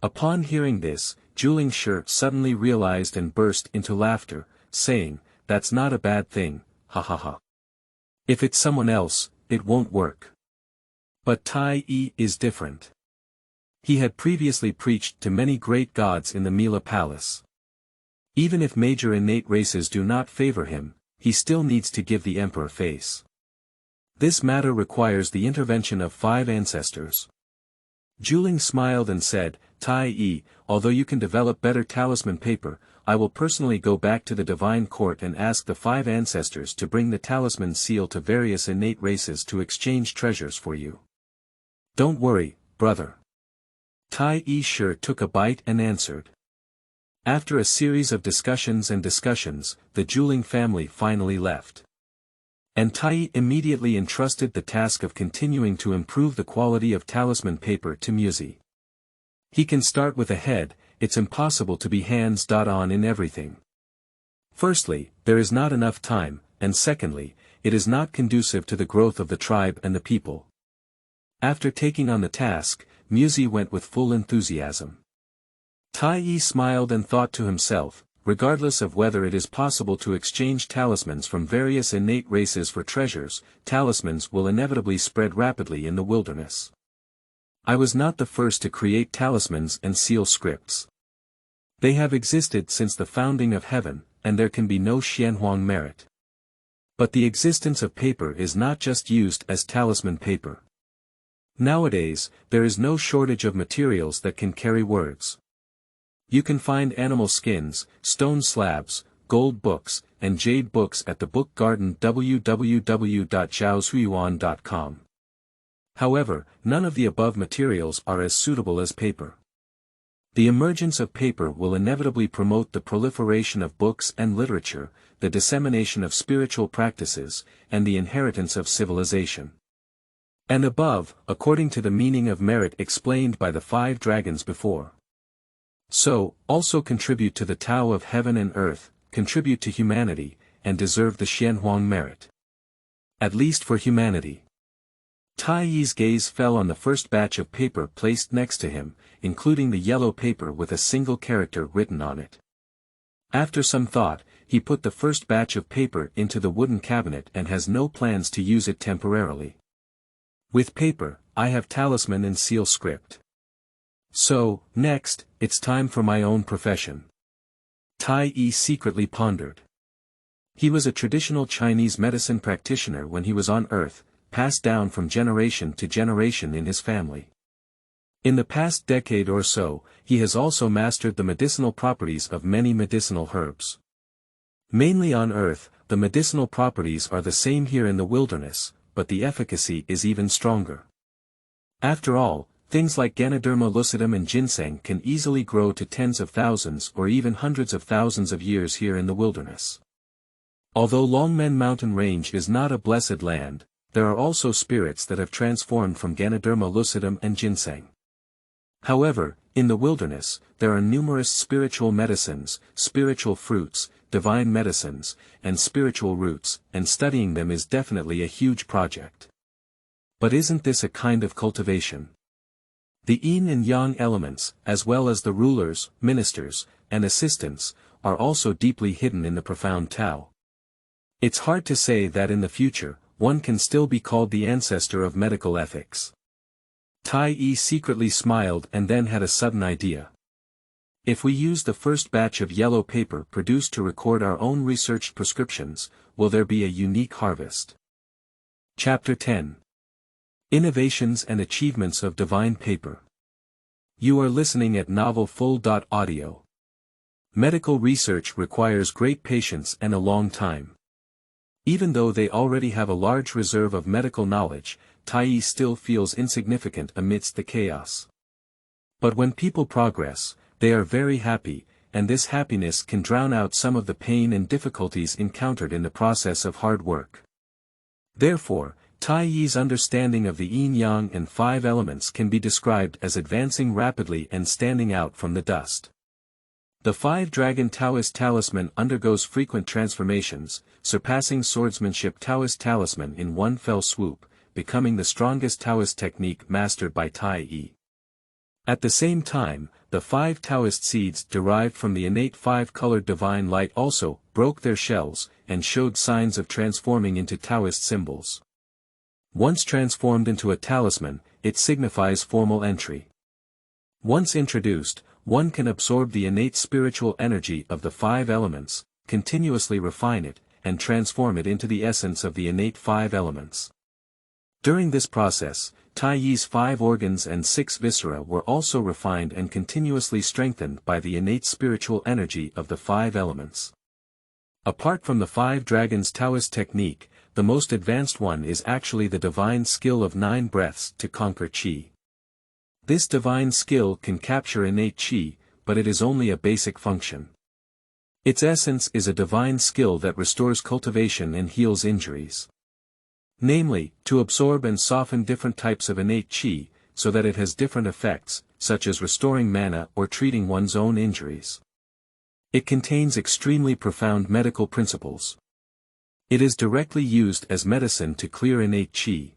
Upon hearing this, Zhou suddenly realized and burst into laughter, saying, that's not a bad thing, ha ha ha. If it's someone else, it won't work. But Taiyi is different. He had previously preached to many great gods in the Mila palace. Even if major innate races do not favor him, he still needs to give the emperor face. This matter requires the intervention of 5 ancestors. Zhou smiled and said, Taiyi, although you can develop better talisman paper, I will personally go back to the divine court and ask the 5 ancestors to bring the talisman seal to various innate races to exchange treasures for you. Don't worry, brother. Taiyi took a bite and answered. After a series of discussions, the Zhou family finally left. And Taiyi immediately entrusted the task of continuing to improve the quality of talisman paper to Muzi. He can start with a head, it's impossible to be hands-on in everything. Firstly, there is not enough time, and secondly, it is not conducive to the growth of the tribe and the people. After taking on the task, Muzi went with full enthusiasm. Taiyi smiled and thought to himself, regardless of whether it is possible to exchange talismans from various innate races for treasures, talismans will inevitably spread rapidly in the wilderness. I was not the first to create talismans and seal scripts. They have existed since the founding of heaven, and there can be no Xuanhuang merit. But the existence of paper is not just used as talisman paper. Nowadays, there is no shortage of materials that can carry words. You can find animal skins, stone slabs, gold books, and jade books at the book garden www.zhaohunyuan.com. However, none of the above materials are as suitable as paper. The emergence of paper will inevitably promote the proliferation of books and literature, the dissemination of spiritual practices, and the inheritance of civilization. And above, according to the meaning of merit explained by the 5 dragons before. So, also contribute to the Tao of heaven and earth, contribute to humanity, and deserve the Xuanhuang merit. At least for humanity. Taiyi's gaze fell on the first batch of paper placed next to him, including the yellow paper with a single character written on it. After some thought, he put the first batch of paper into the wooden cabinet and has no plans to use it temporarily. With paper, I have talisman and seal script. So, next, it's time for my own profession. Taiyi secretly pondered. He was a traditional Chinese medicine practitioner when he was on Earth, passed down from generation to generation in his family. In the past decade or so, he has also mastered the medicinal properties of many medicinal herbs. Mainly on Earth, the medicinal properties are the same here in the wilderness, but the efficacy is even stronger. After all, things like Ganoderma lucidum and ginseng can easily grow to tens of thousands or even hundreds of thousands of years here in the wilderness. Although Longmen Mountain Range is not a blessed land, there are also spirits that have transformed from Ganoderma lucidum and ginseng. However, in the wilderness, there are numerous spiritual medicines, spiritual fruits, divine medicines, and spiritual roots, and studying them is definitely a huge project. But isn't this a kind of cultivation? The yin and yang elements, as well as the rulers, ministers, and assistants, are also deeply hidden in the profound Tao. It's hard to say that in the future, one can still be called the ancestor of medical ethics. Taiyi secretly smiled and then had a sudden idea. If we use the first batch of yellow paper produced to record our own researched prescriptions, will there be a unique harvest? Chapter 10. Innovations and Achievements of Divine Paper. You are listening at novelfull.audio. Medical research requires great patience and a long time. Even though they already have a large reserve of medical knowledge, Taiyi still feels insignificant amidst the chaos. But when people progress, they are very happy, and this happiness can drown out some of the pain and difficulties encountered in the process of hard work. Therefore, Taiyi's understanding of the yin-yang and 5 elements can be described as advancing rapidly and standing out from the dust. The five-dragon Taoist talisman undergoes frequent transformations, surpassing swordsmanship Taoist talisman in one fell swoop, becoming the strongest Taoist technique mastered by Taiyi. At the same time, the five Taoist seeds derived from the innate five-colored divine light also broke their shells and showed signs of transforming into Taoist symbols. Once transformed into a talisman, it signifies formal entry. Once introduced, one can absorb the innate spiritual energy of the five elements, continuously refine it, and transform it into the essence of the innate five elements. During this process, Taiyi's 5 organs and 6 viscera were also refined and continuously strengthened by the innate spiritual energy of the 5 elements. Apart from the 5 dragons Taoist technique, the most advanced one is actually the divine skill of 9 breaths to conquer qi. This divine skill can capture innate qi, but it is only a basic function. Its essence is a divine skill that restores cultivation and heals injuries. Namely, to absorb and soften different types of innate qi, so that it has different effects, such as restoring mana or treating one's own injuries. It contains extremely profound medical principles. It is directly used as medicine to clear innate qi.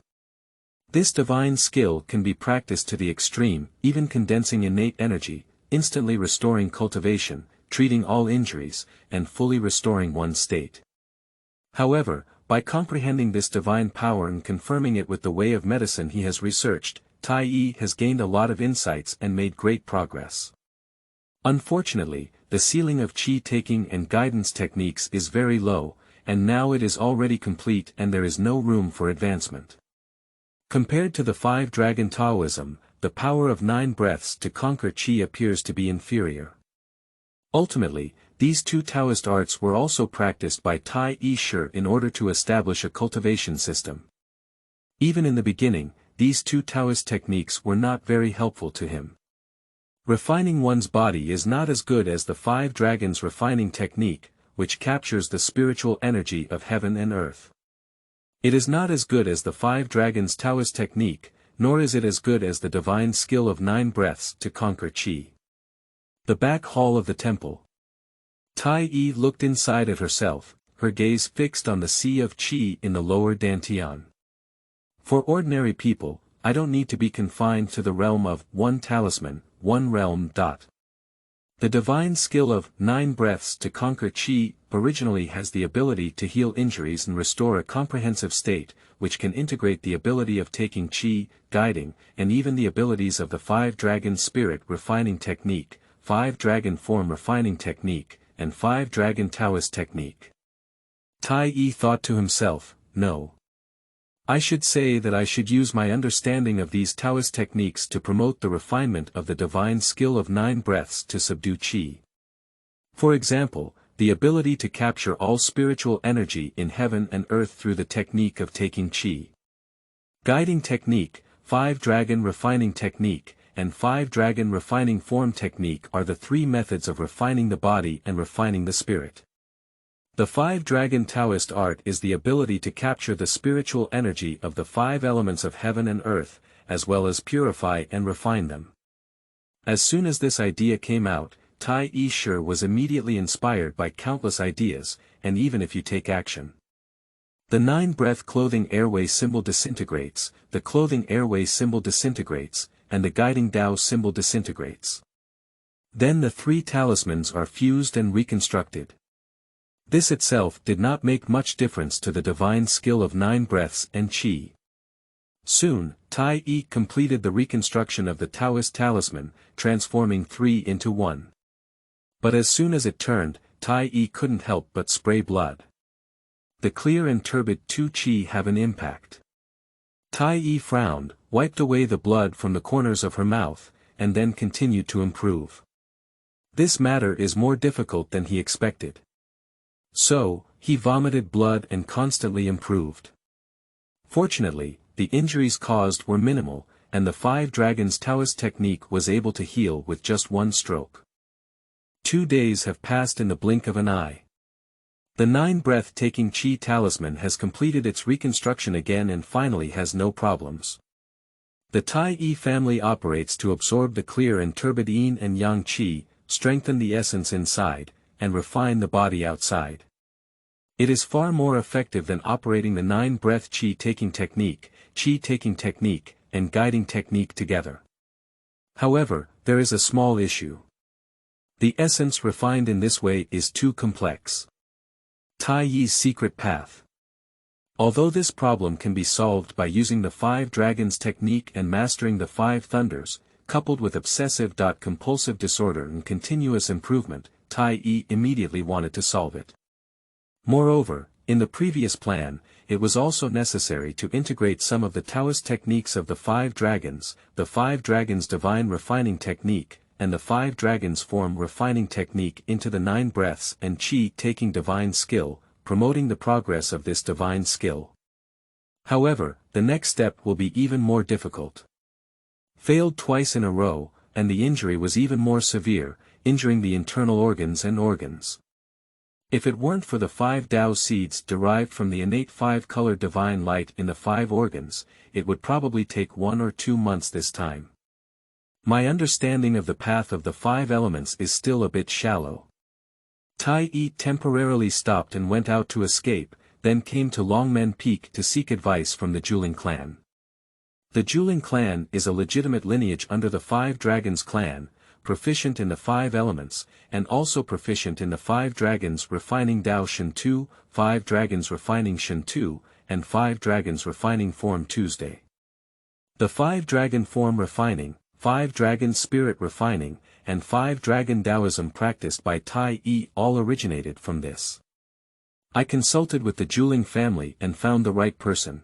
This divine skill can be practiced to the extreme, even condensing innate energy, instantly restoring cultivation, treating all injuries, and fully restoring one's state. However, by comprehending this divine power and confirming it with the way of medicine he has researched, Taiyi has gained a lot of insights and made great progress. Unfortunately, the ceiling of qi-taking and guidance techniques is very low, and now it is already complete and there is no room for advancement. Compared to the 5-dragon Taoism, the power of 9 breaths to conquer qi appears to be inferior. Ultimately, these 2 Taoist arts were also practiced by Taiyi Shi in order to establish a cultivation system. Even in the beginning, these 2 Taoist techniques were not very helpful to him. Refining one's body is not as good as the 5 dragons refining technique, which captures the spiritual energy of heaven and earth. It is not as good as the 5 dragons Taoist technique, nor is it as good as the divine skill of 9 breaths to conquer qi. The back hall of the temple. Taiyi looked inside at herself, her gaze fixed on the sea of qi in the lower dantian. For ordinary people, I don't need to be confined to the realm of one talisman, one realm. The divine skill of 9 breaths to conquer qi originally has the ability to heal injuries and restore a comprehensive state, which can integrate the ability of taking qi, guiding, and even the abilities of the 5-dragon spirit refining technique, 5-dragon form refining technique, and 5-dragon Taoist technique. Taiyi thought to himself, no. I should say that I should use my understanding of these Taoist techniques to promote the refinement of the divine skill of 9 breaths to subdue qi. For example, the ability to capture all spiritual energy in heaven and earth through the technique of taking qi. Guiding technique, 5-dragon refining technique, and 5-dragon refining form technique are the 3 methods of refining the body and refining the spirit. The 5-dragon Taoist art is the ability to capture the spiritual energy of the 5 elements of heaven and earth, as well as purify and refine them. As soon as this idea came out, Taiyi Shi was immediately inspired by countless ideas, and even if you take action. The 9-breath clothing airway symbol disintegrates, the clothing airway symbol disintegrates, and the guiding Tao symbol disintegrates. Then the 3 talismans are fused and reconstructed. This itself did not make much difference to the divine skill of 9 breaths and qi. Soon, Taiyi completed the reconstruction of the Taoist talisman, transforming 3 into 1. But as soon as it turned, Taiyi couldn't help but spray blood. The clear and turbid 2 qi have an impact. Taiyi frowned, wiped away the blood from the corners of her mouth, and then continued to improve. This matter is more difficult than he expected. So, he vomited blood and constantly improved. Fortunately, the injuries caused were minimal, and the 5 dragons Taoist technique was able to heal with just 1 stroke. 2 days have passed in the blink of an eye. The 9-breath taking qi talisman has completed its reconstruction again and finally has no problems. The Taiyi family operates to absorb the clear and turbid yin and yang qi, strengthen the essence inside, and refine the body outside. It is far more effective than operating the 9-breath qi-taking technique, and guiding technique together. However, there is a small issue. The essence refined in this way is too complex. Taiyi's secret path. Although this problem can be solved by using the 5 dragons technique and mastering the 5 thunders, coupled with obsessive-compulsive disorder and continuous improvement, Taiyi immediately wanted to solve it. Moreover, in the previous plan, it was also necessary to integrate some of the Taoist techniques of the 5 dragons, the 5 dragons divine refining technique, and the 5 dragons form refining technique into the 9 breaths and qi-taking divine skill, promoting the progress of this divine skill. However, the next step will be even more difficult. Failed twice in a row, and the injury was even more severe, injuring the internal organs and organs. If it weren't for the 5 Tao seeds derived from the innate 5-color divine light in the 5 organs, it would probably take 1 or 2 months this time. My understanding of the path of the 5 elements is still a bit shallow. Taiyi temporarily stopped and went out to escape, then came to Longmen Peak to seek advice from the Zhuling clan. The Zhuling clan is a legitimate lineage under the 5 Dragons clan, proficient in the 5 elements, and also proficient in the 5 dragons refining Dao Shen Tu, 5 dragons refining Shen Tu, and 5 dragons refining form Tuesday. The 5 dragon form refining, 5 dragon spirit refining, and 5 dragon Taoism practiced by Taiyi all originated from this. I consulted with the Zhuling family and found the right person.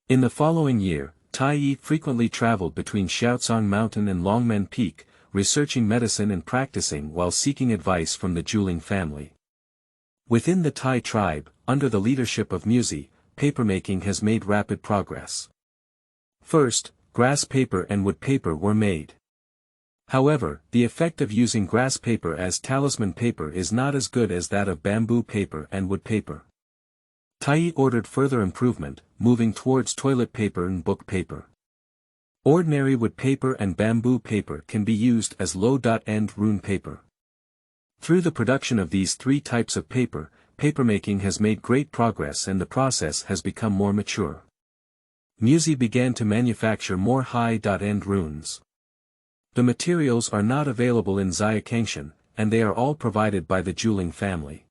In the following year, Taiyi frequently traveled between Xiaocang Mountain and Longmen Peak, researching medicine and practicing while seeking advice from the Zhuling family. Within the Tai tribe, under the leadership of Muzi, papermaking has made rapid progress. First, grass paper and wood paper were made. However, the effect of using grass paper as talisman paper is not as good as that of bamboo paper and wood paper. Taiyi ordered further improvement, moving towards toilet paper and book paper. Ordinary wood paper and bamboo paper can be used as low-end rune paper. Through the production of these 3 types of paper, papermaking has made great progress and the process has become more mature. Muzi began to manufacture more high-end runes. The materials are not available in Xianxia, and they are all provided by the Zhuling family.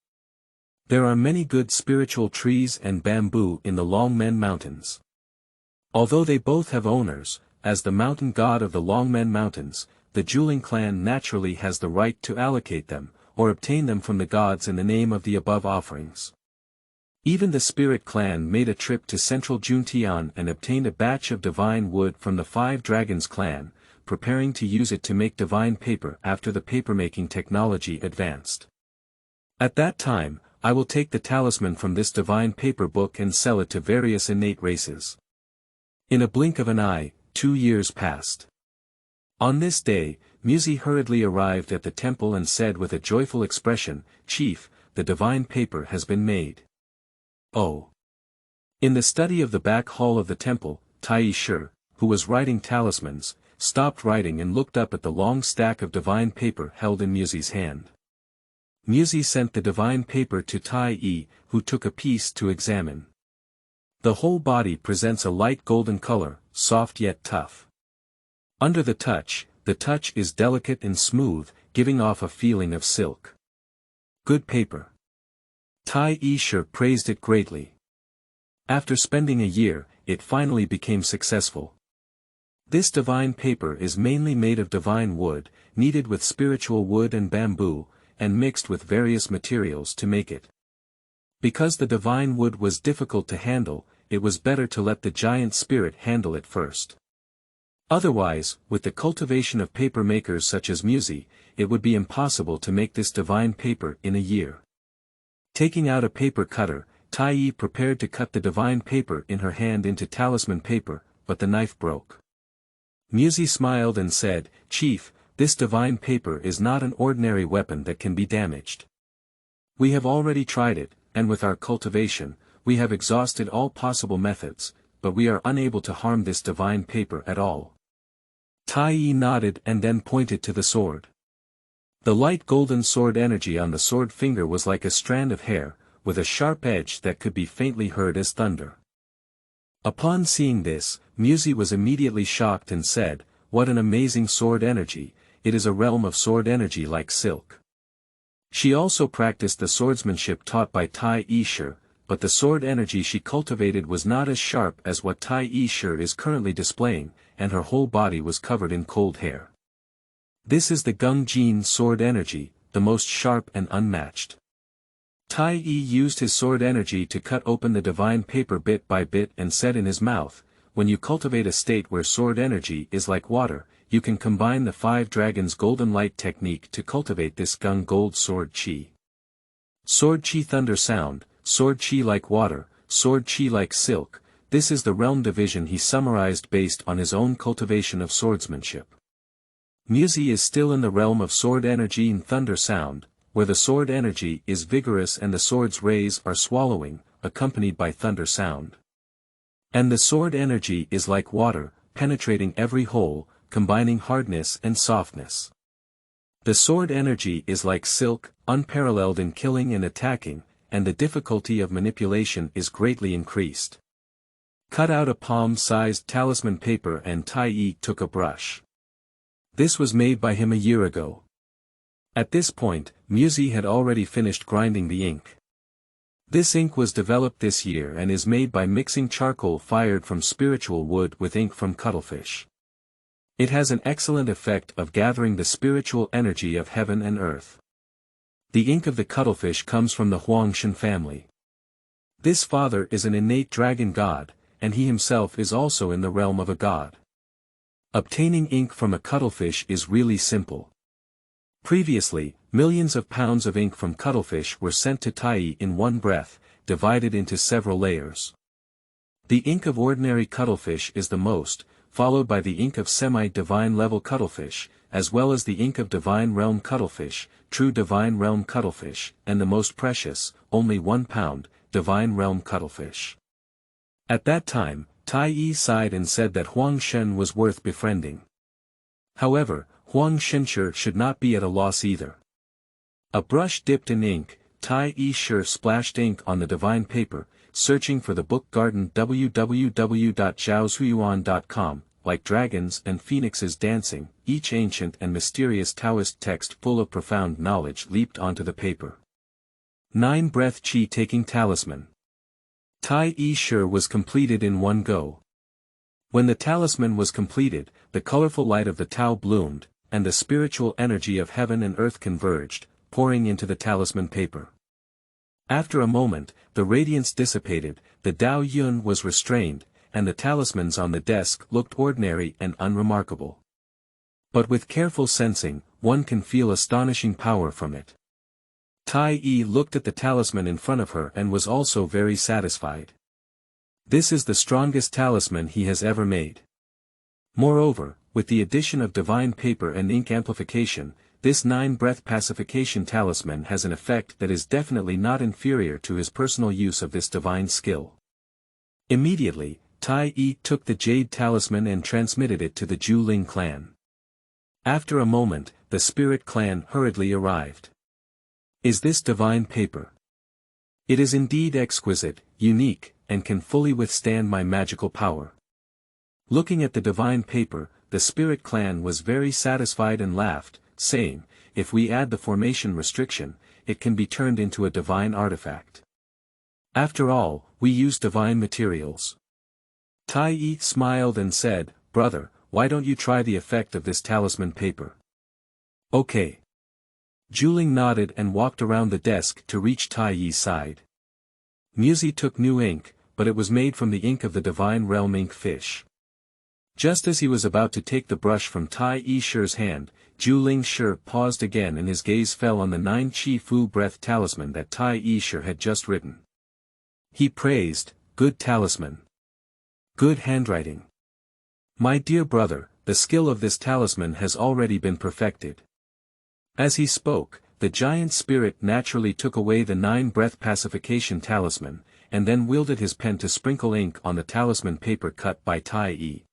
There are many good spiritual trees and bamboo in the Longmen Mountains. Although they both have owners, as the mountain god of the Longmen Mountains, the Zhuling clan naturally has the right to allocate them, or obtain them from the gods in the name of the above offerings. Even the Spirit clan made a trip to central Juntian and obtained a batch of divine wood from the 5 Dragons clan, preparing to use it to make divine paper after the papermaking technology advanced. At that time, I will take the talisman from this divine paper book and sell it to various innate races. In a blink of an eye, 2 years passed. On this day, Muzi hurriedly arrived at the temple and said with a joyful expression, "Chief, the divine paper has been made." Oh! In the study of the back hall of the temple, Taiyi Shi, who was writing talismans, stopped writing and looked up at the long stack of divine paper held in Muzi's hand. Muzi sent the divine paper to Taiyi, who took a piece to examine. The whole body presents a light golden color, soft yet tough. Under the touch is delicate and smooth, giving off a feeling of silk. Good paper. Taiyi Shi praised it greatly. After spending a year, it finally became successful. This divine paper is mainly made of divine wood, kneaded with spiritual wood and bamboo, and mixed with various materials to make it. Because the divine wood was difficult to handle, it was better to let the giant spirit handle it first. Otherwise, with the cultivation of paper makers such as Muzi, it would be impossible to make this divine paper in a year. Taking out a paper cutter, Taiyi prepared to cut the divine paper in her hand into talisman paper, but the knife broke. Muzi smiled and said, "Chief, this divine paper is not an ordinary weapon that can be damaged. We have already tried it, and with our cultivation, we have exhausted all possible methods, but we are unable to harm this divine paper at all." Taiyi nodded and then pointed to the sword. The light golden sword energy on the sword finger was like a strand of hair, with a sharp edge that could be faintly heard as thunder. Upon seeing this, Muzi was immediately shocked and said, "What an amazing sword energy, it is a realm of sword energy like silk." She also practiced the swordsmanship taught by Taiyi Emperor, but the sword energy she cultivated was not as sharp as what Taiyi Emperor is currently displaying, and her whole body was covered in cold hair. This is the Gung Jin sword energy, the most sharp and unmatched. Taiyi used his sword energy to cut open the divine paper bit by bit and said in his mouth, "When you cultivate a state where sword energy is like water, you can combine the 5 dragons golden light technique to cultivate this Gung gold sword chi. Sword chi thunder sound, sword chi like water, sword chi like silk, this is the realm division he summarized based on his own cultivation of swordsmanship. Muzi is still in the realm of sword energy and thunder sound, where the sword energy is vigorous and the sword's rays are swallowing, accompanied by thunder sound. And the sword energy is like water, penetrating every hole, combining hardness and softness. The sword energy is like silk, unparalleled in killing and attacking, and the difficulty of manipulation is greatly increased." Cut out a palm-sized talisman paper and Taiyi took a brush. This was made by him a year ago. At this point, Muzi had already finished grinding the ink. This ink was developed this year and is made by mixing charcoal fired from spiritual wood with ink from cuttlefish. It has an excellent effect of gathering the spiritual energy of heaven and earth. The ink of the cuttlefish comes from the Huangshan family. This father is an innate dragon god, and he himself is also in the realm of a god. Obtaining ink from a cuttlefish is really simple. Previously, millions of pounds of ink from cuttlefish were sent to Taiyi in one breath, divided into several layers. The ink of ordinary cuttlefish is the most, followed by the ink of semi-divine level cuttlefish, as well as the ink of divine realm cuttlefish, true divine realm cuttlefish, and the most precious, only 1 pound, divine realm cuttlefish. At that time, Taiyi sighed and said that Huang Shen was worth befriending. However, Huang Shenshi should not be at a loss either. A brush dipped in ink, Taiyi Emperor splashed ink on the divine paper, searching for the book garden www.zhaozuiyuan.com, like dragons and phoenixes dancing, each ancient and mysterious Taoist text full of profound knowledge leaped onto the paper. 9 breath chi taking talisman. Taiyi Emperor was completed in one go. When the talisman was completed, the colorful light of the Tao bloomed, and the spiritual energy of heaven and earth converged, pouring into the talisman paper. After a moment, the radiance dissipated, the Dao Yun was restrained, and the talismans on the desk looked ordinary and unremarkable. But with careful sensing, one can feel astonishing power from it. Taiyi looked at the talisman in front of her and was also very satisfied. This is the strongest talisman he has ever made. Moreover, with the addition of divine paper and ink amplification, this 9-breath pacification talisman has an effect that is definitely not inferior to his personal use of this divine skill. Immediately, Taiyi took the jade talisman and transmitted it to the Zhuling clan. After a moment, the spirit clan hurriedly arrived. Is this divine paper? It is indeed exquisite, unique, and can fully withstand my magical power. Looking at the divine paper, the spirit clan was very satisfied and laughed, saying, if we add the formation restriction, it can be turned into a divine artifact. After all, we use divine materials. Taiyi smiled and said, brother, why don't you try the effect of this talisman paper? Okay. Zhuling nodded and walked around the desk to reach Taiyi's side. Muzi took new ink, but it was made from the ink of the divine realm ink fish. Just as he was about to take the brush from Taiyi Shi's hand, Zhuling Shi paused again and his gaze fell on the 9 Qi Fu breath talisman that Taiyi Shi had just written. He praised, good talisman. Good handwriting. My dear brother, the skill of this talisman has already been perfected. As he spoke, the giant spirit naturally took away the 9-breath pacification talisman, and then wielded his pen to sprinkle ink on the talisman paper cut by Taiyi.